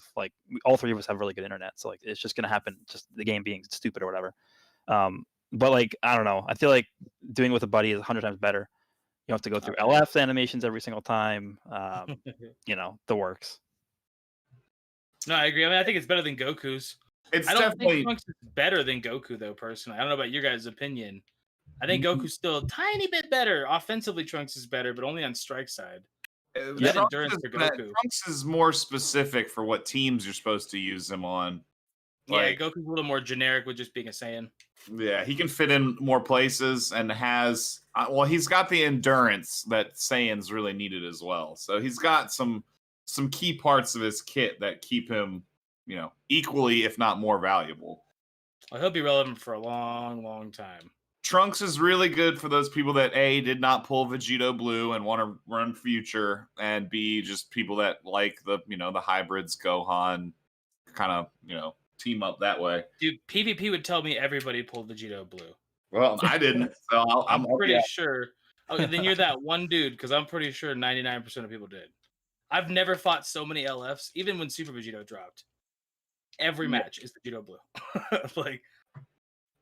all three of us have really good internet. So like it's just going to happen, just the game being stupid or whatever. But like, I don't know. I feel like doing it with a buddy is 100 times better. You don't have to go through LF animations every single time. The works. No, I agree. I mean, I think it's better than Goku's. It's I don't definitely think Trunks is better than Goku, though, personally. I don't know about your guys' opinion. I think Goku's still a tiny bit better. Offensively, Trunks is better, but only on strike side. That endurance for Goku. Trunks is more specific for what teams you're supposed to use him on. Yeah, Goku's a little more generic with just being a Saiyan. Yeah, he can fit in more places and has he's got the endurance that Saiyans really needed as well. So he's got some key parts of his kit that keep him, equally if not more valuable. Well, he'll be relevant for a long, long time. Trunks is really good for those people that A, did not pull Vegito Blue and want to run future, and B, just people that like the hybrids Gohan kind of, team up that way. Dude, PvP would tell me everybody pulled Vegito Blue. Well, I didn't, so I'm pretty sure. Okay, then you're that one dude, because I'm pretty sure 99% of people did. I've never fought so many LFs, even when Super Vegito dropped. Every match is Vegito Blue.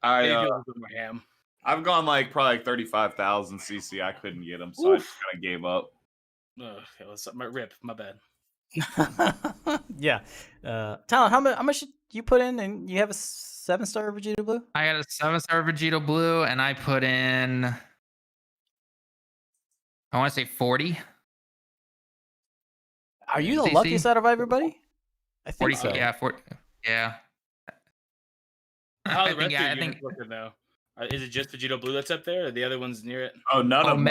I've gone probably 35,000 CC. I couldn't get him, so I just kind of gave up. Okay, let's rip. My bad. Yeah. Talon, how much did you put in? And you have a 7-star Vegeta Blue? I got a 7-star Vegeta Blue, and I put in, I want to say 40. Are you the luckiest out of everybody? I think 40, so. Yeah, 40. Yeah. How the rest of your units looking though? Is it just Vegito Blue that's up there, or the other ones near it? Oh, none of them.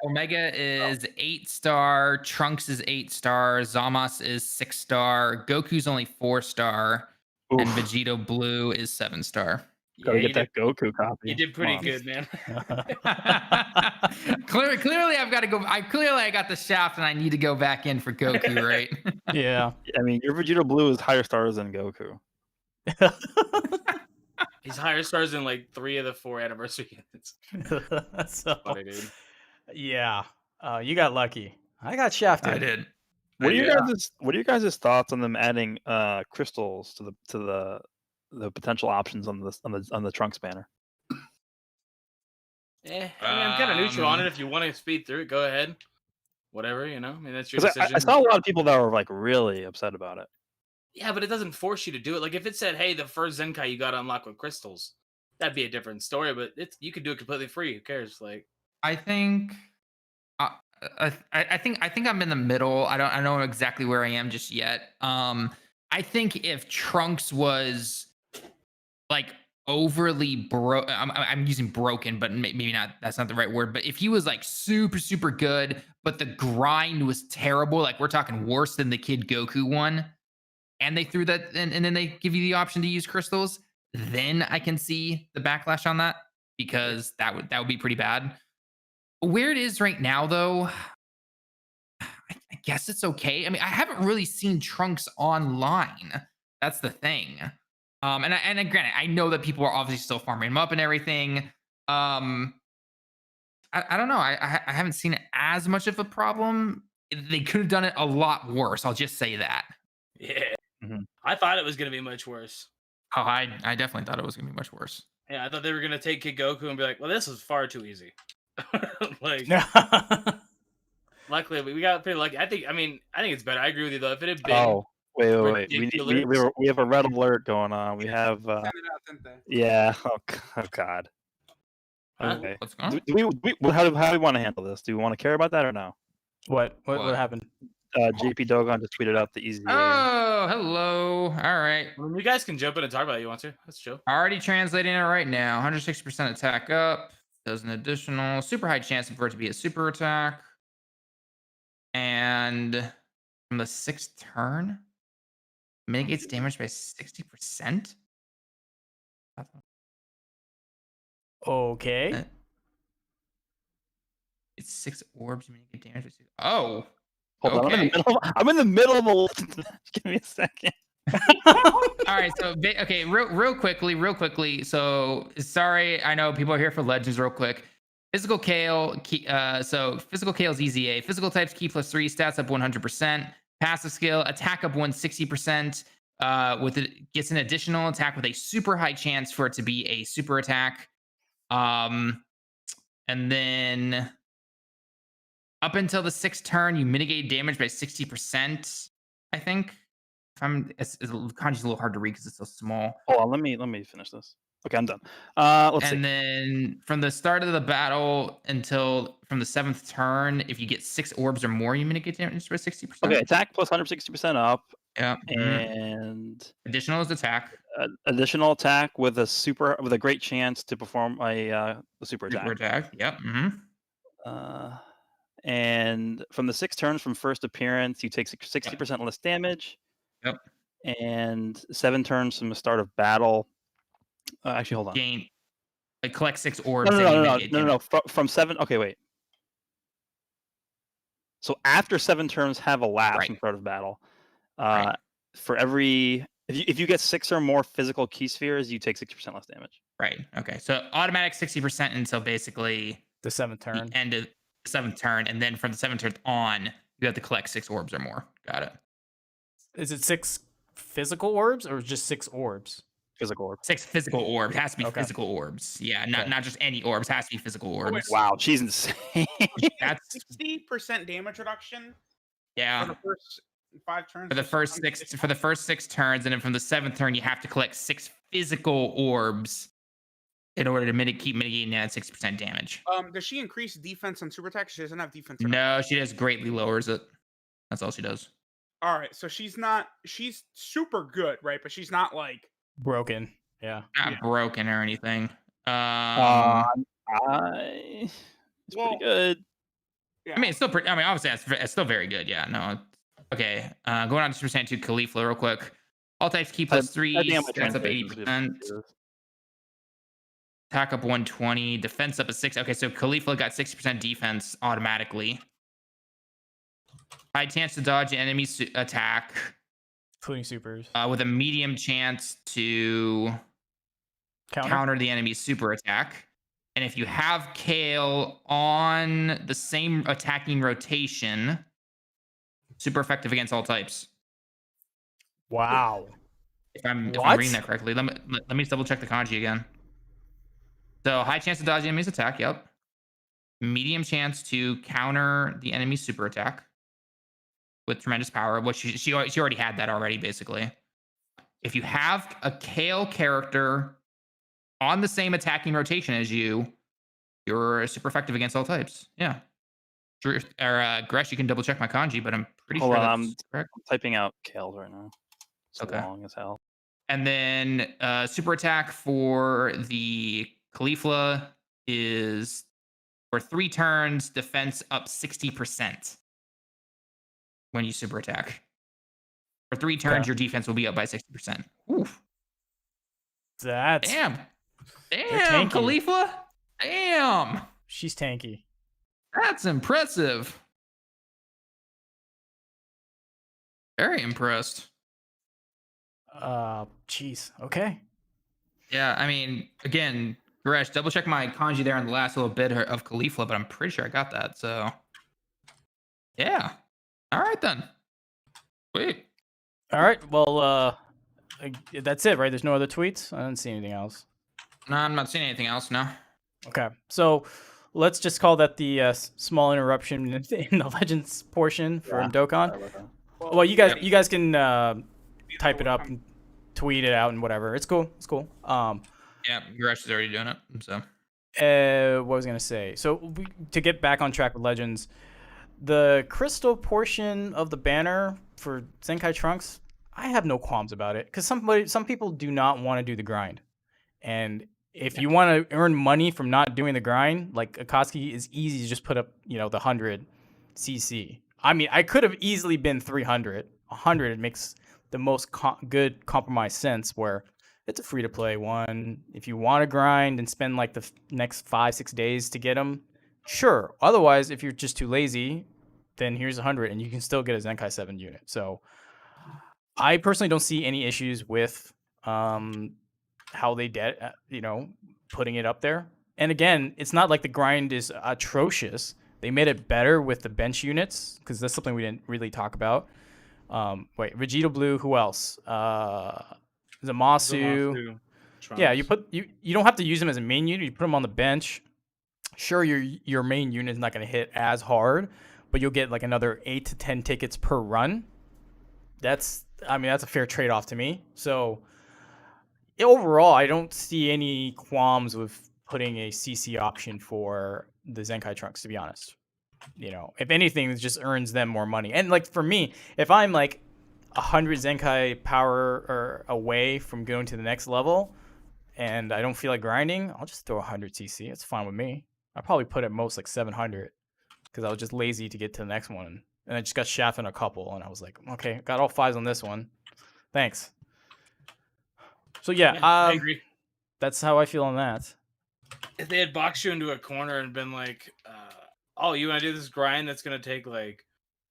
Omega is 8-star. Trunks is 8-star. Zamos is 6-star. Goku's only 4-star. And Vegito Blue is 7-star. Gotta get that Goku copy. You did pretty good, man. Clearly, I've got to go. I got the shaft, and I need to go back in for Goku, right? Yeah. I mean, your Vegeta Blue is higher stars than Goku. He's higher stars than 3 of the 4 anniversary units. So, funny, dude. Yeah. You got lucky. I got shafted. I did. What are you guys' thoughts on them adding crystals to the potential options on the Trunks banner? I mean, I'm kind of neutral on it. If you want to speed through it, go ahead. Whatever, I mean, that's your decision. I saw a lot of people that were really upset about it. Yeah, but it doesn't force you to do it. If it said, "Hey, the first Zenkai you got to unlock with crystals," that'd be a different story. But you could do it completely free. Who cares? I think, I think I'm in the middle. I don't know exactly where I am just yet. I think if Trunks was overly broke, I'm using broken, but maybe not. That's not the right word. But if he was super, super good, but the grind was terrible, we're talking worse than the Kid Goku one, and they threw that, and then they give you the option to use crystals, then I can see the backlash on that, because that would be pretty bad. Where it is right now, though, I guess it's okay. I mean, I haven't really seen Trunks online. That's the thing. And granted, I know that people are obviously still farming him up and everything. I don't know. I haven't seen it as much of a problem. They could have done it a lot worse. I'll just say that. Yeah. Mm-hmm. I thought it was going to be much worse. Oh, I definitely thought it was going to be much worse. Yeah, I thought they were going to take Kid Goku and be like, well, this is far too easy. Luckily, we got pretty lucky. I think it's better. I agree with you though. If it had been Oh, wait. ridiculous, We have a red alert going on. We have Send it out, didn't they? yeah. Oh God. Huh? Okay. What's going on? How do we want to handle this? Do we want to care about that or no? What What? happened? JP Dokan just tweeted out the EZA. Oh, hello. All right. you guys can jump in and talk about it. You want to? That's chill. Already translating it right now. 160% attack up. Does an additional super high chance for it to be a super attack. And from the 6th turn, mitigates damage by 60%. Okay. It's 6 orbs. You mitigate damage by 6. Oh. Hold on, Okay. I'm in the middle of a list. Give me a second. All right, so okay, real quickly. So sorry, I know people are here for legends. Real quick, physical Kale. So physical Kale's EZA. Physical types key +3, stats up 100%. Passive skill, attack up 160%. With it gets an additional attack with a super high chance for it to be a super attack. And then up until the 6th turn, you mitigate damage by 60%. I think. Kanji's a little hard to read because it's so small. Hold on, let me finish this. Okay, I'm done. Let's see. And then from the start of the battle until from the 7th turn, if you get 6 orbs or more, you mitigate damage by 60%. Okay, attack plus 160% up, Yeah. and Additional is attack. Additional attack with a great chance to perform a super attack. Super attack. Yep. And from the 6 turns from first appearance, you take 60% less damage. Yep. And 7 turns from the start of battle. Actually, hold on. Gain. Like collect 6 orbs. No. From 7. Okay, wait. So after 7 turns have elapsed from start of battle, for every if you get 6 or more physical key spheres, you take 60% less damage. Right. Okay. So automatic 60% until basically The 7th turn. the end of the 7th turn, and then from the 7th turn on, you have to collect 6 orbs or more. Got it. Is it 6 physical orbs or just 6 orbs? Physical orbs. 6 physical orbs. It has to be Okay. physical orbs. Yeah, not just any orbs. It has to be physical orbs. Wow, she's insane. That's 60% damage reduction yeah. for the first 5 turns. For the first 6 turns, and then from the 7th turn, you have to collect 6 physical orbs in order to keep mitigating that 60% damage. Does she increase defense and super attack? She doesn't have defense. No, she just greatly lowers it. That's all she does. All right, so she's super good, right? But she's not like Broken. Yeah. Not broken or anything. It's pretty good. Yeah. I mean, it's still pretty. I mean, obviously, it's still very good. Yeah. No. Okay. Going on to percent to Kefla real quick. All types key +3. That's up 80%. Attack up 120. Defense up a 6. Okay, so Kefla got 60% defense automatically. High chance to dodge enemy attack. Including supers. With a medium chance to counter the enemy's super attack. And if you have Kale on the same attacking rotation, super effective against all types. Wow. If I'm reading that correctly, let me double check the kanji again. So high chance to dodge the enemy's attack. Yep. Medium chance to counter the enemy's super attack with tremendous power, which she already had that already, basically. If you have a Kale character on the same attacking rotation as you're super effective against all types. Yeah. Or Gresh, you can double check my kanji, but I'm pretty sure that's correct. I'm typing out Kale's right now. It's long as hell. And then super attack for the Kefla is for 3 turns, defense up 60%. When you super attack. For 3 turns, your defense will be up by 60%. Oof. That's Damn, Kefla. Damn. She's tanky. That's impressive. Very impressed. Jeez. Okay. Yeah, I mean, again, Gresh, double check my kanji there on the last little bit of Kefla, but I'm pretty sure I got that. So, yeah. All right then. Wait. All right. Well, that's it, right? There's no other tweets. I didn't see anything else. No, I'm not seeing anything else. No. Okay. So let's just call that the small interruption in the Legends portion from Dokkan. Well, you guys can type it up and tweet it out and whatever. It's cool. It's cool. Yeah, Gresh is already doing it. So What was I gonna say? So to get back on track with Legends, the crystal portion of the banner for Zenkai Trunks, I have no qualms about it because some people do not want to do the grind, and if you want to earn money from not doing the grind, like Akatsuki is easy to just put up, the 100 CC. I mean, I could have easily been 300. 100 makes the most good compromise sense where it's a free to play one. If you want to grind and spend like the next 5-6 days to get them, sure. Otherwise, if you're just too lazy, then here's 100 and you can still get a Zenkai 7 unit. So I personally don't see any issues with how they did, putting it up there. And again, it's not like the grind is atrocious. They made it better with the bench units because that's something we didn't really talk about. Vegeta Blue. Who else? Zamasu. Yeah, you don't have to use them as a main unit. You put them on the bench. Sure, your main unit is not going to hit as hard, but you'll get like another 8 to 10 tickets per run. That's a fair trade-off to me. So overall, I don't see any qualms with putting a CC option for the Zenkai Trunks, to be honest. If anything, it just earns them more money. And like for me, if I'm like 100 Zenkai power or away from going to the next level and I don't feel like grinding, I'll just throw 100 CC. It's fine with me. I'll probably put at most like 700 because I was just lazy to get to the next one. And I just got shafted in a couple and I was like, okay, got all 5s on this one. Thanks. So yeah, I agree. That's how I feel on that. If they had boxed you into a corner and been like, oh, you want to do this grind that's going to take like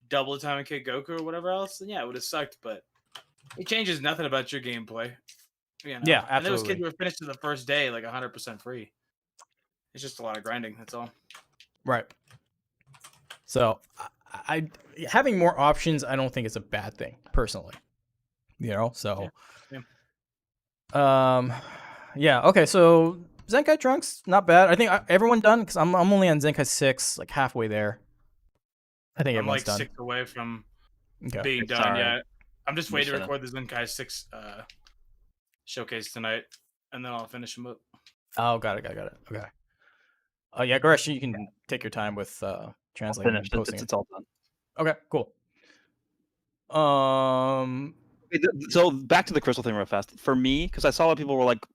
double the time of Kid Goku or whatever else, then yeah, it would have sucked, but it changes nothing about your gameplay. Yeah, absolutely. And those kids were finished to the first day like 100% free. It's just a lot of grinding, that's all. Right. So I having more options, I don't think it's a bad thing, personally. So yeah. Okay, so Zenkai Trunks, not bad. I think everyone done because I'm only on Zenkai 6, like halfway there. I think everyone's done. 6 away from being done yet. I'm just waiting to record the Zenkai 6 showcase tonight, and then I'll finish them up. Oh, got it. Okay. Oh yeah, Gresh, you can take your time with translating and posting. It's all done. Okay, cool. So back to the crystal thing real fast. For me, because I saw a lot of people were like,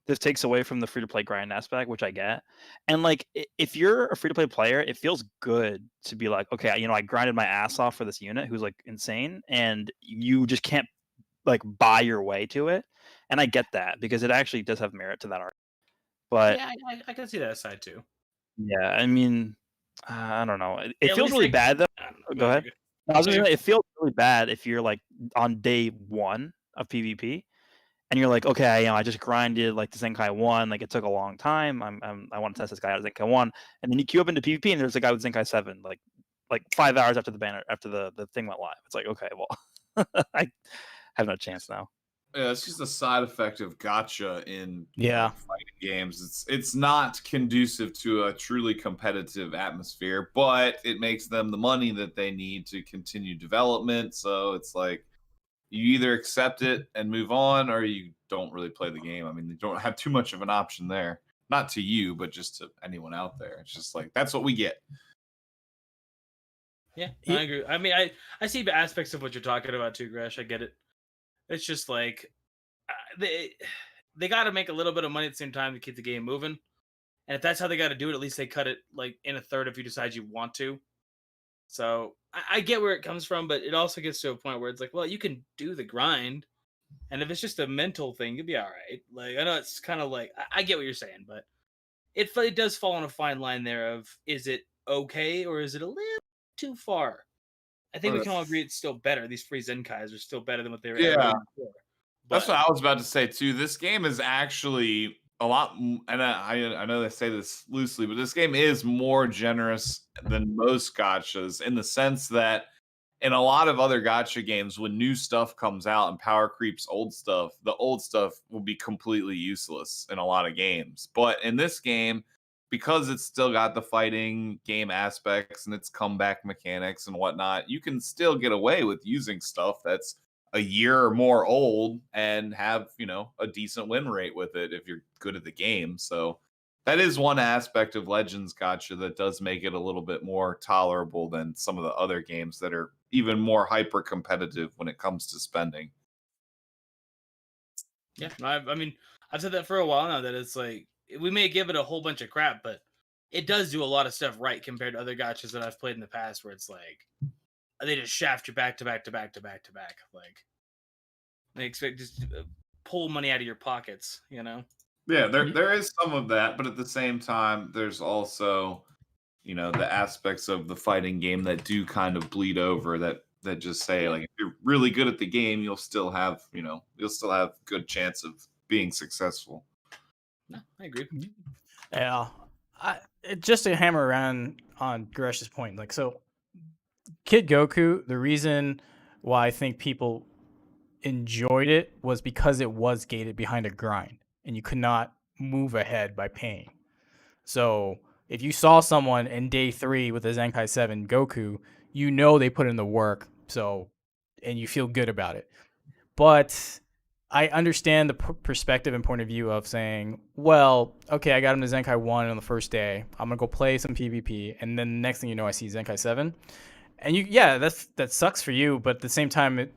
this takes away from the free-to-play grind aspect, which I get. And like, if you're a free-to-play player, it feels good to be like, okay, I grinded my ass off for this unit who's like insane, and you just can't like buy your way to it. And I get that because it actually does have merit to that art. But yeah, I can see that side too. Yeah, I mean, I don't know. It feels really bad though. Go ahead. I was gonna say, it feels really bad if you're like on day 1 of PvP. And you're like, okay, I just grinded like the Zenkai 1, like it took a long time. I want to test this guy out of Zenkai 1, and then you queue up into PvP, and there's a guy with Zenkai 7, like 5 hours after the thing went live. It's like, okay, well, I have no chance now. Yeah, it's just a side effect of gacha in fighting games. It's not conducive to a truly competitive atmosphere, but it makes them the money that they need to continue development. So it's like, you either accept it and move on, or you don't really play the game. I mean, you don't have too much of an option there. Not to you, but just to anyone out there. It's just like, that's what we get. Yeah, I agree. I mean, I see the aspects of what you're talking about too, Gresh. I get it. It's just like, they got to make a little bit of money at the same time to keep the game moving. And if that's how they got to do it, at least they cut it like in a third if you decide you want to. So I get where it comes from, but it also gets to a point where it's like, well, you can do the grind, and if it's just a mental thing, you'll be all right. Like, I know it's kind of like, I get what you're saying, but it does fall on a fine line there of, is it okay or is it a little too far? I think we can all agree it's still better. These free Zenkais are still better than what they were ever before. That's what I was about to say too. This game is actually a lot, and I know they say this loosely, but this game is more generous than most gachas in the sense that in a lot of other gacha games, when new stuff comes out and power creeps old stuff, the old stuff will be completely useless in a lot of games. But in this game, because it's still got the fighting game aspects and its comeback mechanics and whatnot, you can still get away with using stuff that's a year or more old and have, a decent win rate with it if you're good at the game. So that is one aspect of Legends Gacha that does make it a little bit more tolerable than some of the other games that are even more hyper competitive when it comes to spending. Yeah, I mean, I've said that for a while now, that it's like, we may give it a whole bunch of crap, but it does do a lot of stuff right compared to other gachas that I've played in the past, where it's like they just shaft you back to back to back to back to back. Like, they expect just pull money out of your pockets, Yeah, there is some of that, but at the same time, there's also, the aspects of the fighting game that do kind of bleed over, that just say, like, if you're really good at the game, you'll still have good chance of being successful. No, I agree. Yeah, just to hammer around on Garesh's point, like, so Kid Goku, the reason why I think people enjoyed it was because it was gated behind a grind, and you could not move ahead by paying. So if you saw someone in day 3 with a Zenkai 7 Goku, they put in the work, and you feel good about it. But I understand the perspective and point of view of saying, well, okay, I got him to Zenkai 1 on the first day. I'm going to go play some PvP. And then the next thing you know, I see Zenkai 7. And that sucks for you. But at the same time,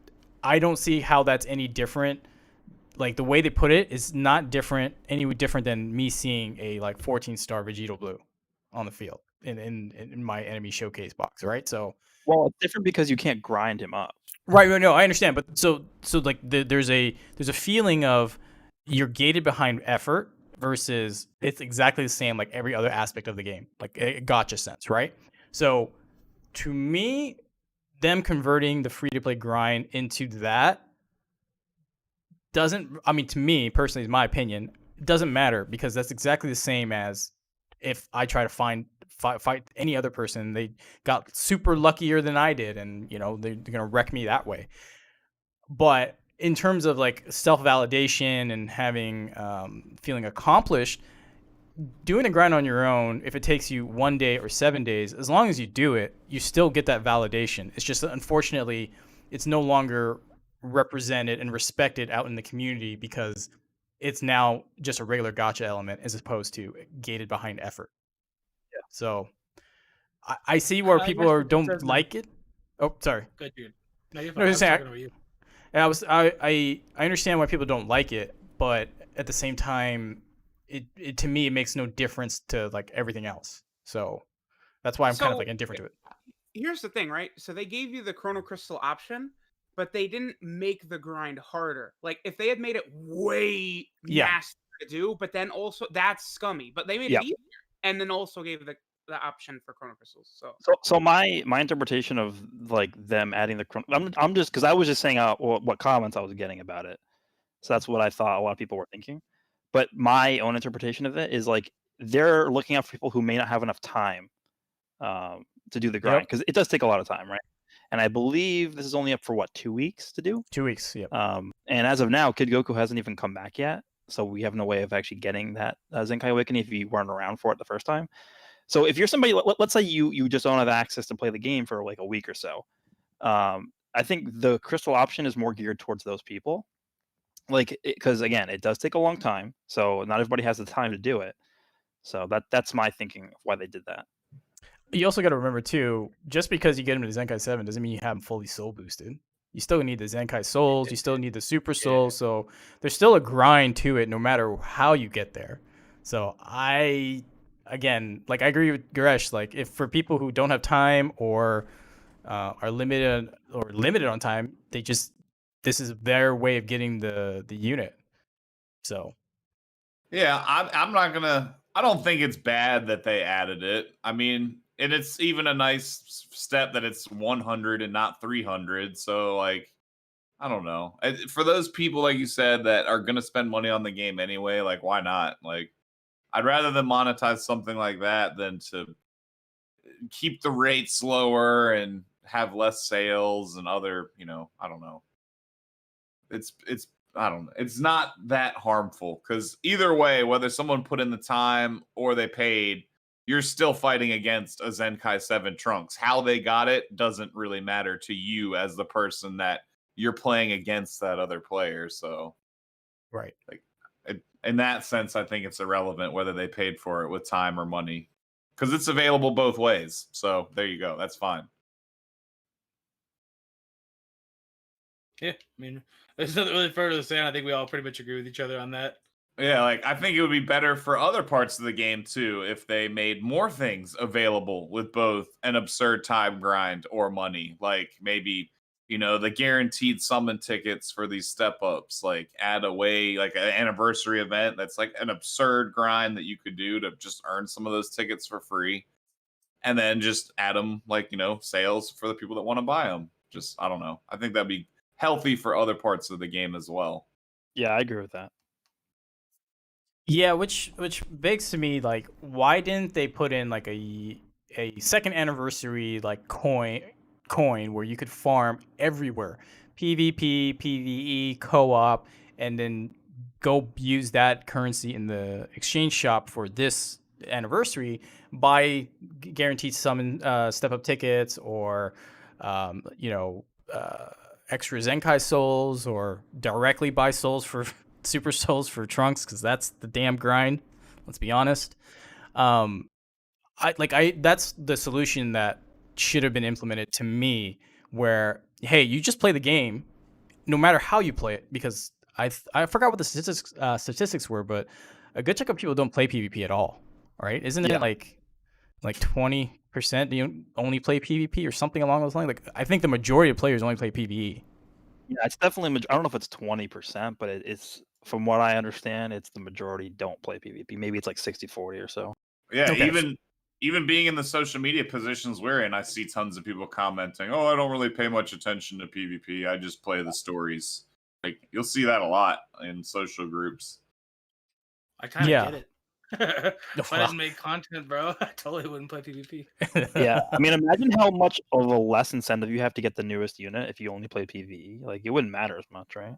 I don't see how that's any different. Like, the way they put it is not any different than me seeing a 14-star Vegeta Blue on the field in my enemy showcase box, right? So, well, it's different because you can't grind him up. Right, no, I understand, but so like there's a feeling of you're gated behind effort versus it's exactly the same like every other aspect of the game, like a gotcha sense, right? So to me, them converting the free to play grind into that to me personally, is my opinion, it doesn't matter, because that's exactly the same as if I try to fight any other person. They got super luckier than I did, and they're gonna wreck me that way. But in terms of like self-validation and having feeling accomplished, doing a grind on your own, if it takes you 1 day or 7 days, as long as you do it, you still get that validation. It's just that, unfortunately, it's no longer represented and respected out in the community, because it's now just a regular gotcha element as opposed to gated behind effort. Yeah. So I see where people don't like it. Oh, sorry. Good, dude. No, you're No, fine. I was I was saying, talking about you. I understand why people don't like it, but at the same time, it to me, it makes no difference to like everything else. So that's why I'm kind of like indifferent to it. Here's the thing, right? So they gave you the Chrono Crystal option, but they didn't make the grind harder. Like, if they had made it way nastier to do, but then also that's scummy. But they made it easier, and then also gave the option for Chrono Crystals. So my interpretation of like them adding the Chrono, I'm just, because I was just saying what comments I was getting about it. So that's what I thought a lot of people were thinking. But my own interpretation of it is like they're looking out for people who may not have enough time to do the grind, because it does take a lot of time, right? And I believe this is only up for 2 weeks to do. 2 weeks, yep. And as of now, Kid Goku hasn't even come back yet, so we have no way of actually getting that Zenkai Awakening if you weren't around for it the first time. So if you're somebody, let's say you just don't have access to play the game for like a week or so, I think the crystal option is more geared towards those people. Like, because again, it does take a long time, so not everybody has the time to do it. So that's my thinking of why they did that. You also got to remember too, just because you get him to the Zenkai 7 doesn't mean you have him fully soul boosted. You still need the Zenkai souls, you still need the super souls, so there's still a grind to it no matter how you get there. So I agree with Garesh, like if for people who don't have time or are limited on time, this is their way of getting the unit. So yeah, I don't think it's bad that they added it. I mean, and it's even a nice step that it's 100 and not 300. So like, I don't know. For those people, like you said, that are going to spend money on the game anyway, like, why not? Like, I'd rather them monetize something like that than to keep the rates lower and have less sales and other, I don't know. It's I don't know. It's not that harmful because either way, whether someone put in the time or they paid, you're still fighting against a Zenkai 7 Trunks. How they got it doesn't really matter to you as the person that you're playing against that other player. So, Right. like, in that sense, I think it's irrelevant whether they paid for it with time or money because it's available both ways. So there you go. That's fine. Yeah, I mean, there's nothing really further to say. And I think we all pretty much agree with each other on that. Yeah, like I think it would be better for other parts of the game too if they made more things available with both an absurd time grind or money. Like maybe, the guaranteed summon tickets for these step ups, like add away like an anniversary event that's like an absurd grind that you could do to just earn some of those tickets for free. And then just add them like, sales for the people that want to buy them. Just, I don't know. I think that'd be healthy for other parts of the game as well. Yeah, I agree with that. Yeah, which begs to me, like, why didn't they put in like a second anniversary like coin where you could farm everywhere, PvP, PvE, co-op, and then go use that currency in the exchange shop for this anniversary, buy guaranteed summon step up tickets or extra Zenkai souls, or directly buy souls for super souls for Trunks, because that's the damn grind. Let's be honest. That's the solution that should have been implemented to me. Where, hey, you just play the game, no matter how you play it, because I forgot what the statistics were, but a good chunk of people don't play PvP at all, right? Isn't Yeah. it like 20% you only play PvP or something along those lines? Like, I think the majority of players only play PvE. Yeah, it's definitely. I don't know if it's 20%, but it's from what I understand, it's the majority don't play PvP. Maybe it's like 60-40 or so. Yeah, Okay. even being in the social media positions we're in, I see tons of people commenting, "Oh, I don't really pay much attention to PvP. I just play the stories." Like you'll see that a lot in social groups. I kind of Yeah. get it. If I didn't make content, bro, I totally wouldn't play PvP. Yeah, I mean, imagine how much of a less incentive you have to get the newest unit if you only play PvE. Like, it wouldn't matter as much, right?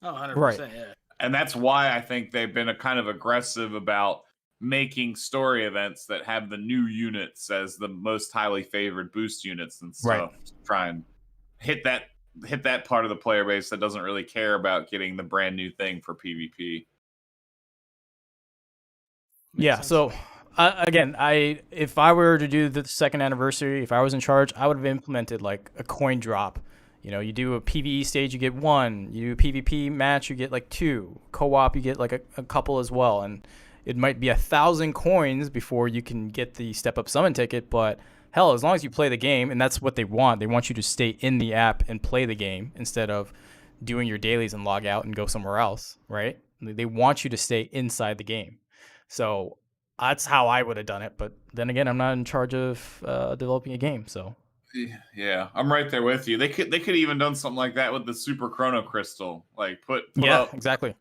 Oh, 100%, Right. yeah. And that's why I think they've been a kind of aggressive about making story events that have the new units as the most highly favored boost units and Right. stuff. To try and hit that part of the player base that doesn't really care about getting the brand new thing for PvP. Makes Yeah. sense. So again, if I were to do the second anniversary, if I was in charge, I would have implemented like a coin drop. You do a PvE stage, you get 1. You do a PvP match, you get like 2. Co-op, you get like a couple as well. And it might be 1,000 coins before you can get the step up summon ticket. But hell, as long as you play the game, and that's what they want. They want you to stay in the app and play the game instead of doing your dailies and log out and go somewhere else, right? They want you to stay inside the game. So that's how I would have done it. But then again, I'm not in charge of developing a game, so. Yeah, I'm right there with you. They could even done something like that with the Super Chrono Crystal. Like put Yeah, up exactly.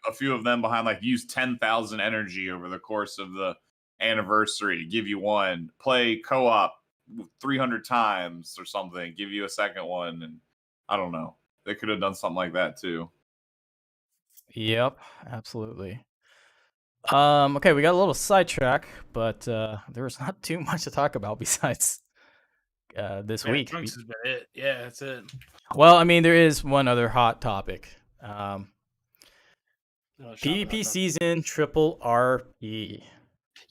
a few of them behind, like use 10,000 energy over the course of the anniversary to give you one. Play co-op 300 times or something, give you a second one, and I don't know. They could have done something like that too. Yep, absolutely. Okay, we got a little sidetrack, but there was not too much to talk about besides this Yeah, week. Trunks has been it. Yeah, that's it. Well, I mean, there is one other hot topic. Oh, PvP season triple RP.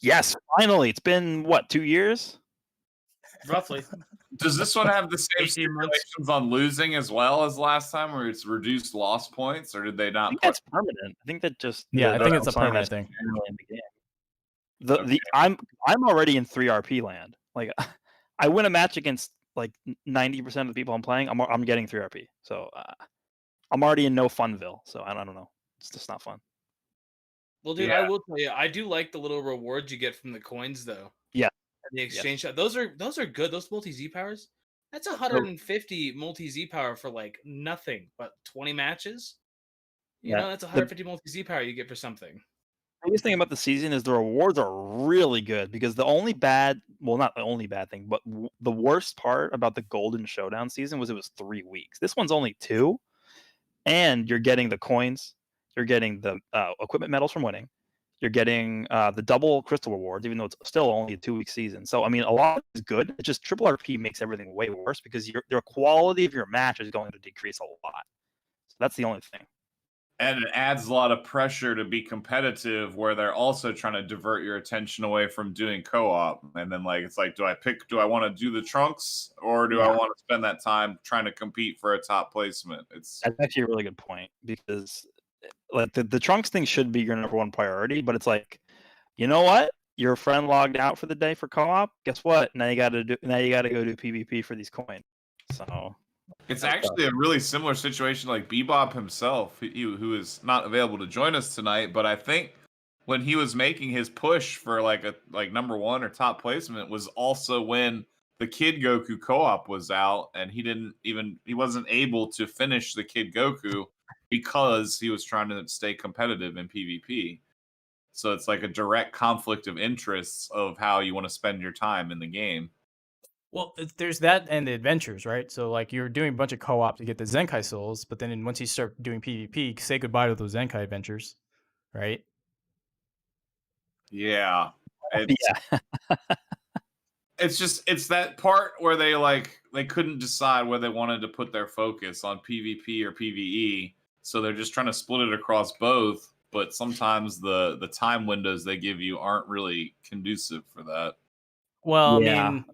Yes, finally. It's been, what, 2 years? Roughly. Does this one have the same 18 months. stipulations on losing as well as last time, where it's reduced loss points, or did they I not think put? that's permanent. I think that just Yeah, I think it's a something permanent that's thing. generally in the game. Okay. I'm already in 3 RP land. Like, I win a match against like 90% of the people I'm playing. I'm getting 3 RP. So I'm already in no funville. So I don't know. It's just not fun. Well, dude, Yeah. I will tell you, I do like the little rewards you get from the coins, though. Yeah. The exchange shop. Those are good. Those multi Z powers. That's 150 multi Z power for like nothing but 20 matches. Yeah. That's 150 multi Z power you get for something. The biggest thing about the season is the rewards are really good, because the only bad, well, not the only bad thing, but the worst part about the Golden Showdown season was it was 3 weeks. This one's only 2, and you're getting the coins, you're getting the equipment medals from winning, you're getting the double crystal rewards, even though it's still only a 2-week season. So I mean, a lot is good. It's just triple RP makes everything way worse because the quality of your match is going to decrease a lot. So that's the only thing. And it adds a lot of pressure to be competitive where they're also trying to divert your attention away from doing co-op. And then like it's like, do I want to do the trunks or do I want to spend that time trying to compete for a top placement? That's actually a really good point because like the trunks thing should be your number one priority, but it's like, you know what? Your friend logged out for the day for co-op. Guess what? Now you gotta go do PvP for these coins. So it's actually a really similar situation like Bebop himself, who is not available to join us tonight, but I think when he was making his push for like number one or top placement was also when the Kid Goku co-op was out, and he wasn't able to finish the Kid Goku because he was trying to stay competitive in PvP. So it's like a direct conflict of interests of how you want to spend your time in the game. Well, there's that and the adventures, right? So like you're doing a bunch of co-op to get the Zenkai souls, but then once you start doing PvP, say goodbye to those Zenkai adventures, right? Yeah. yeah. It's that part where they couldn't decide where they wanted to put their focus on PvP or PvE, so they're just trying to split it across both, but sometimes the time windows they give you aren't really conducive for that. Well, I mean,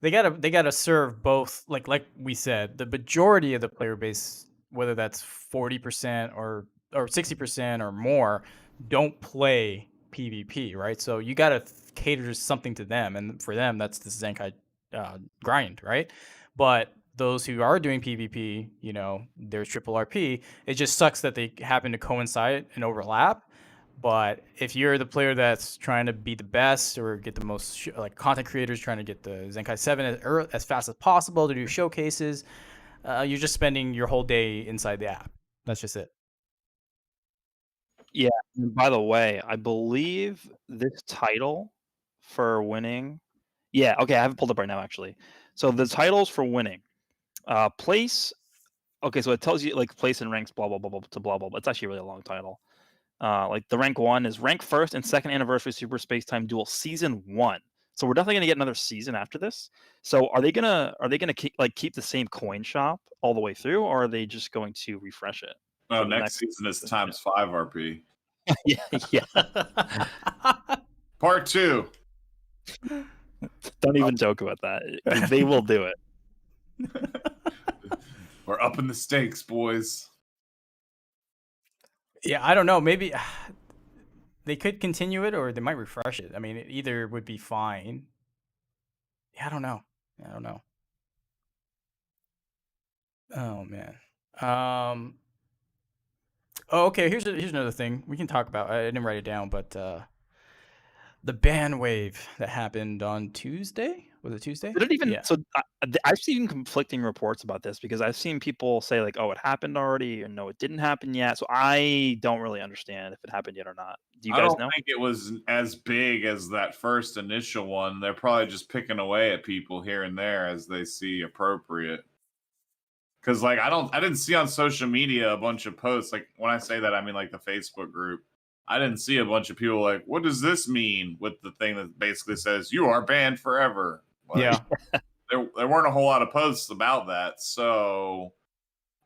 they gotta serve both. Like we said, the majority of the player base, whether that's 40% or 60% or more, don't play PvP, right? So you gotta cater something to them, and for them, that's the Zenkai grind, right? But those who are doing PvP, there's triple RP. It just sucks that they happen to coincide and overlap. But if you're the player that's trying to be the best or get the most, like content creators trying to get the Zenkai 7 as fast as possible to do showcases, you're just spending your whole day inside the app. That's just it. Yeah. And by the way, I believe this title for winning. Yeah. Okay. I have it pulled up right now, actually. So the titles for winning, place. Okay. So it tells you like place and ranks, blah, blah, blah, blah, to blah, blah, blah. It's actually a really long title. Like the rank 1 is rank first and second anniversary Super Space Time Duel Season 1. So we're definitely gonna get another season after this. So are they gonna keep the same coin shop all the way through, or are they just going to refresh it? Oh, next season is times 5 RP. yeah. Part 2. Don't even joke about that. They will do it. We're upping the stakes, boys. Yeah, I don't know. Maybe they could continue it or they might refresh it. I mean, it either would be fine. Yeah, I don't know. Oh man. Oh, okay. Here's another thing we can talk about. I didn't write it down, but the ban wave that happened on Tuesday. Was it Tuesday? Did it even? Yeah. So I've seen conflicting reports about this because I've seen people say like, "Oh, it happened already," or "No, it didn't happen yet." So I don't really understand if it happened yet or not. Do you guys know? I don't think it was as big as that first initial one. They're probably just picking away at people here and there as they see appropriate. Because like I didn't see on social media a bunch of posts. Like when I say that, I mean like the Facebook group. I didn't see a bunch of people like, "What does this mean?" with the thing that basically says you are banned forever. Like, yeah. There weren't a whole lot of posts about that, so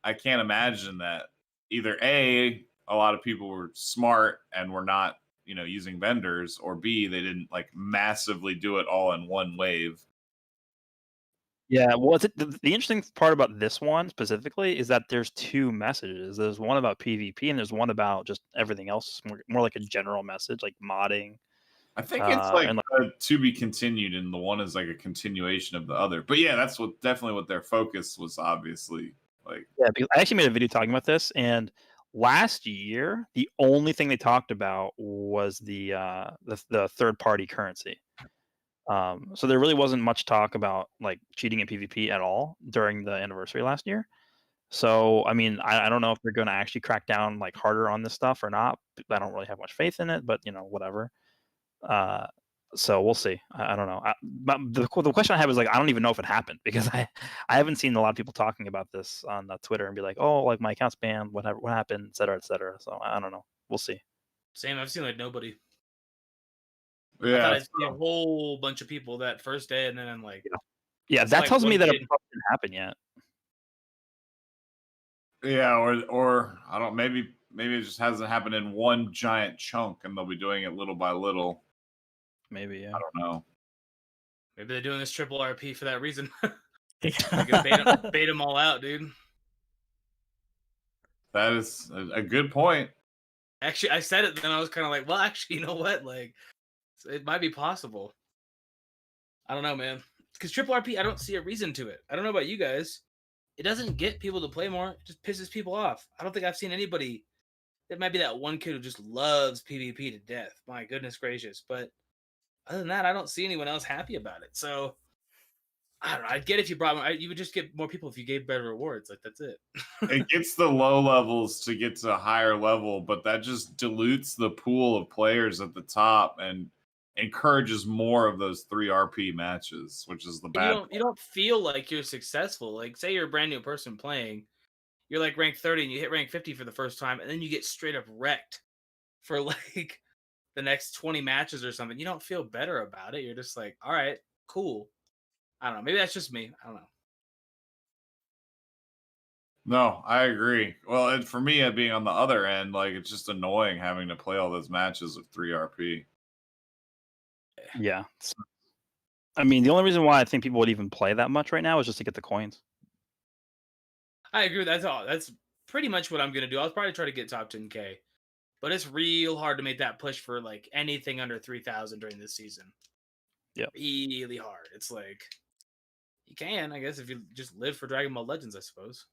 I can't imagine that either a lot of people were smart and were not using vendors, or B, they didn't like massively do it all in one wave. Yeah, well, the interesting part about this one specifically is that there's 2 messages. There's one about PvP and there's one about just everything else, more like a general message, like modding. I think it's like, and to be continued, and the one is like a continuation of the other. But yeah, that's definitely what their focus was, obviously. Like, yeah, because I actually made a video talking about this, and last year the only thing they talked about was the third party currency. So there really wasn't much talk about like cheating in PvP at all during the anniversary last year. So I mean, I don't know if they're going to actually crack down like harder on this stuff or not. I don't really have much faith in it, but whatever. So we'll see. I don't know. The question I have is like I don't even know if it happened because I haven't seen a lot of people talking about this on Twitter and be like, oh, like my account's banned, what happened, et cetera, et cetera. So I don't know. We'll see. Same. I've seen like nobody. I Yeah, thought I'd see a whole bunch of people that first day, and then I'm like, Yeah, it's that like tells me one that kid- it probably didn't happen yet. yeah, or I don't. Maybe it just hasn't happened in one giant chunk, and they'll be doing it little by little. Maybe, yeah. I don't know. maybe they're doing this triple RP for that reason. They Yeah. can bait them all out, dude. That is a good point. Actually, I said it, then I was kind of like, well, actually, you know what? Like, it might be possible. I don't know, man. Because triple RP, I don't see a reason to it. I don't know about you guys. It doesn't get people to play more. It just pisses people off. I don't think I've seen anybody. It might be that one kid who just loves PvP to death. My goodness gracious. But other than that, I don't see anyone else happy about it. So, I don't know. I'd get if you brought more. You would just get more people if you gave better rewards. Like, that's it. It gets the low levels to get to a higher level, but that just dilutes the pool of players at the top and encourages more of those 3 RP matches, which is the And bad. you don't feel like you're successful. Like, say you're a brand new person playing, you're like rank 30 and you hit rank 50 for the first time, and then you get straight up wrecked for like the next 20 matches or something. You don't feel better about it. You're just like, all right, cool. I don't know. Maybe that's just me. I don't know. No, I agree. Well, and for me, being on the other end, like it's just annoying having to play all those matches of 3 RP. Yeah. I mean, the only reason why I think people would even play that much right now is just to get the coins. I agree with that. That's pretty much what I'm gonna do. I'll probably try to get top 10K, but it's real hard to make that push for like anything under 3,000 during this season. Yeah, really hard. It's like you can, I guess, if you just live for Dragon Ball Legends, I suppose.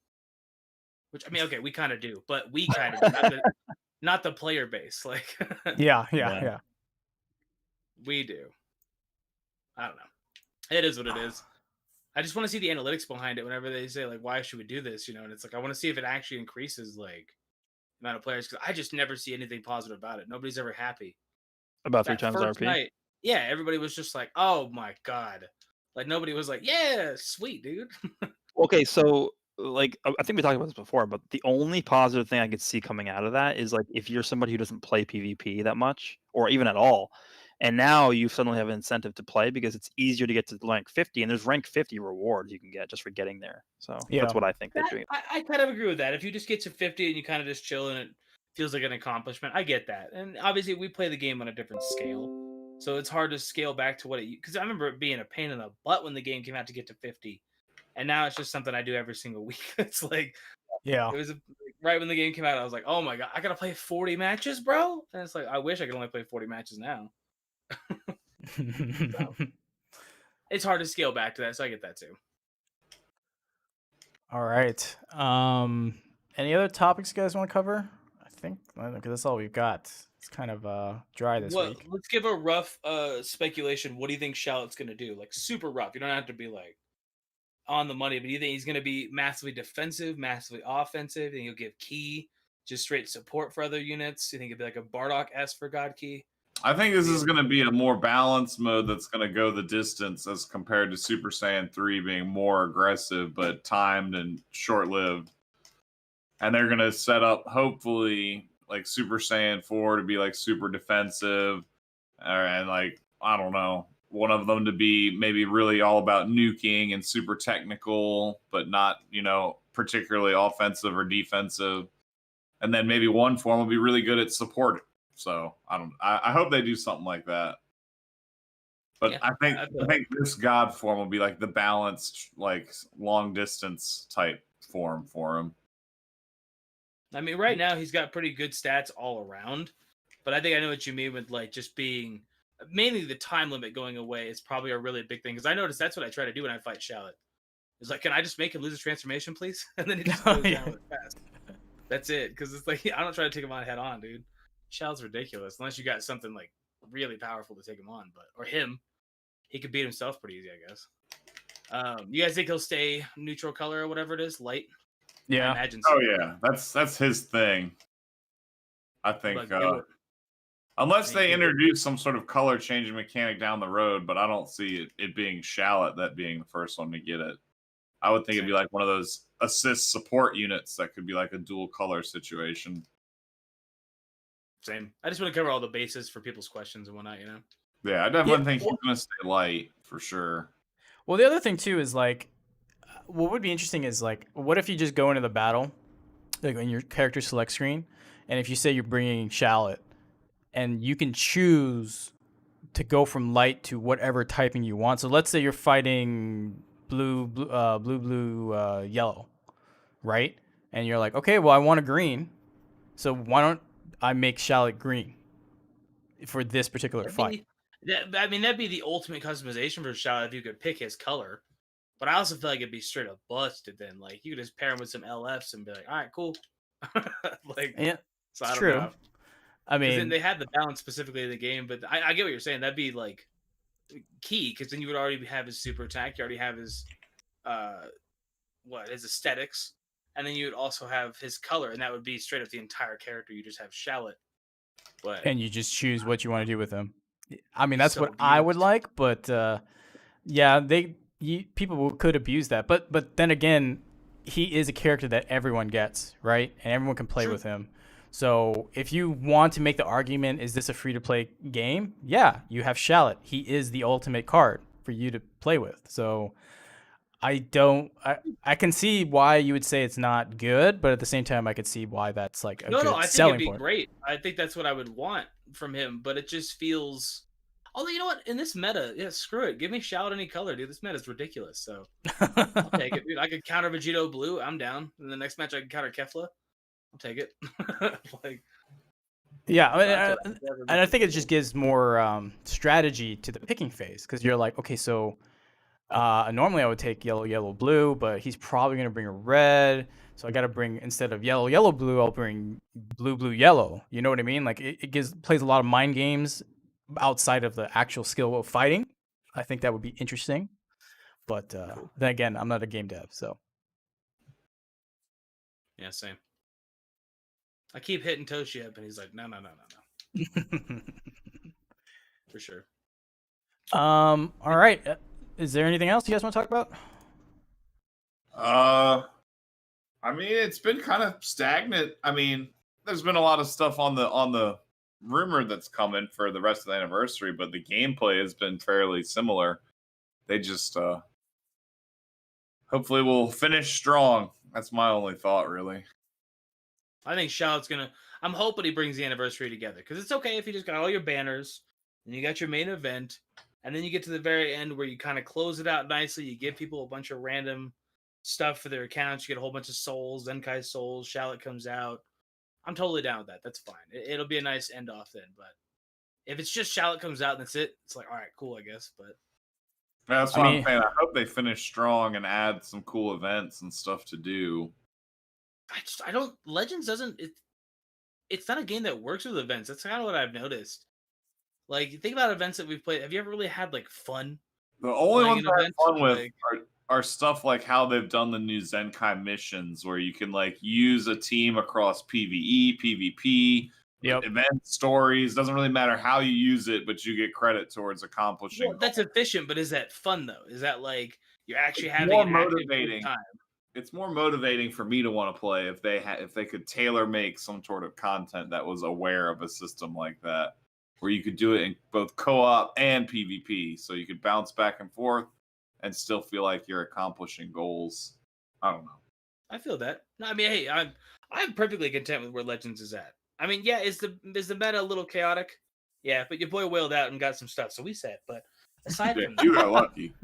Which I mean, okay, we kind of do, but we kind of do, not the player base. Like, Yeah. we do. I don't know. It is what it is. I just want to see the analytics behind it. Whenever they say like, "Why should we do this?" And it's like I want to see if it actually increases like the amount of players because I just never see anything positive about it. Nobody's ever happy. about 3 That times first RP. night, yeah, everybody was just like, "Oh my god!" Like nobody was like, "Yeah, sweet, dude." Okay, so like I think we talked about this before, but the only positive thing I could see coming out of that is like if you're somebody who doesn't play PvP that much or even at all, and now you suddenly have an incentive to play because it's easier to get to rank 50, and there's rank 50 rewards you can get just for getting there. So Yeah. that's what I think they're doing. I kind of agree with that. If you just get to 50 and you kind of just chill and it feels like an accomplishment, I get that. And obviously, we play the game on a different scale, so it's hard to scale back to what it. Because I remember it being a pain in the butt when the game came out to get to 50, and now it's just something I do every single week. It's like Yeah. it was right when the game came out. I was like, oh my god, I gotta play 40 matches, bro. And it's like I wish I could only play 40 matches now. It's hard to scale back to that, so I get that too. All right. Any other topics you guys want to cover? I think because that's all we've got. It's kind of dry this week. Let's give a rough speculation. What do you think Shallot's gonna do? Like super rough. You don't have to be like on the money, but do you think he's gonna be massively defensive, massively offensive? Do you think he'll give key just straight support for other units? Do you think it'd be like a Bardock-esque for God Key? I think this is going to be a more balanced mode that's going to go the distance as compared to Super Saiyan 3 being more aggressive but timed and short-lived. And they're going to set up, hopefully, like Super Saiyan 4 to be like super defensive. And like, I don't know, one of them to be maybe really all about nuking and super technical, but not, particularly offensive or defensive. And then maybe one form will be really good at support. So I hope they do something like that. But Yeah, I think this God form will be like the balanced, like long distance type form for him. I mean, right now he's got pretty good stats all around, but I think I know what you mean with like just being mainly the time limit going away is probably a really big thing because I noticed that's what I try to do when I fight Shallot. It's like, can I just make him lose his transformation, please? And then he just goes down really fast. That's it, because it's like I don't try to take him on head on, dude. Shallot's ridiculous unless you got something like really powerful to take him on, or him, he could beat himself pretty easy, I guess. You guys think he'll stay neutral color or whatever it is, light? Yeah. I imagine so. Oh yeah, that's his thing. I think Unless they Maybe. introduce some sort of color changing mechanic down the road, but I don't see it being Shallot that being the first one to get it. I would think it'd be like one of those assist support units that could be like a dual color situation. Same. I just want to cover all the bases for people's questions and whatnot, you know? Yeah, I definitely think he's going to stay light for sure. Well, the other thing too is like, what would be interesting is like, what if you just go into the battle, like in your character select screen, and if you say you're bringing Shallot, and you can choose to go from light to whatever typing you want. So let's say you're fighting blue, yellow, right? And you're like, okay, well, I want a green, so why don't I make Shallot green for this particular fight? That'd be the ultimate customization for Shallot if you could pick his color. But I also feel like it'd be straight up busted then. Like you could just pair him with some LFs and be like, all right, cool. Like, yeah, so it's I don't true. know. I mean, then they had the balance specifically in the game, but I get what you're saying. That'd be like key because then you would already have his super attack. You already have his his aesthetics, and then you would also have his color, and that would be straight up the entire character. You just have Shallot, but and you just choose what you want to do with him. I mean, that's so what I would abused. like, but yeah, people could abuse that. But then again, he is a character that everyone gets, right? And everyone can play True. with him. So if you want to make the argument, is this a free-to-play game? Yeah, you have Shallot. He is the ultimate card for you to play with. So I can see why you would say it's not good, but at the same time, I could see why that's like a good I think selling it'd be point. great. I think that's what I would want from him, but it just feels. Although you know what, in this meta, yeah, screw it. Give me Shallot any color, dude. This meta is ridiculous. So I'll take it, dude. I could counter Vegito blue. I'm down. In the next match, I can counter Kefla. I'll take it. Like, yeah, that's what and I think it just gives more strategy to the picking phase because you're like, okay, so normally I would take yellow, yellow, blue, but he's probably gonna bring a red. So I got to bring, instead of yellow, yellow, blue, I'll bring blue, blue, yellow. You know what I mean? Like it plays a lot of mind games outside of the actual skill of fighting. I think that would be interesting. But then again, I'm not a game dev, so. Yeah, same. I keep hitting Toshi up, and he's like, no. For sure. All right. Is there anything else you guys want to talk about? I mean, it's been kind of stagnant. I mean, there's been a lot of stuff on the rumor that's coming for the rest of the anniversary, but the gameplay has been fairly similar. They just hopefully will finish strong. That's my only thought, really. I think Shallot's gonna. I'm hoping he brings the anniversary together because it's okay if you just got all your banners and you got your main event, and then you get to the very end where you kind of close it out nicely. You give people a bunch of random stuff for their accounts. You get a whole bunch of souls, Zenkai souls. Shallot comes out. I'm totally down with that. That's fine. It'll be a nice end off then. But if it's just Shallot comes out and that's it, it's like, all right, cool, I guess. But Yeah, that's what I'm saying. I hope they finish strong and add some cool events and stuff to do. I don't. Legends doesn't. It's not a game that works with events. That's kind of what I've noticed. Like, think about events that we've played. Have you ever really had like fun? The only ones I have fun with like, are stuff like how they've done the new Zenkai missions, where you can like use a team across PvE, PvP, event stories. Doesn't really matter how you use it, but you get credit towards accomplishing. Well, that's efficient, but is that fun though? Is that like you're actually having more an motivating time? It's more motivating for me to want to play if they could tailor make some sort of content that was aware of a system like that, where you could do it in both co-op and PvP, so you could bounce back and forth and still feel like you're accomplishing goals. I don't know. I feel that. No, I mean, hey, I'm perfectly content with where Legends is at. I mean, yeah, is the meta a little chaotic? Yeah, but your boy wailed out and got some stuff, so we said. But aside from that, you got lucky.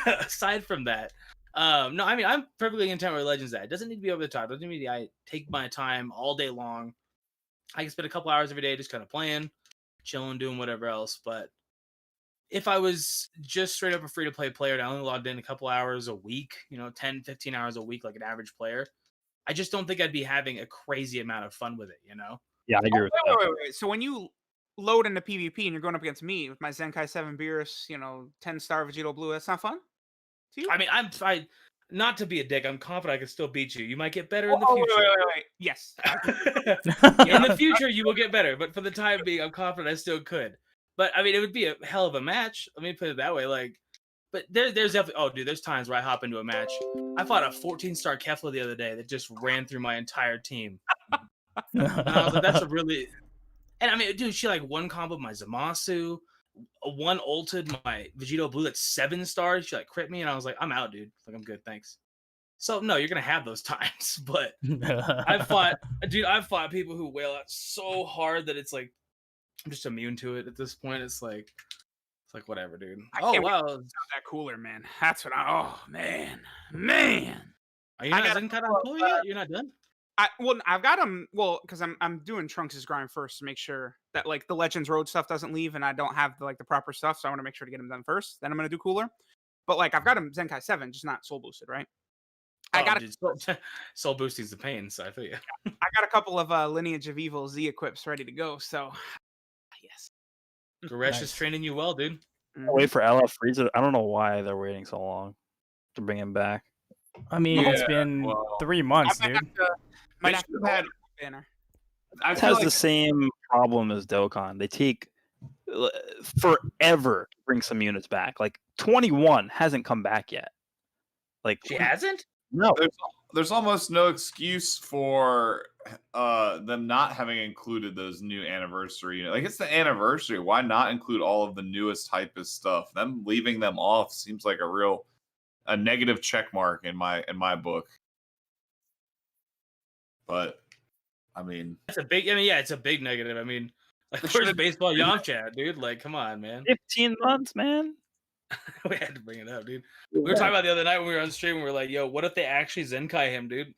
Aside from that, no, I mean, I'm perfectly content where Legends at. It doesn't need to be over the top. It doesn't need to I take my time all day long. I can spend a couple hours every day just kind of playing, chilling, doing whatever else. But if I was just straight up a free-to-play player and I only logged in a couple hours a week, 10, 15 hours a week like an average player, I just don't think I'd be having a crazy amount of fun with it, Yeah, I agree with that. Wait. So when you load into PvP and you're going up against me with my Zenkai 7 Beerus, 10-star Vegito Blue, that's not fun to you? I mean, not to be a dick, I'm confident I can still beat you. You might get better in the Oh, future. wait. Yes. In the future, you will get better, but for the time being, I'm confident I still could. But I mean, it would be a hell of a match. Let me put it that way. Like, but there's definitely. Oh, dude, there's times where I hop into a match. I fought a 14-star Kefla the other day that just ran through my entire team, and I was like, that's a really. And I mean, dude, she like one combo my Zamasu, one ulted my Vegito Blue that's 7 stars. She like crit me, and I was like, I'm out, dude. Like, I'm good, thanks. So no, you're gonna have those times, but I've fought people who wail out so hard that it's like I'm just immune to it at this point. It's like whatever, dude. I Oh can't wait wow, to sound that cooler, man. That's what oh man. are you not done kind of cool yet? You're not done. I've got them. Well, because I'm doing Trunks' grind first to make sure that like the Legends Road stuff doesn't leave, and I don't have the proper stuff. So I want to make sure to get them done first. Then I'm gonna do cooler. But like I've got him Zenkai 7, just not soul boosted, right? I got soul boosting's the pain, so I feel you. I got a couple of Lineage of Evil Z equips ready to go. So yes, Goresh is training you well, dude. Wait for LF Frieza. I don't know why they're waiting so long to bring him back. I mean, it's been 3 months, dude. Might have to had banner. It has the same problem as Dokkan. They take forever to bring some units back. Like 21 hasn't come back yet. Like she hasn't? No. There's almost no excuse for them not having included those new anniversary. Like, it's the anniversary. Why not include all of the newest hypest stuff? Them leaving them off seems like a negative check mark in my book. But I mean, it's a big. I mean, yeah, it's a big negative. I mean, like, where's baseball Yamcha at, dude? Like, come on, man. 15 months, man. We had to bring it up, dude. We were talking about the other night when we were on stream. We were like, "Yo, what if they actually Zenkai him, dude?"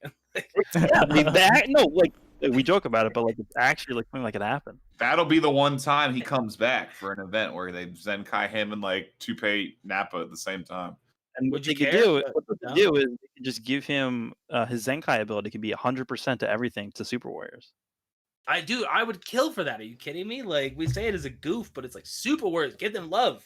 We joke about it, but like it's actually like something like it happened. That'll be the one time he comes back for an event where they Zenkai him and like Toupei Nappa at the same time. And what they could do is they could just give him his Zenkai ability could be 100% to everything to Super Warriors. I would kill for that. Are you kidding me? Like, we say it as a goof, but it's like Super Warriors. Give them love.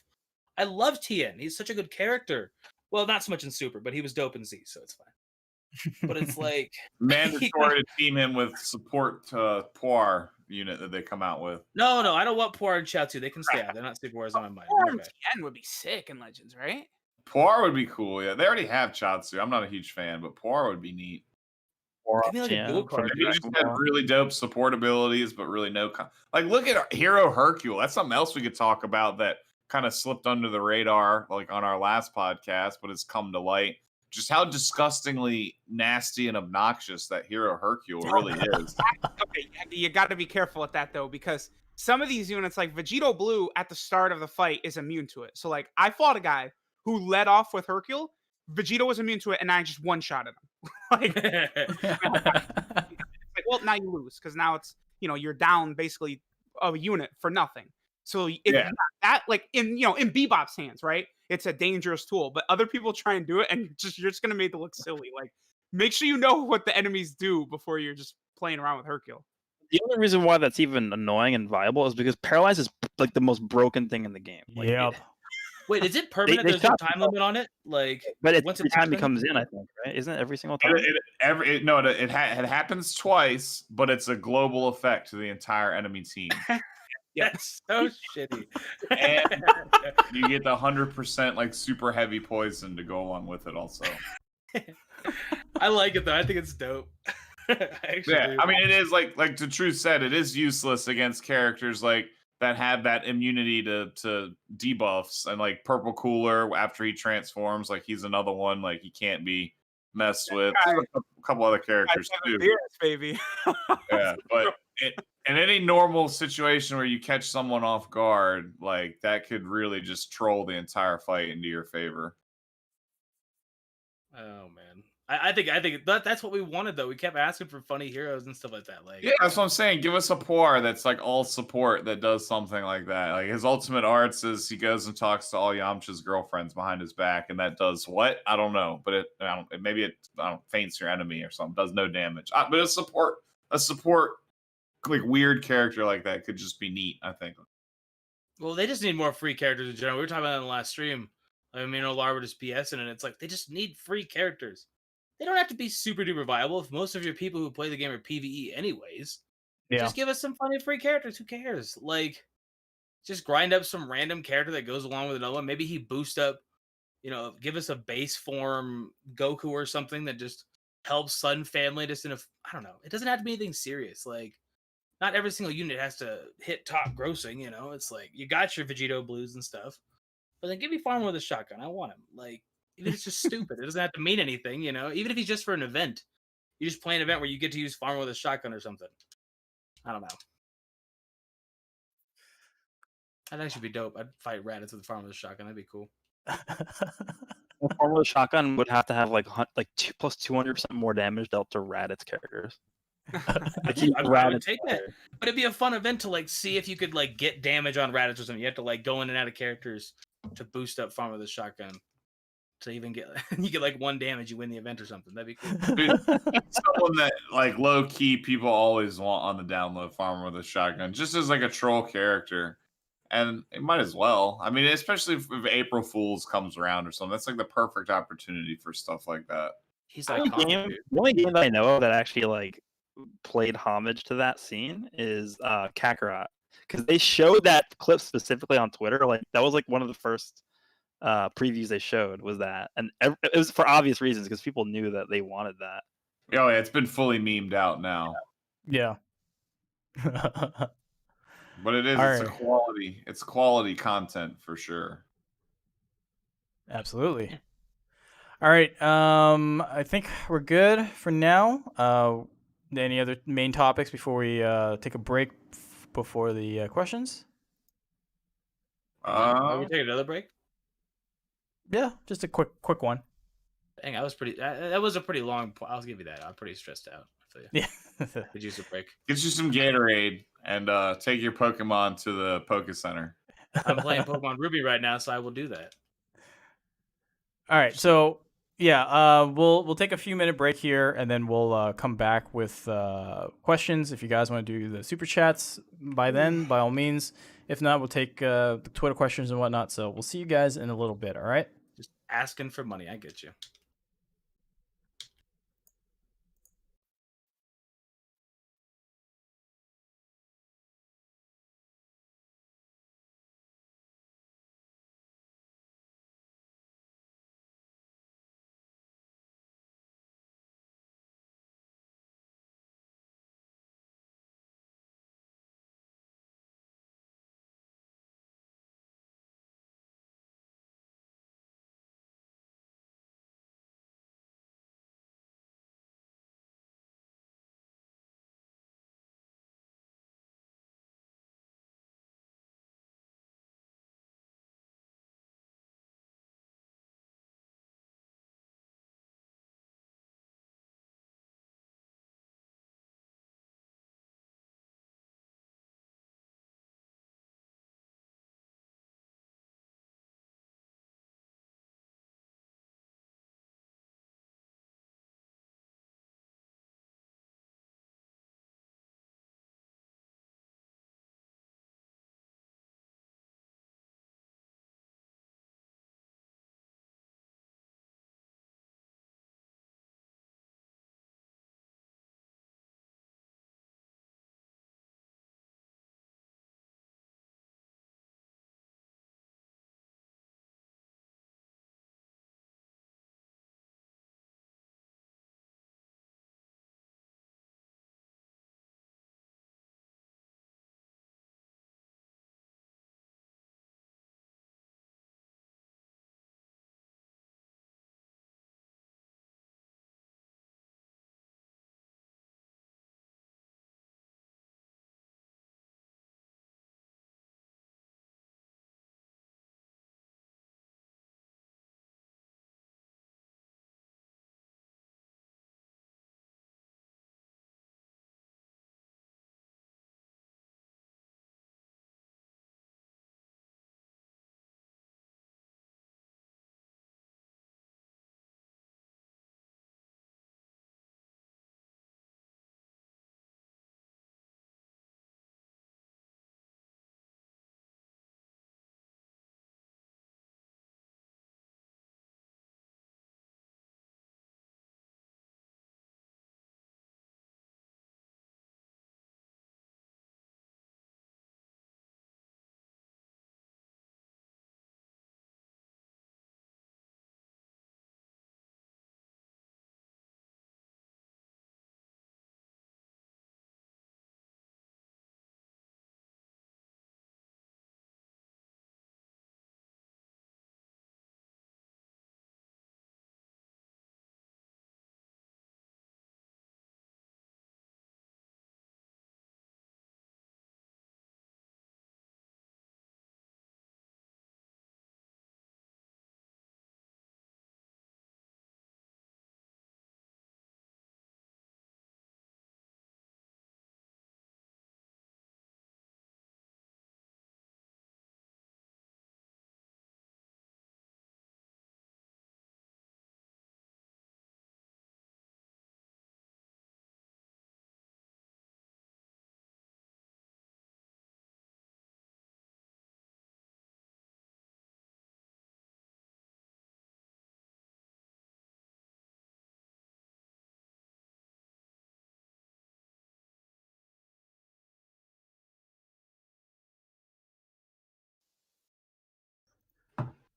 I love Tien. He's such a good character. Well, not so much in Super, but he was dope in Z, so it's fine. But it's like mandatory to team him with support Poir unit that they come out with. No, I don't want Poir and Chaozu. They can stay out. They're not Super Warriors on my mind. Poir and Tien would be sick in Legends, right? Poir would be cool. Yeah, they already have Chaozu. I'm not a huge fan, but Poir would be neat. Give me like a dual card. He just had really dope support abilities, but really no. Like, look at Hero Hercule. That's something else we could talk about that kind of slipped under the radar, like on our last podcast, but it's come to light. Just how disgustingly nasty and obnoxious that Hero Hercule really is. Okay, you got to be careful with that though, because some of these units, like Vegito Blue, at the start of the fight is immune to it. So, like, I fought a guy who led off with Hercule. Vegito was immune to it, and I just one-shotted him. like, well, now you lose because now it's you're down basically a unit for nothing. So if that, like, in Bebop's hands, right? It's a dangerous tool, but other people try and do it, and you're just gonna make it look silly. Like, make sure you know what the enemies do before you're just playing around with Hercule. The only reason why that's even annoying and viable is because Paralyze is like the most broken thing in the game. Like, Wait, is it permanent? There's no time limit on it? Like, but it's every time he comes in, I think, right? Isn't it every single time? It happens twice, but it's a global effect to the entire enemy team. That's so shitty. And you get the 100% like super heavy poison to go along with it also. I like it though. I think it's dope. I mean, it is like the truth said, it is useless against characters like that have that immunity to debuffs, and like Purple Cooler after he transforms, like he's another one like he can't be messed with. There's a couple other characters too. Beerus, baby. Yeah, but in any normal situation where you catch someone off guard, like that could really just troll the entire fight into your favor. Oh man, I think that's what we wanted though. We kept asking for funny heroes and stuff like that. Like, yeah, that's what I'm saying. Give us a Poir that's like all support that does something like that. Like, his ultimate arts is he goes and talks to all Yamcha's girlfriends behind his back, and that does what? I don't know, but maybe it faints your enemy or something. Does no damage. But a support like weird character like that could just be neat, I think. Well, they just need more free characters in general. We were talking about that in the last stream. I mean, Larva just BSing, and it's like they just need free characters. They don't have to be super duper viable if most of your people who play the game are PVE anyways. Yeah. Just give us some funny free characters. Who cares? Like, just grind up some random character that goes along with another one. Maybe he boost up, give us a base form Goku or something that just helps Sun Family just in a, I don't know. It doesn't have to be anything serious. Like, not every single unit has to hit top grossing, It's like, you got your Vegito Blues and stuff, but then give me Farmer with a shotgun. I want him. Like, even if it's just stupid, it doesn't have to mean anything, Even if he's just for an event, you just play an event where you get to use Farmer with a shotgun or something. I don't know. That'd actually be dope. I'd fight Raditz with a Farmer with a shotgun. That'd be cool. The Formula Shotgun would have to have like plus 200% more damage dealt to Raditz characters. I would take that, but it'd be a fun event to like see if you could like get damage on Raditz or something. You have to like go in and out of characters to boost up Farmer with a shotgun. To even get you get like 1 damage, you win the event or something. That'd be cool. Dude, someone that like low key people always want on the download, Farmer with a shotgun, just as like a troll character. And it might as well. I mean, especially if April Fools comes around or something. That's like the perfect opportunity for stuff like that. He's The like the only game that I know of that actually like played homage to that scene is Kakarot, because they showed that clip specifically on Twitter. Like that was like one of the first previews they showed was that, and it was for obvious reasons because people knew that they wanted that. Oh yeah, it's been fully memed out now. Yeah. But it is, it's quality content for sure. Absolutely. All right. I think we're good for now. Any other main topics before we take a break before the questions? Are we taking another break? Yeah, just a quick one. Dang, that was a pretty long. I'll give you that. I'm pretty stressed out. Yeah. Could use a break. Get you some Gatorade and take your Pokemon to the Poke Center. I'm playing Pokemon Ruby right now, so I will do that. All right, so yeah, we'll take a few minute break here, and then we'll come back with questions. If you guys want to do the super chats by then, by all means. If not, we'll take the Twitter questions and whatnot. So we'll see you guys in a little bit. All right. Just asking for money. I get you.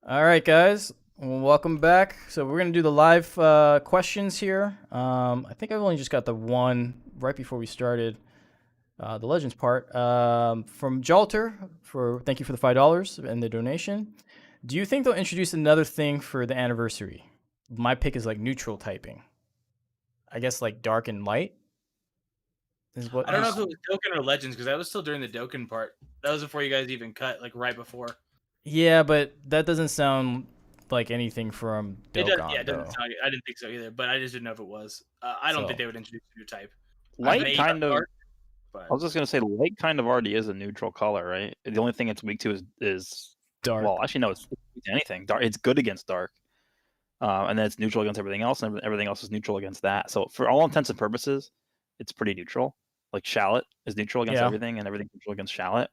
All right, guys, welcome back. So we're gonna do the live questions here. I think I've only just got the one right before we started the Legends part. From Jalter, thank you for the $5 and the donation. Do you think they'll introduce another thing for the anniversary? My pick is like neutral typing. I guess like dark and light is what I don't know if it was Dokan or Legends because that was still during the Dokan part. That was before you guys even cut, like right before. Yeah, but that doesn't sound like anything from It Dokkan. does, yeah, it doesn't though. sound. I didn't think so either, but I just didn't know if it was. I don't think So- they would introduce a new type. Light kind of. Dark, but I was just gonna say light kind of already is a neutral color, right? The only thing it's weak to is Dark. well, actually no, it's weak to anything. Dark. It's good against dark, and then it's neutral against everything else, and everything else is neutral against that. So for all intents and purposes, it's pretty neutral. Like Shallot is neutral against everything, and everything neutral against Shallot.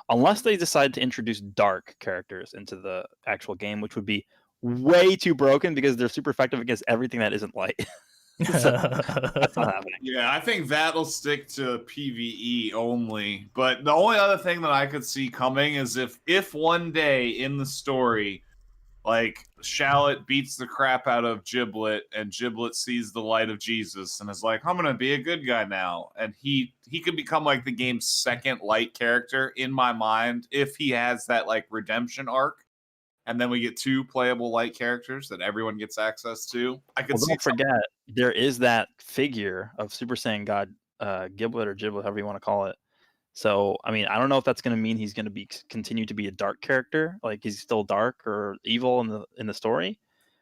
Unless they decide to introduce dark characters into the actual game, which would be way too broken because they're super effective against everything that isn't light. So, that's not happening. Yeah, I think that'll stick to PvE only. But the only other thing that I could see coming is if one day in the story, like Shallot beats the crap out of Giblet, and Giblet sees the light of Jesus and is like, "I'm gonna be a good guy now," and he could become like the game's second light character in my mind if he has that like redemption arc. And then we get 2 playable light characters that everyone gets access to. I could Well, see don't forget, there is that figure of Super Saiyan God Giblet or Giblet, however you want to call it. So, I mean, I don't know if that's going to mean he's going to continue to be a dark character, like he's still dark or evil in the story.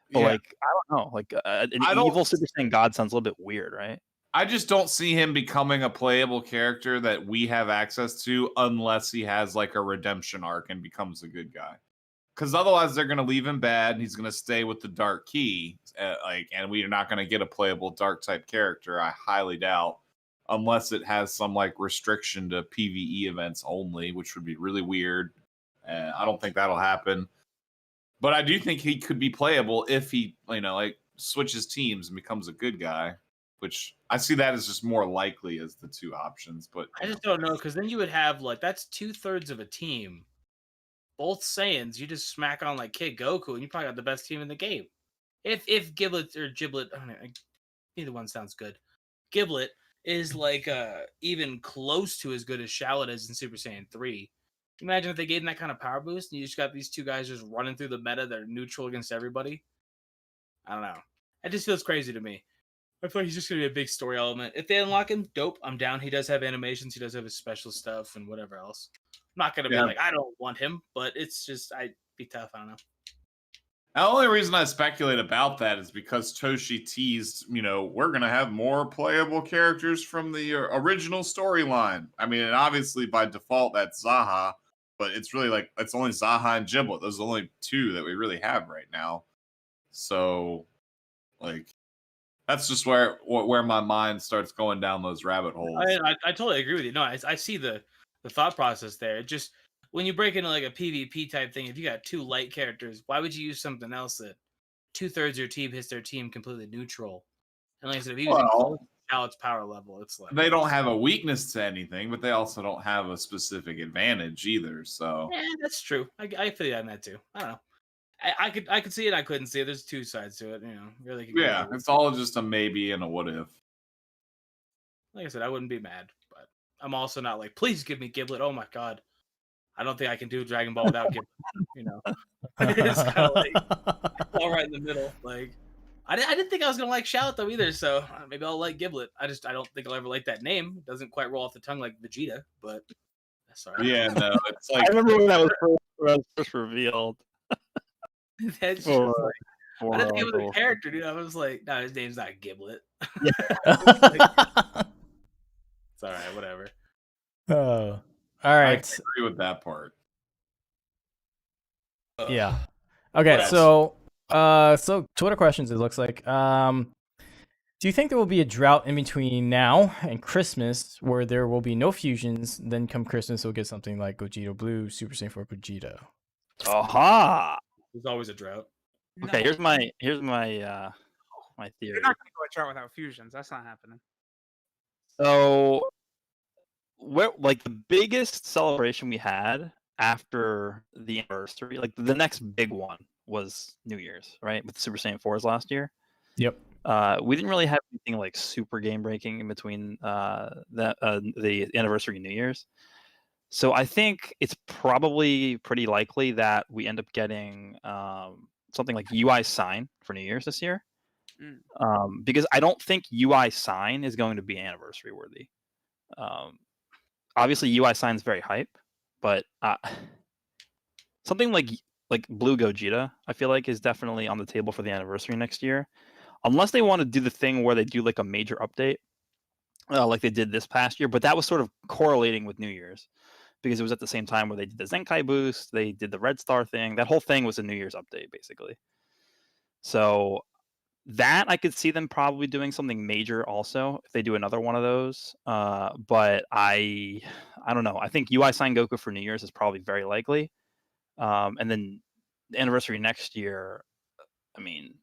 But like, I don't know, like an evil Super Saiyan God sounds a little bit weird, right? I just don't see him becoming a playable character that we have access to unless he has like a redemption arc and becomes a good guy. Because otherwise, they're going to leave him bad, and he's going to stay with the dark key. And we are not going to get a playable dark type character. I highly doubt, unless it has some like restriction to PVE events only, which would be really weird. I don't think that'll happen. But I do think he could be playable if he, like switches teams and becomes a good guy. Which I see that as just more likely as the 2 options. But I just don't know because then you would have like that's 2/3 of a team. Both Saiyans, you just smack on like Kid Goku, and you probably got the best team in the game. If Giblet or Giblet, I don't know, either one sounds good. Giblet is like even close to as good as Shallot is in Super Saiyan 3. Imagine if they gave him that kind of power boost, and you just got these 2 guys just running through the meta. They're neutral against everybody. I don't know. It just feels crazy to me. I feel like he's just gonna be a big story element. If they unlock him, dope. I'm down. He does have animations. He does have his special stuff and whatever else. I'm not gonna be like I don't want him, but it's just I'd be tough. I don't know. The only reason I speculate about that is because Toshi teased, we're going to have more playable characters from the original storyline. I mean, and obviously by default, that's Zaha, but it's really like, it's only Zaha and Giblet. Those are the only 2 that we really have right now. So, like, that's just where my mind starts going down those rabbit holes. I totally agree with you. No, I see the thought process there. It just when you break into like a PvP type thing, if you got 2 light characters, why would you use something else that 2/3 of your team hits their team completely neutral? And like I said, if you use Shallot's power level, it's like they don't have a weakness to anything, but they also don't have a specific advantage either. So yeah, that's true. I feel you on that too. I don't know. I could see it. I couldn't see it. There's 2 sides to it. Really. Yeah, it's all just a maybe and a what if. Like I said, I wouldn't be mad, but I'm also not like, please give me Giblet. Oh my god, I don't think I can do Dragon Ball without Giblet. It's kind of like all right in the middle. Like I didn't think I was gonna like Shallot though either, so maybe I'll like Giblet. I don't think I'll ever like that name. It doesn't quite roll off the tongue like Vegeta, but that's all right. Yeah, no, it's like I remember when that was first revealed. That's just like, I didn't think it was a character, dude. I was like, no, his name's not Giblet. It's all right, whatever. Oh, all right. I agree with that part. Yeah. Okay, so Twitter questions. It looks like. Do you think there will be a drought in between now and Christmas where there will be no fusions? Then come Christmas, we'll get something like Gogeta Blue, Super Saiyan 4 Gogeta. Aha! There's always a drought. Okay, here's my my theory. You're not going to go a chart without fusions. That's not happening. So, the biggest celebration we had after the anniversary, like the next big one was New Year's, right? With Super Saiyan 4s last year. Yep. We didn't really have anything like super game breaking in between the anniversary and New Year's. So I think it's probably pretty likely that we end up getting something like UI Sign for New Year's this year. Because I don't think UI Sign is going to be anniversary worthy. Obviously, UI Sign is very hype, but something like Blue Gogeta, I feel like, is definitely on the table for the anniversary next year. Unless they want to do the thing where they do like a major update, like they did this past year, but that was sort of correlating with New Year's because it was at the same time where they did the Zenkai boost, they did the Red Star thing. That whole thing was a New Year's update, basically. So that I could see them probably doing something major also if they do another one of those. But I don't know. I think UI Sign Goku for New Year's is probably very likely. And then the anniversary next year, I mean,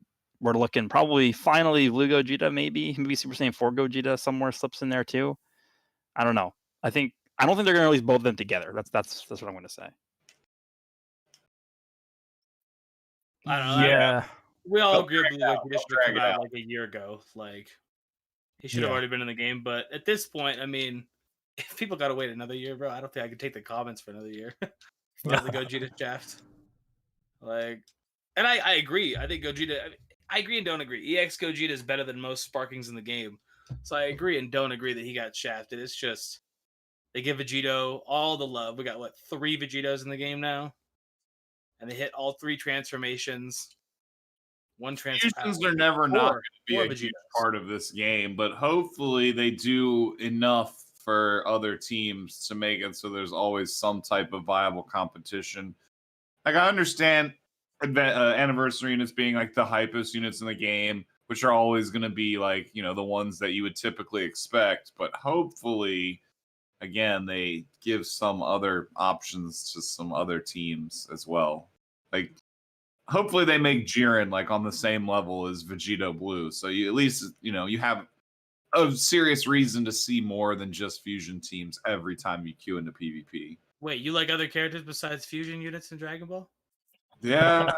we're looking probably finally Blue Gogeta, maybe Super Saiyan 4 Gogeta somewhere slips in there too. I don't know. I don't think they're going to release both of them together. That's what I'm going to say. I don't know. Yeah. We all Don't agree drag Blue it out. Gogeta Don't should have drag come it out out. like a year ago. Like he should have Yeah. already been in the game. But at this point, I mean, if people got to wait another year, bro, I don't think I could take the comments for another year. Because the Gogeta shaft. Like, and I agree. I think Gogeta. I agree and don't agree. EX Gogeta is better than most Sparkings in the game. So I agree and don't agree that he got shafted. It's just they give Vegito all the love. We got 3 Vegetos in the game now, and they hit all 3 transformations. One Fusions are never not going to be a Vegetos. huge part of this game, but hopefully they do enough for other teams to make it so there's always some type of viable competition. Like, I understand anniversary units being like the hypest units in the game, which are always going to be like, you know, the ones that you would typically expect, but hopefully, again, they give some other options to some other teams as well. Like, hopefully they make Jiren like on the same level as Vegito Blue, so you at least, you know, you have a serious reason to see more than just fusion teams every time you queue into PvP. Wait, you like other characters besides fusion units in Dragon Ball? Yeah,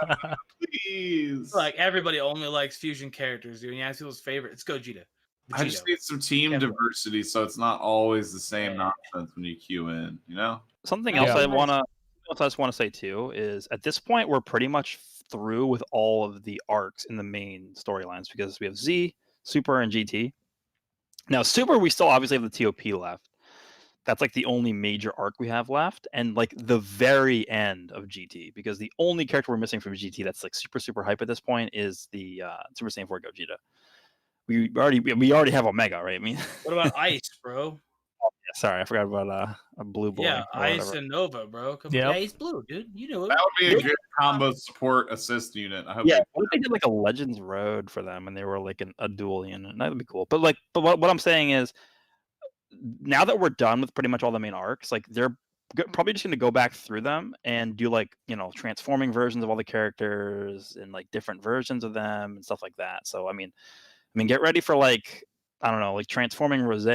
please. Like everybody only likes fusion characters. When you ask people's favorite, it's Gogeta. I just need some team Kefla. diversity, so it's not always the same Yeah. nonsense when you queue in. You know. Something Yeah. else I just want to say too is at this point we're pretty much through with all of the arcs in the main storylines because we have Z, Super, and GT. Now Super, we still obviously have the TOP left. That's like the only major arc we have left, and like the very end of GT, because the only character we're missing from GT that's like super hype at this point is the Super Saiyan 4 Gogeta. We already have Omega, right? I mean, What about Ice, bro? sorry, I forgot about a Blue Boy. Yeah, or Ice whatever. and Nova, bro. Come on. Yep. Yeah, he's blue, dude. You know it. That would be a good combo support assist unit. I hope. Yeah, what if they did like a Legends Road for them and they were like a dual unit? That would be cool. But what I'm saying is, now that we're done with pretty much all the main arcs, like they're probably just going to go back through them and do like, you know, transforming versions of all the characters and like different versions of them and stuff like that. So I mean, get ready for like, I don't know, like transforming Rose,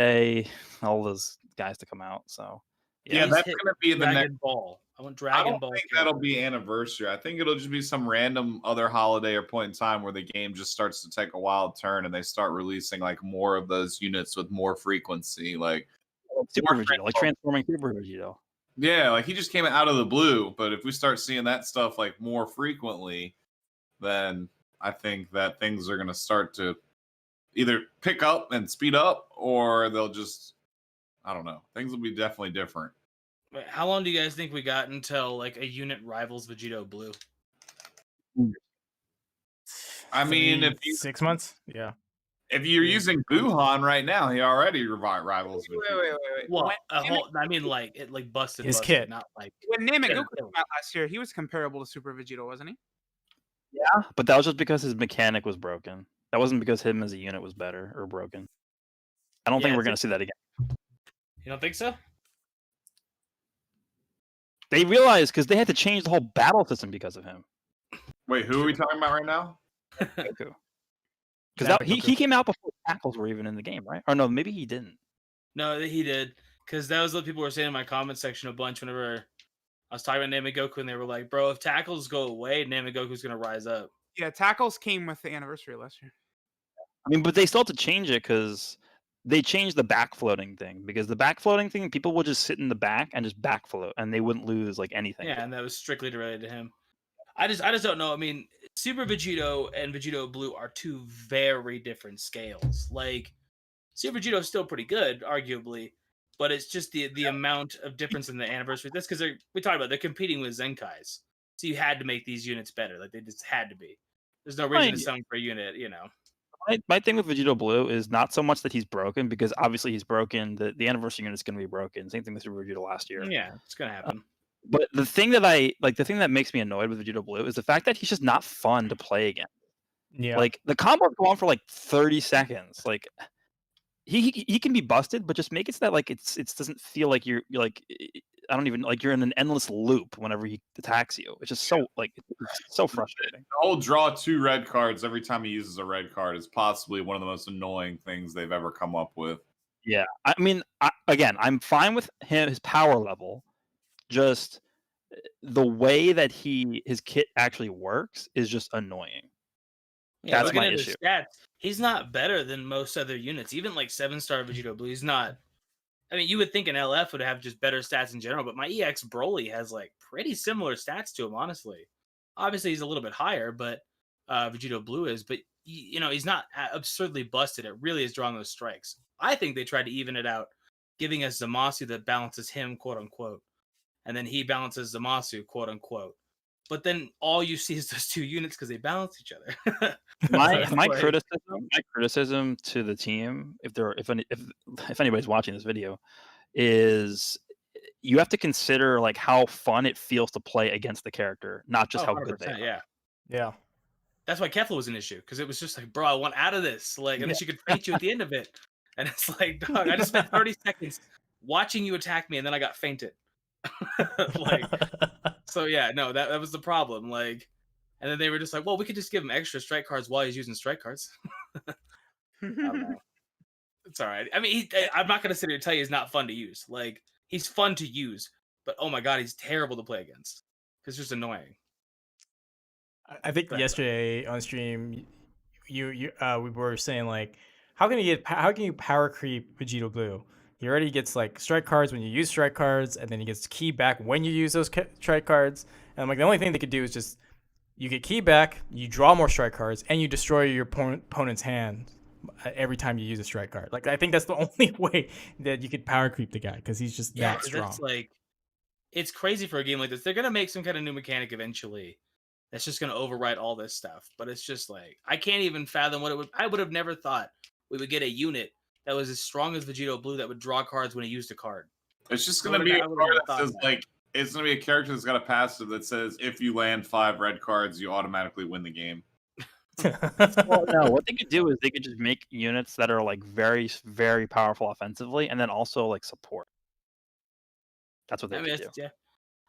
all those guys to come out. So Yeah, that's going to be the next. Dragon Ball. I want I Dragon don't Ball. think that'll be anniversary. I think it'll just be some random other holiday or point in time where the game just starts to take a wild turn and they start releasing like more of those units with more frequency, like Super Vegito, like transforming Super Vegito. Yeah, like he just came out of the blue. But if we start seeing that stuff like more frequently, then I think that things are going to start to either pick up and speed up, or they'll just, I don't know. Things will be definitely different. Wait, how long do you guys think we got until like a unit rivals Vegito Blue? I mean, if you 6 months, yeah. if you're using Buhan right now, he already rivals. Wait. Well, When I mean, like it like busted His busted, kit. not like Namegoku Yeah. came out last year, he was comparable to Super Vegito, wasn't he? Yeah, but that was just because his mechanic was broken. That wasn't because him as a unit was better or broken. I don't think Yeah, we're going to see that again. You don't think so? They realized because they had to change the whole battle system because of him. Wait, who are we talking about right now? Goku. Because Zappa he Goku. came out before tackles were even in the game, right? Or no, maybe he didn't. No, he did. Because that was what people were saying in my comment section a bunch whenever I was talking about Namagoku, and they were like, "Bro, if tackles go away, Namagoku's gonna rise up." Yeah, tackles came with the anniversary last year. I mean, but they still have to change it because they changed the back floating thing. Because the back floating thing, people would just sit in the back and just back float, and they wouldn't lose like anything. Yeah, and that was strictly related to him. I just don't know. I mean, Super Vegito and Vegito Blue are two very different scales. Like Super Vegito is still pretty good, arguably, but it's just the amount of difference in the anniversary. That's because we talked about they're competing with Zenkais, so you had to make these units better. Like they just had to be. There's no reason Right. to sell them for a unit, you know. My thing with Vegito Blue is not so much that he's broken, because obviously he's broken. The anniversary unit is going to be broken. Same thing with Super Vegito last year. Yeah, it's gonna happen. But the thing that makes me annoyed with Vegito Blue is the fact that he's just not fun to play again. Yeah. Like the combos go on for like 30 seconds. Like he can be busted, but just make it so that like it doesn't feel like you're like, I don't even like you're in an endless loop whenever he attacks you. It's just so like it's so frustrating. The whole draw 2 red cards every time he uses a red card is possibly one of the most annoying things they've ever come up with. Yeah, I mean, again, I'm fine with his power level. Just the way that his kit actually works is just annoying. Yeah, That's looking my at his issue. stats, he's not better than most other units. Even like 7-star Vegito Blue, he's not. I mean, you would think an LF would have just better stats in general, but my EX Broly has like pretty similar stats to him, honestly. Obviously, he's a little bit higher, but Vegito Blue is. But you know, he's not absurdly busted. It really is drawing those strikes. I think they tried to even it out, giving us Zamasu that balances him, quote unquote, and then he balances Zamasu, quote unquote. But then all you see is those two units because they balance each other. My Like- criticism to the team, if anybody's watching this video, is you have to consider like how fun it feels to play against the character, not just how good they 100%, are. yeah. Yeah. That's why Kefla was an issue, because it was just like, bro, I want out of this. Like, and then she could faint you at the end of it. And it's like, dog, I just spent 30 seconds watching you attack me, and then I got fainted. Like, so yeah, no, that was the problem. Like, and then they were just like, well, we could just give him extra strike cards while he's using strike cards. I don't know. It's all right. I mean, I'm not gonna sit here and tell you he's not fun to use. Like, he's fun to use, but oh my god, he's terrible to play against. It's just annoying. I think Right. yesterday on stream, we were saying like, how can you power creep Vegito Blue? He already gets like strike cards when you use strike cards, and then he gets key back when you use those strike cards. And I'm like, the only thing they could do is just you get key back, you draw more strike cards, and you destroy your opponent's hand every time you use a strike card. Like, I think that's the only way that you could power creep the guy, because he's just that 'cause strong. It's like, it's crazy for a game like this. They're gonna make some kind of new mechanic eventually that's just gonna overwrite all this stuff. But it's just like, I can't even fathom what it would. I would have never thought we would get a unit that was as strong as Vegito Blue that would draw cards when he used a card. It's just I going to would've- be I a would've card never that thought says that. like it's going to be a character that's got a passive that says if you land 5 red cards, you automatically win the game. Well, no, what they could do is they could just make units that are like very, very powerful offensively, and then also like support. That's what they I mean, could do. yeah,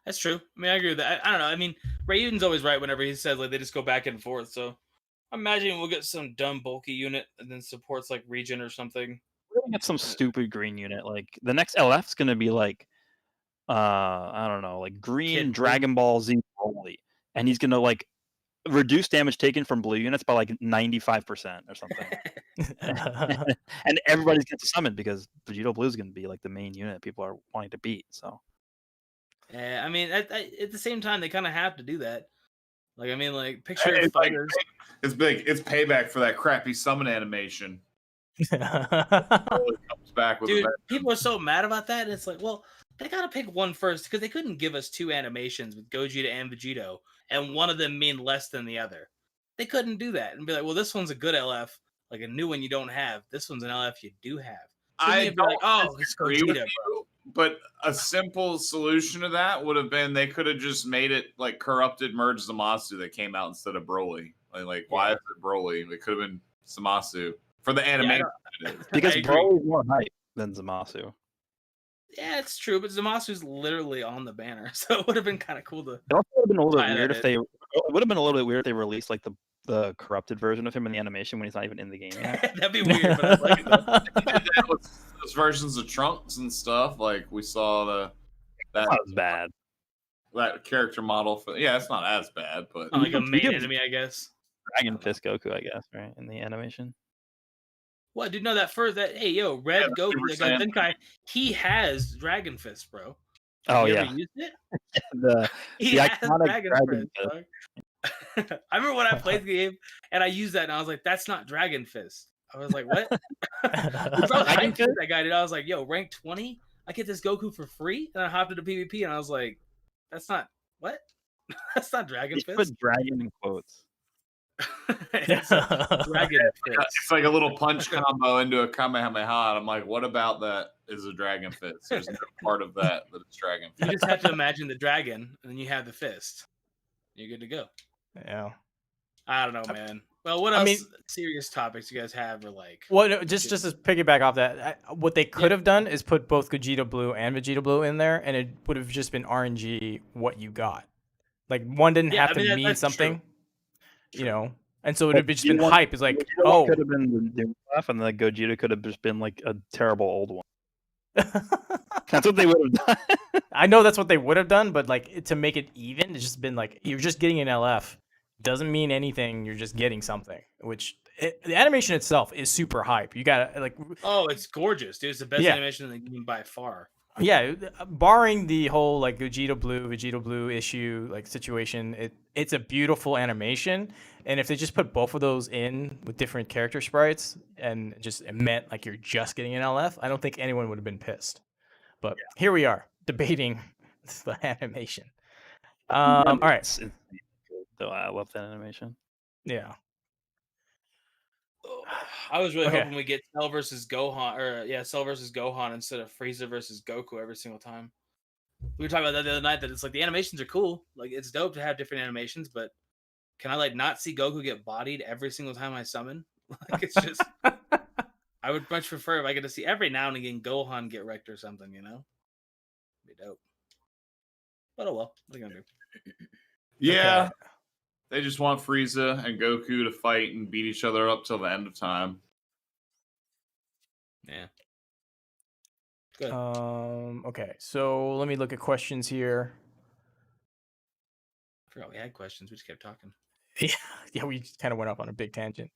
that's true. I mean, I agree with that. I don't know. I mean, Rayuden's always right whenever he says like they just go back and forth. So I'm imagining we'll get some dumb bulky unit and then supports like Regen or something. We're gonna get some stupid green unit. Like the next LF's gonna be like, I don't know, like green Kid Blue. Dragon Ball Z Broly, and he's gonna like reduce damage taken from blue units by like 95% or something. And everybody's gonna summon because Vegito Blue is gonna be like the main unit people are wanting to beat. So I mean, at the same time, they kind of have to do that. Like, I mean, like picture It's like- fighters. It's big. It's payback for that crappy summon animation. Comes back with a Dude, bad- people are so mad about that. And it's like, well, they gotta pick one first because they couldn't give us 2 animations with Gogeta and Vegito, and one of them mean less than the other. They couldn't do that and be like, well, this one's a good LF, like a new one you don't have. This one's an LF you do have. So I you'd be like, don't oh, it's agree with Gogeta, bro. you, but a simple solution to that would have been they could have just made it like corrupted merge Zamasu that came out instead of Broly. Like why is it Broly? It could have been Zamasu for the animation. because I agree. Broly's more hype than Zamasu. Yeah, it's true, but Zamasu's literally on the banner, so it would have been kind of cool to. It also would have been a little bit Fine, weird that if they. It would have been a little bit weird if they released like the corrupted version of him in the animation when he's not even in the game yet. That'd be weird, but I like it though. That was those versions of Trunks and stuff. Like we saw that That was bad. that character model for it's not as bad, but Not like a He main did enemy, I guess. Dragon Fist Goku, I guess, right? In the animation. What, dude? No, that first hey yo, Red that's Goku, Super that Saiyan. Zenkai, he has Dragon Fist, bro. Oh Have you yeah, ever used it? the He the has iconic Dragon Dragon Fist, dog. I remember when I played the game and I used that and I was like, that's not Dragon Fist. I was like, what? I was Dragon hyped Fist? with that guy, dude. I was like, yo, rank 20? I get this Goku for free? And I hopped into PvP and I was like, that's not what? That's not Dragon He Fist. put dragon in quotes. It's a Dragon Fist. It's like a little punch combo into a Kamehameha. And I'm like, what about that is a Dragon Fist? There's no part of that it's Dragon You Fist. just have to imagine the dragon and then you have the fist. You're good to go. Yeah. I don't know, man. Well, what I else mean- serious topics you guys have or like? Well, no, just to piggyback off that, what they could Yeah. have done is put both Gogeta Blue and Vegeta Blue in there, and it would have just been RNG what you got. Like one didn't Yeah, have I mean, to that- mean that's something, you True. know. And so it would have just been Vegeta one- hype. It's like, Vegeta one oh, could have been the new stuff, and the Gogeta could have just been like a terrible old one. That's what they would have done. I know that's what they would have done, but like to make it even, it's just been like you're just getting an LF. Doesn't mean anything. You're just getting something. Which the animation itself is super hype. You got like, Oh, it's gorgeous, dude. It's the best Yeah. animation in the game by far. yeah, barring the whole like Vegeta Blue issue like situation, it's a beautiful animation. And if they just put both of those in with different character sprites and just it meant like you're just getting an LF, I don't think anyone would have been pissed. But here we are debating the animation. All right, It's good, though. I love that animation. yeah. I was really Okay. hoping we get Cell versus Gohan, or Cell versus Gohan instead of Frieza versus Goku every single time. We were talking about that the other night. That it's like the animations are cool. Like it's dope to have different animations, but can I like not see Goku get bodied every single time I summon? Like it's just. I would much prefer if I get to see every now and again Gohan get wrecked or something. You know, be dope. But oh well, what are you gonna do? Yeah. Okay. They just want Frieza and Goku to fight and beat each other up till the end of time. Yeah. Good. Okay, so let me look at questions here. I forgot we had questions. We just kept talking. Yeah, we kind of went off on a big tangent.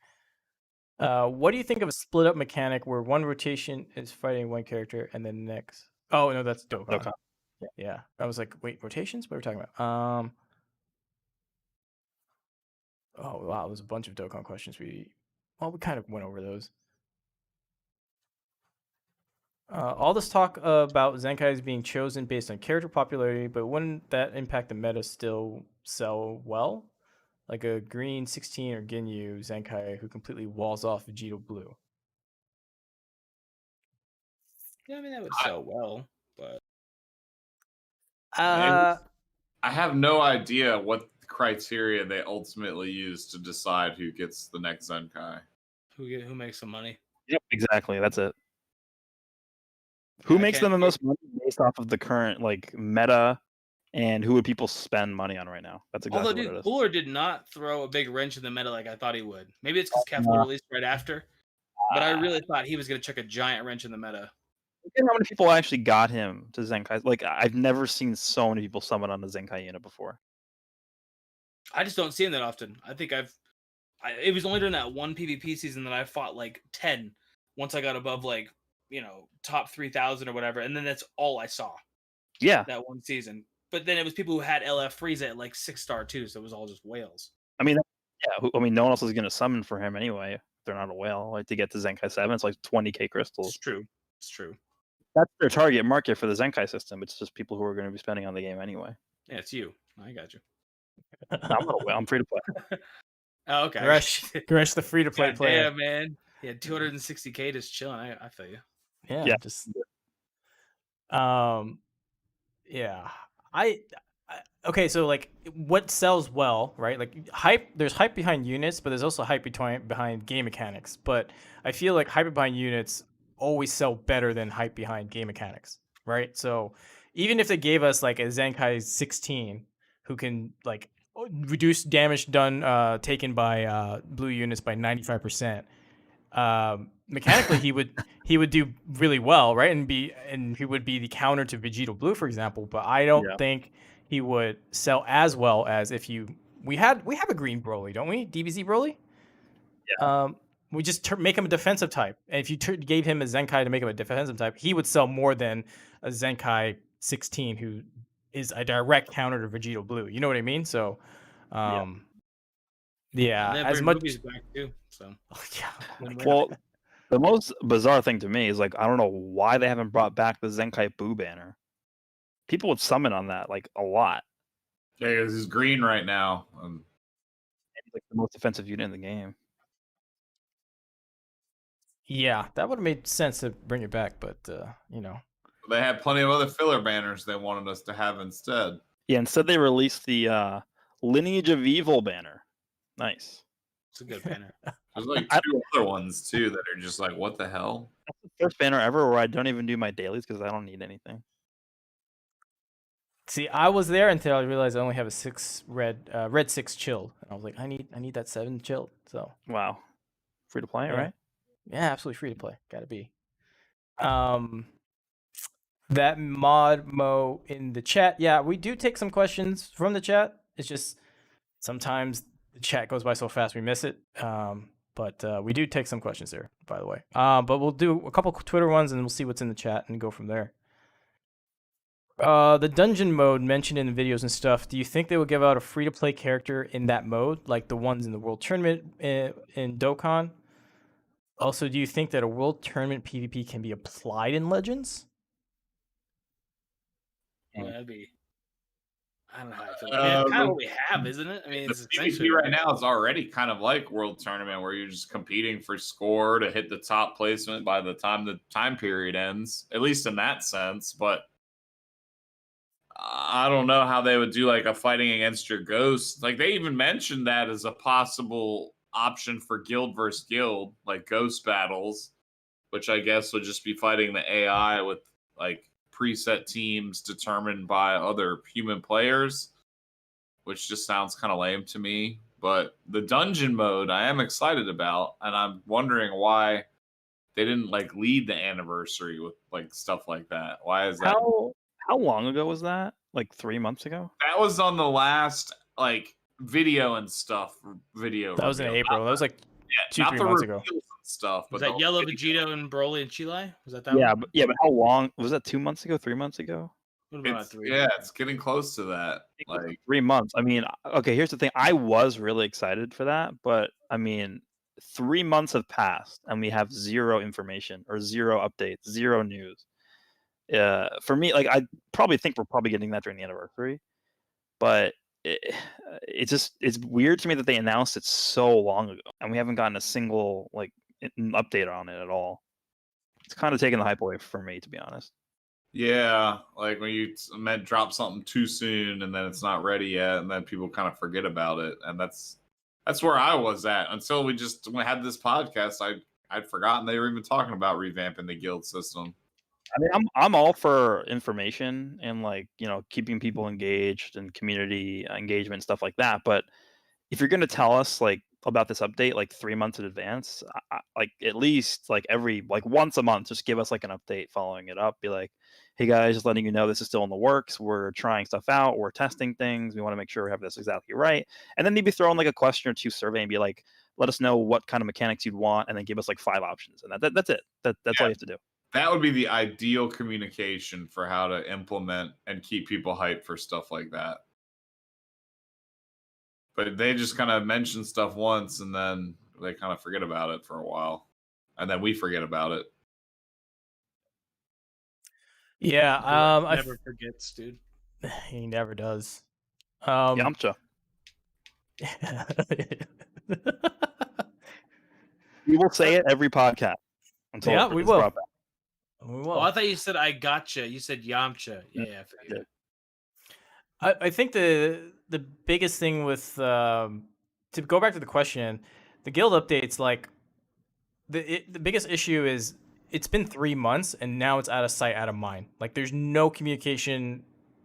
What do you think of a split up mechanic where one rotation is fighting one character and then next? Oh no, that's Dokkan. Dokkan. Yeah, I was like, wait, rotations? What are we talking about? Oh wow, there's a bunch of Dokkan questions. We kind of went over those. All this talk about Zenkais being chosen based on character popularity, but wouldn't that impact the meta still sell well? Like a green 16 or Ginyu Zenkai who completely walls off Vegeta Blue. Yeah, I mean that would sell well, but Uh, I have no idea what criteria they ultimately use to decide who gets the next Zenkai. who makes some money? Yep, exactly. That's it. Who I makes can't them the hear- most money based off of the current like meta, and who would people spend money on right now? That's exactly Although, what it dude, is. Buller did not throw a big wrench in the meta like I thought he would. Maybe it's because Kefla released right after, but I really thought he was going to chuck a giant wrench in the meta. Look at how many people actually got him to Zenkai. Like I've never seen so many people summon on a Zenkai unit before. I just don't see him that often. I think it was only during that one PvP season that I fought like 10 once I got above like, top 3,000 or whatever. And then that's all I saw Yeah, that one season. But then it was people who had LF Frieza at like 6-star too. So it was all just whales. I mean, no one else is gonna summon for him anyway. If they're not a whale. Like to get to Zenkai 7, it's like 20k crystals. It's true. It's true. That's their target market for the Zenkai system. It's just people who are going to be spending on the game anyway. Yeah, it's you. I got you. I'm not a whale. I'm free to play. Oh, okay. Gresh the free to play God player. damn, man. Yeah, 260k just chilling. I feel you. Yeah. Yeah. Just yeah. Okay, so like what sells well, right? Like hype, there's hype behind units, but there's also hype behind game mechanics. But I feel like hype behind units always sell better than hype behind game mechanics, right? So even if they gave us like a Zenkai 16 who can like reduce damage done taken by blue units by 95%, mechanically he would do really well, right? And he would be the counter to Vegeta Blue, for example. But I don't think he would sell as well as if we have a green Broly, don't we? DBZ Broly. Yeah. We just make him a defensive type, and if you gave him a Zenkai to make him a defensive type, he would sell more than a Zenkai 16 who is a direct counter to Vegito Blue. You know what I mean? So, yeah. And As much movies back too. So yeah. Well, the most bizarre thing to me is like I don't know why they haven't brought back the Zenkai Boo banner. People would summon on that like a lot. Yeah, this is green right now. He's like the most offensive unit in the game. Yeah, that would have made sense to bring it back, but you know. They had plenty of other filler banners they wanted us to have instead. Yeah, instead they released the Lineage of Evil banner. Nice. It's a good banner. There's like two other ones too that are just like, what the hell? That's the first banner ever where I don't even do my dailies because I don't need anything. See, I was there until I realized I only have a 6 red 6 chilled. And I was like, I need that 7 chilled. So Wow. Free to play, right? Yeah, absolutely free to play. Gotta be. That mod mo in the chat. Yeah, we do take some questions from the chat. It's just sometimes the chat goes by so fast we miss it. But we do take some questions there, by the way. But we'll do a couple Twitter ones and we'll see what's in the chat and go from there. The dungeon mode mentioned in the videos and stuff, do you think they will give out a free-to-play character in that mode, like the ones in the World Tournament in Dokkan? Also, do you think that a World Tournament PvP can be applied in Legends? Yeah, that'd be... I don't know how I feel. That's kind of what we have, isn't it? I mean, it's the PvP right now is already kind of like World Tournament, where you're just competing for score to hit the top placement by the time the time period ends, at least in that sense. But I don't know how they would do like a fighting against your ghost. Like they even mentioned that as a possible option for guild versus guild, like ghost battles, which I guess would just be fighting the AI with like preset teams determined by other human players, which just sounds kind of lame to me. But the dungeon mode I am excited about, and I'm wondering why they didn't like lead the anniversary with like stuff like that. Why is that? How long ago was that? Like 3 months ago? That was on the last like video and stuff. That was in April. That was like 2-3 months ago. Stuff. Was that Yellow Vegito and Broly and Chile? Was that Yeah, one? but how long was that? 2 months ago? 3 months ago? It's getting close to that. Like 3 months. I mean, okay, here's the thing. I was really excited for that, but I mean, 3 months have passed and we have zero information or zero updates, zero news. For me, like I probably think we're probably getting that during the anniversary, but it's weird to me that they announced it so long ago and we haven't gotten a single like update on it at all. It's kind of taking the hype away from me, to be honest. Yeah, like when you drop something too soon and then it's not ready yet, and then people kind of forget about it, and that's where I was at until we just had this podcast. I'd forgotten they were even talking about revamping the guild system. I mean, I'm all for information and like keeping people engaged and community engagement and stuff like that. But if you're going to tell us like about this update like 3 months in advance, like at least like every like once a month, just give us like an update following it up. Be like, hey guys, just letting you know this is still in the works. We're trying stuff out. We're testing things. We want to make sure we have this exactly right. And then maybe throw in like a question or two survey and be like, let us know what kind of mechanics you'd want, and then give us like 5 options. And that's it. That's all you have to do. That would be the ideal communication for how to implement and keep people hyped for stuff like that. But they just kind of mention stuff once and then they kind of forget about it for a while. And then we forget about it. Yeah, never forgets, dude. He never does. Yamcha. We will say it every podcast. Yeah, we will. We will. Oh, I thought you said I gotcha. You said Yamcha. Yeah, I forget. I think the biggest thing with to go back to the question, the guild updates, like the biggest issue is it's been 3 months and now it's out of sight, out of mind. Like there's no communication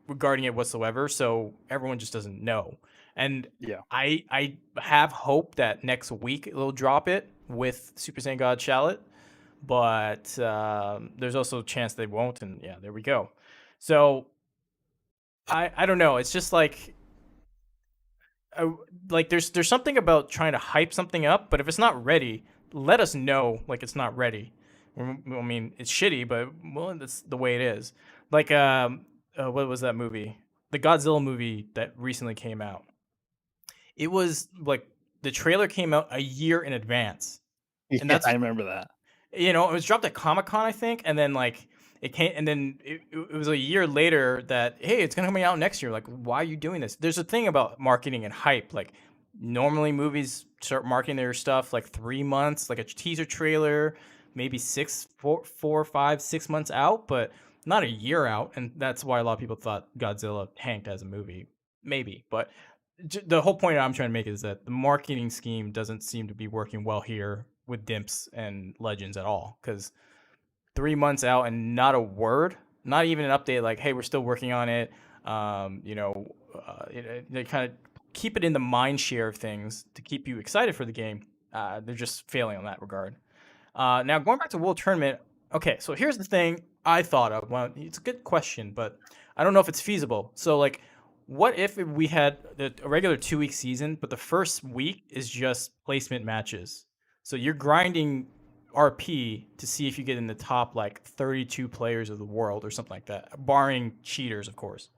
regarding it whatsoever, so everyone just doesn't know. And yeah, I have hope that next week they'll drop it with Super Saiyan God Shallot, but there's also a chance they won't, and yeah, there we go. So I don't know. It's just like there's something about trying to hype something up, but if it's not ready, let us know like it's not ready. I mean, it's shitty, but well, that's the way it is. Like what was that movie? The Godzilla movie that recently came out. It was like the trailer came out a year in advance, and Yeah, that's I remember that. it was dropped at Comic-Con, I think, and then like it came, and then it was a year later that hey, it's gonna come out next year. Like, why are you doing this? There's a thing about marketing and hype. Like, normally movies start marketing their stuff like 3 months, like a teaser trailer, maybe 6 months out, but not a year out. And that's why a lot of people thought Godzilla tanked as a movie, maybe. But the whole point I'm trying to make is that the marketing scheme doesn't seem to be working well here with Dimps and Legends at all. Because 3 months out and not a word, not even an update like, hey, we're still working on it. They kind of keep it in the mind share of things to keep you excited for the game. They're just failing on that regard. Now, going back to World Tournament, okay, so here's the thing I thought of. Well, it's a good question, but I don't know if it's feasible. So, like, what if we had a regular 2 week season, but the first week is just placement matches? So you're grinding RP to see if you get in the top like 32 players of the world or something like that, barring cheaters, of course.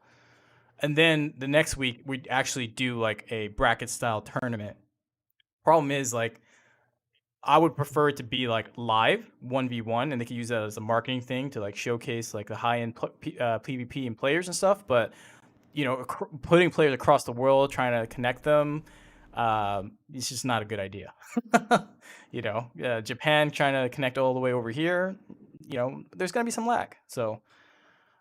And then the next week we actually do like a bracket style tournament. Problem is like I would prefer it to be like live 1v1, and they could use that as a marketing thing to like showcase like the high end PvP and players and stuff. But putting players across the world, trying to connect them, it's just not a good idea. Japan trying to connect all the way over here, there's gonna be some lag. So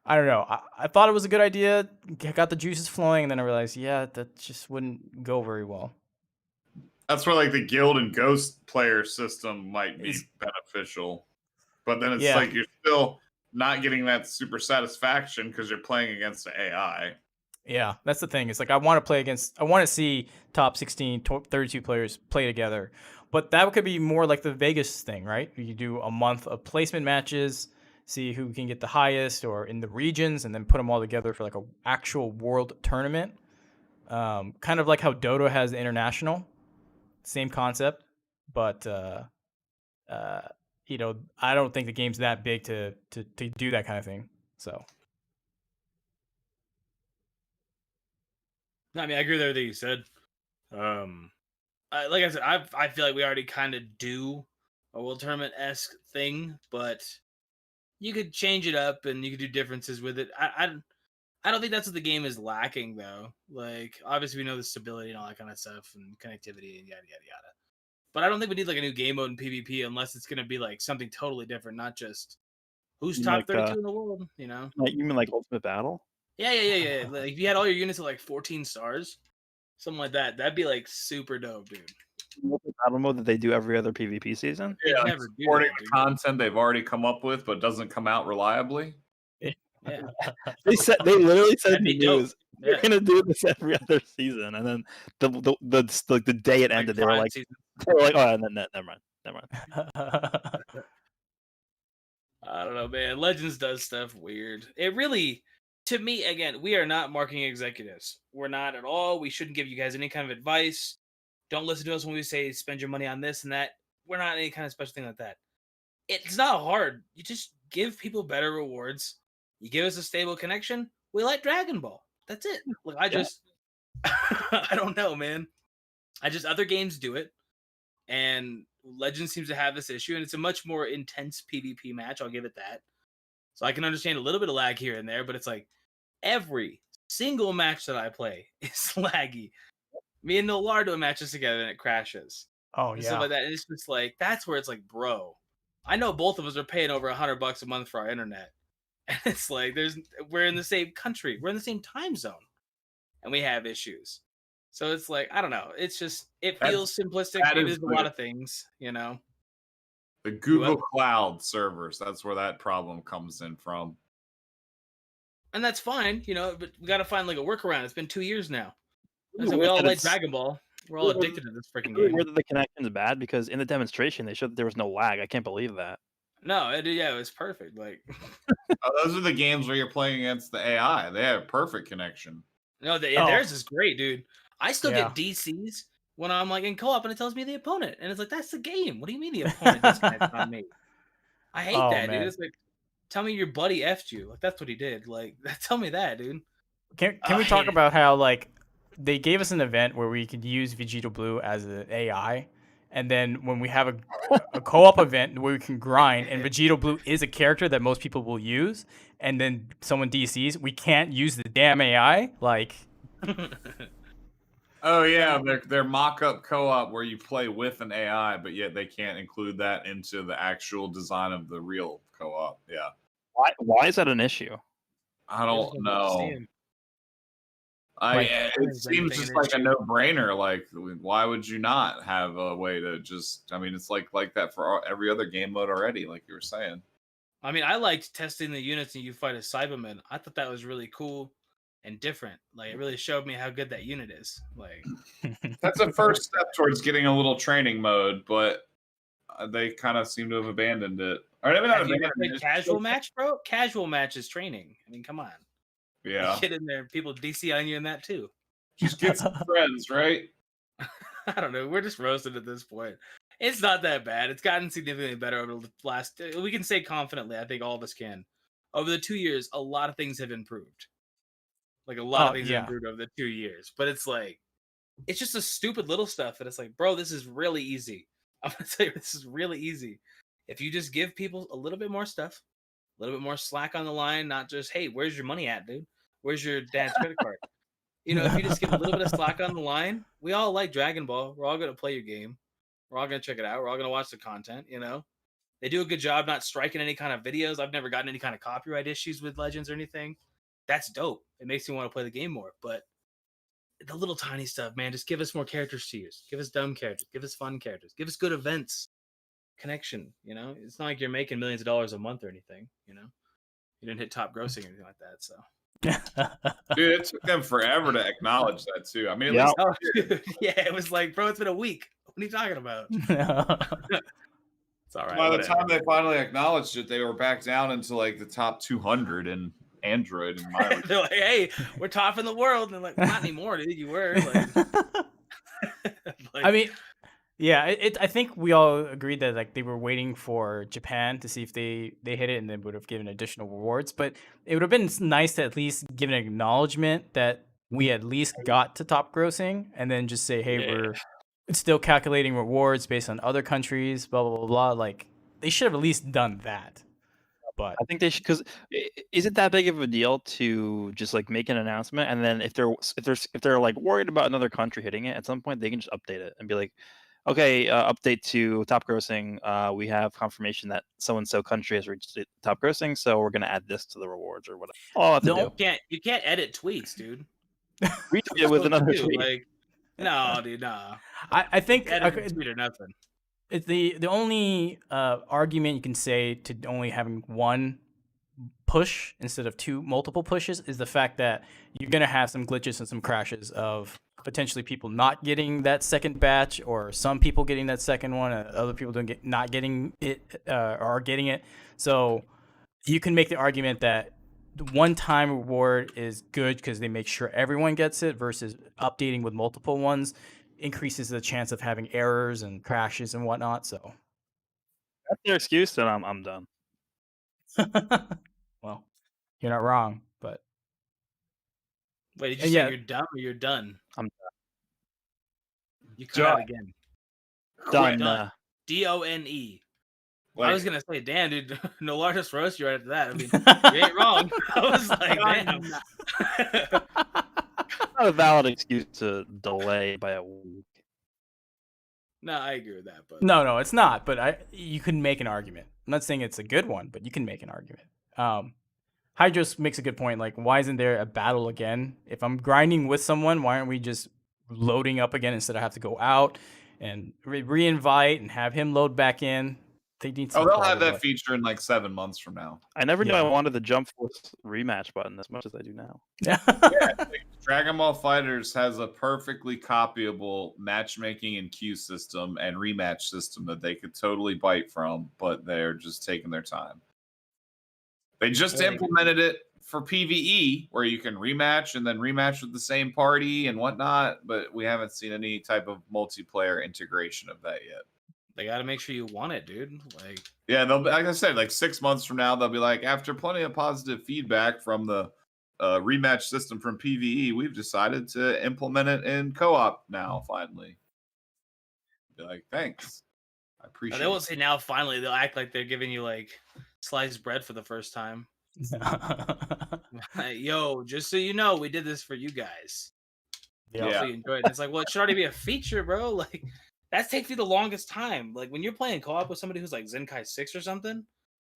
I don't know. I thought it was a good idea, got the juices flowing, and then I realized, yeah, that just wouldn't go very well. That's where like the guild and ghost player system might be beneficial, but then it's like you're still not getting that super satisfaction because you're playing against the AI. Yeah, that's the thing. It's like I want to see top 16, 32 players play together. But that could be more like the Vegas thing, right? You do a month of placement matches, see who can get the highest or in the regions, and then put them all together for like a actual world tournament. Kind of like how Dota has the international, same concept. But I don't think the game's that big to do that kind of thing. So. I mean, I agree with everything you said. Like I said, I feel like we already kind of do a World Tournament-esque thing, but you could change it up and you could do differences with it. I don't think that's what the game is lacking, though. Like, obviously, we know the stability and all that kind of stuff and connectivity and yada, yada, yada. But I don't think we need, like, a new game mode in PvP unless it's going to be, like, something totally different, not just who's top 32 in the world, Like, you mean like Ultimate Battle? Yeah. Like, if you had all your units at, like, 14 stars, something like that, that'd be, like, super dope, dude. Ultimate Battle mode that they do every other PvP season? Yeah, like supporting the content they've already come up with but doesn't come out reliably. Yeah. They literally said That'd be dope. they're gonna do this every other season, and then the day it ended, they were like, oh, never mind. I don't know, man. Legends does stuff weird. It really, to me, again, we are not marketing executives. We're not at all. We shouldn't give you guys any kind of advice. Don't listen to us when we say spend your money on this and that. We're not any kind of special thing like that. It's not hard. You just give people better rewards. You give us a stable connection. We like Dragon Ball. That's it. Look, I don't know, man. Other games do it. And Legends seems to have this issue, and it's a much more intense PvP match. I'll give it that. So I can understand a little bit of lag here and there, but it's like every single match that I play is laggy. Me and Nolar do matches together and it crashes. Oh, and stuff like that. And it's just like, that's where it's like, bro, I know both of us are paying over $100 a month for our internet. And it's like, we're in the same country. We're in the same time zone. And we have issues. So it's like, I don't know. It's just, it feels simplistic. Maybe there's a lot of things, The Google Cloud servers. That's where that problem comes in from. And that's fine, but we got to find like a workaround. It's been 2 years now. So we all like Dragon Ball. We're all addicted to this freaking game. Where the connection is bad because in the demonstration they showed that there was no lag. I can't believe that. No, it was perfect. Like, Those are the games where you're playing against the AI. They have perfect connection. no, Oh. theirs is great, dude. I still Yeah. get DCs when I'm like in co-op and it tells me the opponent, and it's like that's the game. What do you mean the opponent disconnects on me? I hate Oh, that, man. dude. It's like, tell me your buddy effed you. Like that's what he did. Like, tell me that, dude. Can I we hate talk it. about how like they gave us an event where we could use Vegeta Blue as an AI, and then when we have a co-op event where we can grind, and Vegeta Blue is a character that most people will use, and then someone DCs, we can't use the damn AI. Like, Oh yeah, their mock-up co-op where you play with an AI, but yet they can't include that into the actual design of the real co-op. Yeah, Why is that an issue? I They just don't don't want to see know. him. Like, It seems just like a no-brainer. Like, why would you not have a way to just? I mean, it's like that for every other game mode already. Like you were saying. I mean, I liked testing the units and you fight a Cyberman. I thought that was really cool and different. Like, it really showed me how good that unit is. Like, That's a first step towards getting a little training mode, but they kind of seem to have abandoned it. Or maybe not have you ever abandoned played it. casual match, bro? Casual match is training. I mean, come on. Yeah, Get in there. People DC on you in that too. just get some friends, right? I don't know. We're just roasted at this point. It's not that bad. It's gotten significantly better over the last. We can say confidently. I think all of us can. Over the 2 years, a lot of things have improved. Like a lot of Oh, things yeah. have improved over the 2 years. But it's like, it's just a stupid little stuff. And it's like, bro, this is really easy. I'm gonna tell you, this is really easy. If you just give people a little bit more stuff, a little bit more slack on the line, not just, hey, where's your money at, dude? Where's your dad's credit card? You know, if you just give a little bit of slack on the line, we all like Dragon Ball. We're all gonna play your game. We're all gonna check it out. We're all gonna watch the content. You know, they do a good job not striking any kind of videos. I've never gotten any kind of copyright issues with Legends or anything. That's dope. It makes me want to play the game more. But the little tiny stuff, man, just give us more characters to use. Give us dumb characters. Give us fun characters. Give us good events. Connection. You know, it's not like you're making millions of dollars a month or anything. You know, you didn't hit top grossing or anything like that. So. Dude, it took them forever to acknowledge that too. I mean, at Yeah. least Oh, dude. Yeah, it was like, bro, it's been a week. What are you talking about? It's all right. by the whatever. time they finally acknowledged it, they were back down into like the top 200 in Android and my They're like, hey, we're top in the world. And they're like, not anymore, dude. You were. Like, I mean, yeah, I think we all agreed that like they were waiting for Japan to see if they hit it and then would have given additional rewards. But it would have been nice to at least give an acknowledgement that we at least got to top grossing, and then just say, hey, Yeah. we're still calculating rewards based on other countries, blah blah blah blah. Like they should have at least done that. But I think they should, because is it that big of a deal to just like make an announcement, and then if they're like worried about another country hitting it at some point, they can just update it and be like, okay, update to top grossing. We have confirmation that so and so country has reached top grossing, so we're gonna add this to the rewards or whatever. All I have to do. you can't edit tweets, dude. Retweet it with That's what another you do, tweet. like, no, dude, no. I think Edit a tweet or nothing. it's the only argument you can say to only having one push instead of multiple pushes is the fact that you're gonna have some glitches and some crashes of potentially people not getting that second batch, or some people getting that second one, and other people not getting it or getting it. So you can make the argument that the one-time reward is good because they make sure everyone gets it, versus updating with multiple ones increases the chance of having errors and crashes and whatnot. So That's their excuse, then I'm done. well, you're not wrong, but Wait, did you Yeah. say you're done or you're done? I'm You cut out again. done. Done. DONE. like, I was gonna say, damn, dude, no largest roast you right after that. I mean, you ain't wrong. I was like, damn. Not a valid excuse to delay by a week. No, I agree with that, but no, it's not. But you can make an argument. I'm not saying it's a good one, but you can make an argument. Hydros makes a good point. Like, why isn't there a battle again? If I'm grinding with someone, why aren't we just loading up again instead of have to go out and re-invite and have him load back in? They need Oh, some they'll have quality, that but- feature in like 7 months from now. I never knew Yeah. I wanted the Jump Force rematch button as much as I do now. Yeah, like, Dragon Ball Fighters has a perfectly copyable matchmaking and queue system and rematch system that they could totally bite from, but they're just taking their time. They just implemented it for PvE, where you can rematch and then rematch with the same party and whatnot, but we haven't seen any type of multiplayer integration of that yet. They got to make sure you want it, dude. Like, Yeah, they'll be, like I said, like 6 months from now, they'll be like, after plenty of positive feedback from the rematch system from PvE, we've decided to implement it in co-op now. Finally, be like, thanks, I appreciate. they won't say now. Finally, they'll act like they're giving you like sliced bread for the first time. Like, yo, just so you know, we did this for you guys. Yeah. Hopefully you enjoyed it. It's like, well, it should already be a feature, bro. Like, that takes you the longest time. Like, when you're playing co-op with somebody who's like Zenkai 6 or something,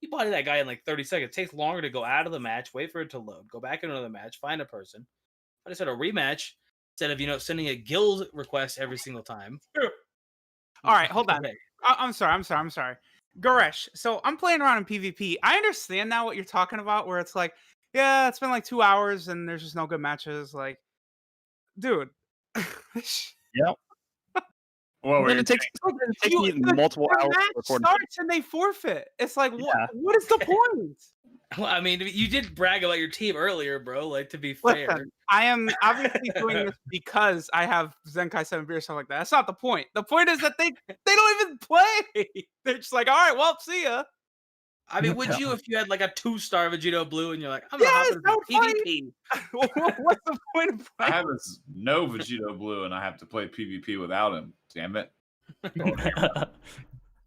you body that guy in like 30 seconds. It takes longer to go out of the match, wait for it to load, go back into another match, find a person. But instead of a rematch, instead of, sending a guild request every single time. All right, hold on. Okay. I'm sorry. Goresh, so I'm playing around in PvP. I understand now what you're talking about, where it's like, yeah, it's been like 2 hours and there's just no good matches. Like, dude. Yep. Well, Then it takes me multiple the hours to match record. starts and they forfeit. It's like, Yeah. what is the point? Well, I mean, you did brag about your team earlier, bro. Like, to be fair. Listen, I am obviously doing this because I have Zenkai 7 beer, stuff like that. That's not the point. The point is that they don't even play. They're just like, all right, well, see ya. I mean, would you if you had like a 2-star Vegito Blue and you're like, I'm gonna hop Yes, into that would PvP. What's the point of I playing? have no Vegito Blue, and I have to play PvP without him. Damn it!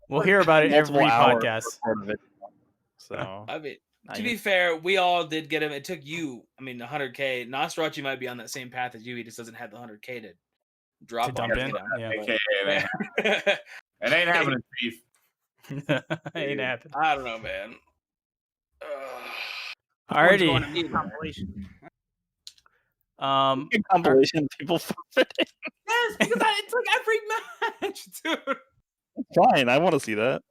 We'll hear about it Multiple every hours podcast. record of it. So I mean, I to be fair, we all did get him. It took you, 100K. Nosferatu might be on that same path as you. He just doesn't have the 100K to drop To dump on in, him, yeah. AKA, but- it ain't happening, Chief. Ain't happened. I don't know, man. One's going to Alrighty. be a compilation. compilation of people forfeiting. Yes, because it's like every match, dude. Fine, I want to see that.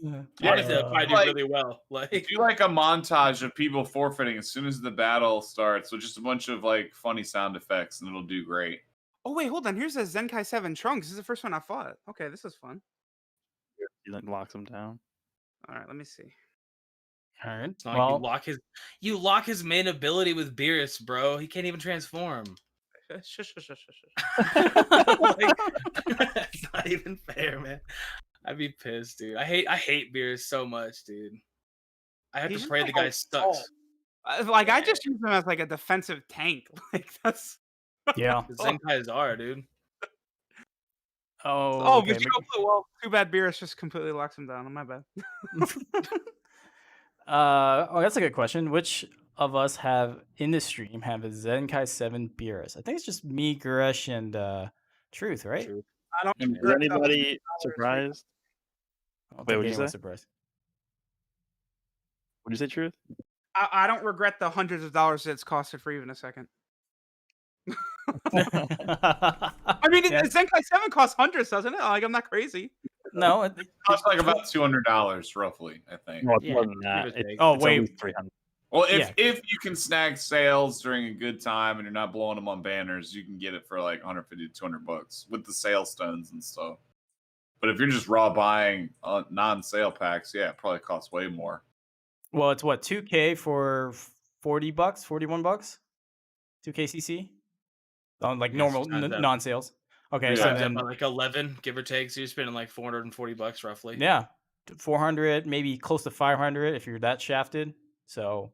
Yeah, Honestly, they'll probably do like- really well. Like, Do like a montage of people forfeiting as soon as the battle starts, with just a bunch of like funny sound effects, and it'll do great. Oh wait, hold on. Here's a Zenkai 7 Trunks. This is the first one I fought. Okay, this is fun. He like locks them down. All right, let me see. All right. it's not like Well, you lock his main ability with Beerus, bro. He can't even transform. Shush. Like, it's not even fair, man. I'd be pissed, dude. I hate Beerus so much, dude. I have He's to just pray like the guy a sucks. Like I just use him as like a defensive tank. Like that's yeah. The Zenkai's are, dude. Oh, okay. Vegito Blue. Well, too bad Beerus just completely locks him down. My bad. That's a good question. Which of us have in the stream have a Zenkai 7 Beerus? I think it's just me, Goresh, and Truth, right? True. I don't. Is regret the anybody $100 surprised? I don't Wait, think what'd you anyone's say? surprised. Would you say truth? I don't regret the hundreds of dollars that it's costed for even a second. I mean, Yeah. Zenkai 7 costs hundreds, doesn't it? Like I'm not crazy. No. It costs like about $200 roughly, I think. No, it's Yeah, more than that. give or It's, take. Oh, it's wait. at least 300. Well, if Yeah. if you can snag sales during a good time and you're not blowing them on banners, you can get it for like 150 to $200 with the sale stones and stuff. But if you're just raw buying non-sale packs, yeah, it probably costs way more. Well, it's what, 2K for $40, $41? 2K CC? On like Yeah, normal sometimes that- non-sales. Okay, Yeah. so Times that then by like 11, give or take. So you're spending like $440 roughly. yeah, 400, maybe close to 500 if you're that shafted. So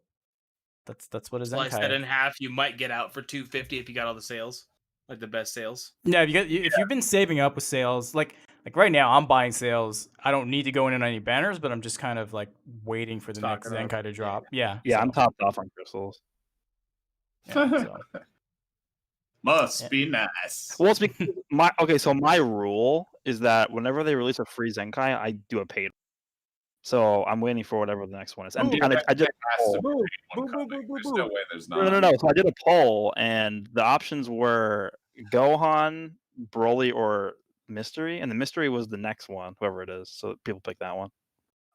that's what a Slice that in Zenkai. half, you might get out for $250 if you got all the sales, like the best sales. Yeah, if you've been saving up with sales, like right now I'm buying sales. I don't need to go in on any banners, but I'm just kind of like waiting for the next Stocking up. Zenkai to drop. Yeah. Yeah, I'm so, topped off on crystals. yeah, so. Must Yeah. be nice. Well, it's because so my rule is that whenever they release a free Zenkai, I do a paid. So I'm waiting for whatever the next one is. And, Ooh, and I did Has to a be poll. one coming. There's no way there's not. No. So I did a poll, and the options were Gohan, Broly, or Mystery, and the Mystery was the next one, whoever it is. So people pick that one.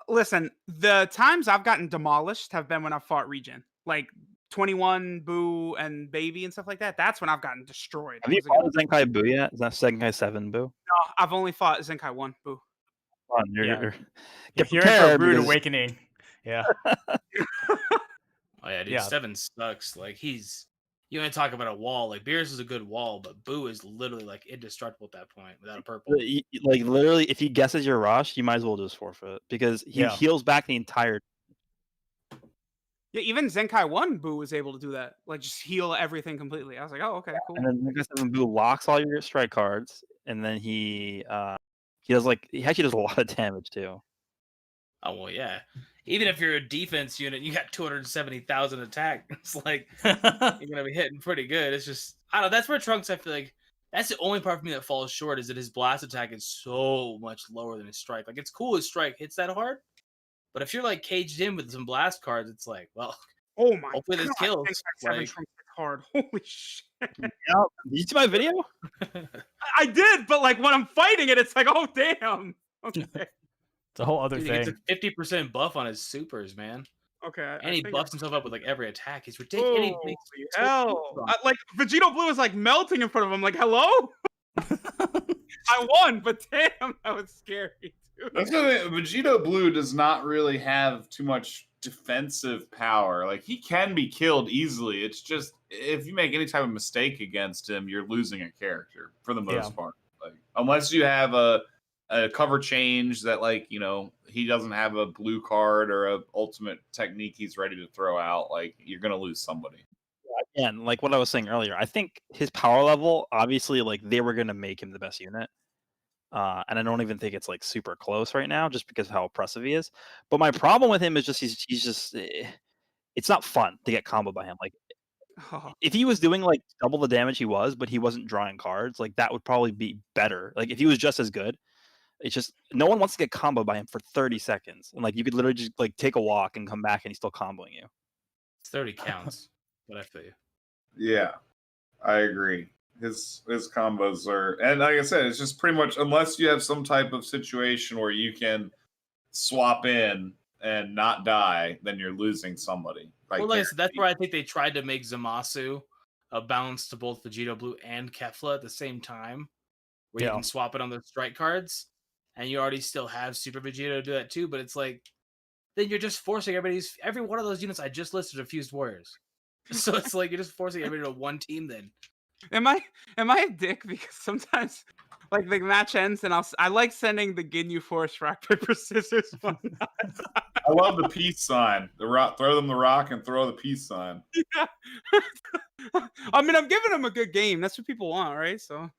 Listen, the times I've gotten demolished have been when I've fought Regen. Like 21, Boo, and Baby and stuff like that. That's when I've gotten destroyed. Have you Was fought Zenkai Boo yet? Is that Zenkai 7 Boo? No, I've only fought Zenkai 1, Boo. Come on, Yeah. get You're in for a prepared rude because awakening. Yeah. Oh yeah, dude, Yeah. 7 sucks. Like you want to talk about a wall. Like Beerus is a good wall, but Boo is literally like indestructible at that point without a purple. like literally, if he guesses your rush, you might as well just forfeit because he Yeah. heals back the entire. Yeah, even Zenkai 1 Boo was able to do that. Like just heal everything completely. I was like, oh, okay, cool. And then Zenkai 7 Boo locks all your strike cards, and then he does he actually does a lot of damage too. Oh well, yeah. Even if you're a defense unit, you got 270,000 attack. It's like you're gonna be hitting pretty good. It's just I don't know. That's where Trunks. I feel like that's the only part for me that falls short is that his blast attack is so much lower than his strike. Like it's cool his strike hits that hard, but if you're like caged in with some blast cards, it's like, well, Oh my hopefully this god, kills. Zenkai 7 Like, Trunks is hard. Holy shit. Yeah, did you see my video? I did, but like when I'm fighting it, it's like, oh damn. Okay. It's a whole other dude, he thing. gets a 50% buff on his supers, man. Okay. And he think buffs himself up with like every attack. He's ridiculous. And he Holy makes so much hell. from- Like Vegito Blue is like melting in front of him. Like, hello? I won, but damn, that was scary. Dude. That's the thing. Vegito Blue does not really have too much defensive power. Like he can be killed easily. It's just if you make any type of mistake against him, you're losing a character for the most part. Like unless you have a cover change that he doesn't have a blue card or a ultimate technique he's ready to throw out, like you're gonna lose somebody. Again, like what I was saying earlier, I think his power level, obviously, like they were gonna make him the best unit. And I don't even think it's like super close right now, just because of how oppressive he is. But my problem with him is just he's just it's not fun to get comboed by him. Like if he was doing like double the damage he was, but he wasn't drawing cards, like that would probably be better. Like if he was just as good. It's just no one wants to get comboed by him for 30 seconds, and like you could literally just like take a walk and come back, and he's still comboing you. 30 counts, but I feel you. Yeah, I agree. His combos are, and like I said, it's just pretty much unless you have some type of situation where you can swap in and not die, then you're losing somebody. Well, like I said, that's where I think they tried to make Zamasu a balance to both Vegito Blue and Kefla at the same time, where you can swap it on the strike cards. And you already still have Super Vegito do that too, but it's like then you're just forcing every one of those units I just listed are fused warriors. So it's like you're just forcing everybody to one team then. Am I a dick? Because sometimes like the match ends and I like sending the Ginyu Force rock, paper, scissors one. I love the peace sign. The rock, throw them the rock and throw the peace sign. Yeah. I mean, I'm giving them a good game. That's what people want, right? So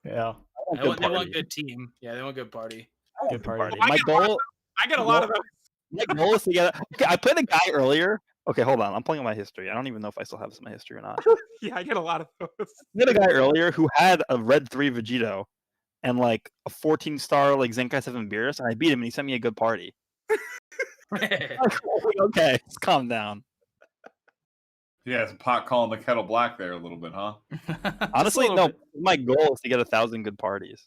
Yeah. They want good team. Yeah, they want good party. Good party. I get a lot of those. My goal is to get. Okay, I played a guy earlier. Okay, hold on. I'm pulling up my history. I don't even know if I still have this in my history or not. Yeah, I get a lot of those. I played a guy earlier who had a red 3 Vegito and like a 14-star like Zenkai 7 Beerus, and I beat him, and he sent me a good party. Okay, let's calm down. Yeah, it's a pot calling the kettle black there a little bit, huh? Honestly, no. My goal is to get 1,000 good parties.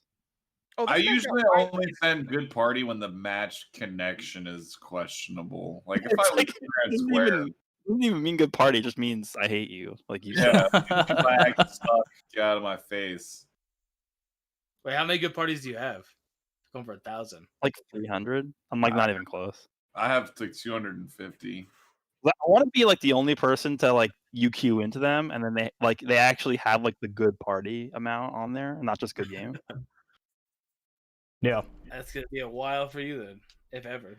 Oh, I usually only send good party when the match connection is questionable. Like if I like, I swear. It doesn't even mean good party. It just means I hate you. Like you. Yeah, flag stuff. Get out of my face. Wait, how many good parties do you have? Going for 1,000. Like 300. I'm like not even close. I have like 250. I want to be like the only person to like UQ into them, and then they actually have like the good party amount on there, and not just good game. Yeah. That's gonna be a while for you then, if ever.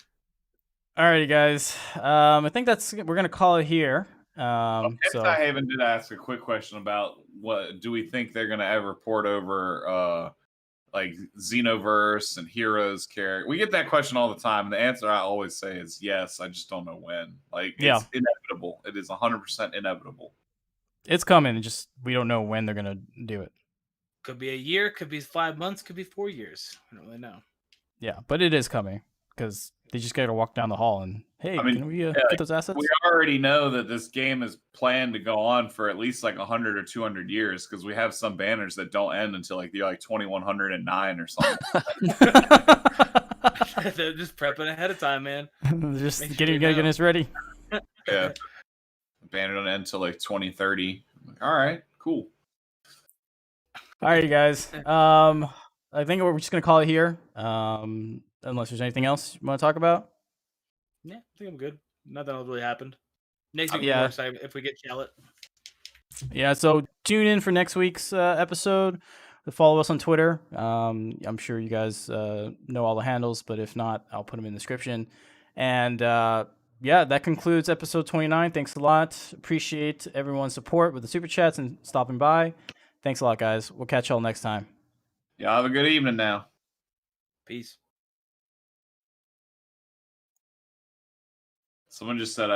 Alrighty, guys. I think we're gonna call it here. Haven did ask a quick question about what do we think they're gonna ever port over like Xenoverse and Heroes character. We get that question all the time, and the answer I always say is yes. I just don't know when. Like it's inevitable. It is 100% inevitable. It's coming. Just we don't know when they're gonna do it. Could be a year, could be 5 months, could be 4 years. I don't really know. Yeah, but it is coming because they just gotta walk down the hall and hey, can we get those assets? We already know that this game is planned to go on for at least like 100 or 200 years because we have some banners that don't end until like the 2109 or something. They're just prepping ahead of time, man. Just Make sure getting you know. us ready. Yeah. Ban it on until like 2030. All right, cool. All right, guys. I think we're just gonna call it here. Unless there's anything else you want to talk about. Yeah, I think I'm good. Nothing else really happened. Next week, Yeah. we're more excited if we get Shallot. Yeah, so tune in for next week's episode. Follow us on Twitter. I'm sure you guys know all the handles, but if not, I'll put them in the description. And yeah, that concludes episode 29. Thanks a lot. Appreciate everyone's support with the super chats and stopping by. Thanks a lot, guys. We'll catch y'all next time. Y'all have a good evening now. Peace. Someone just said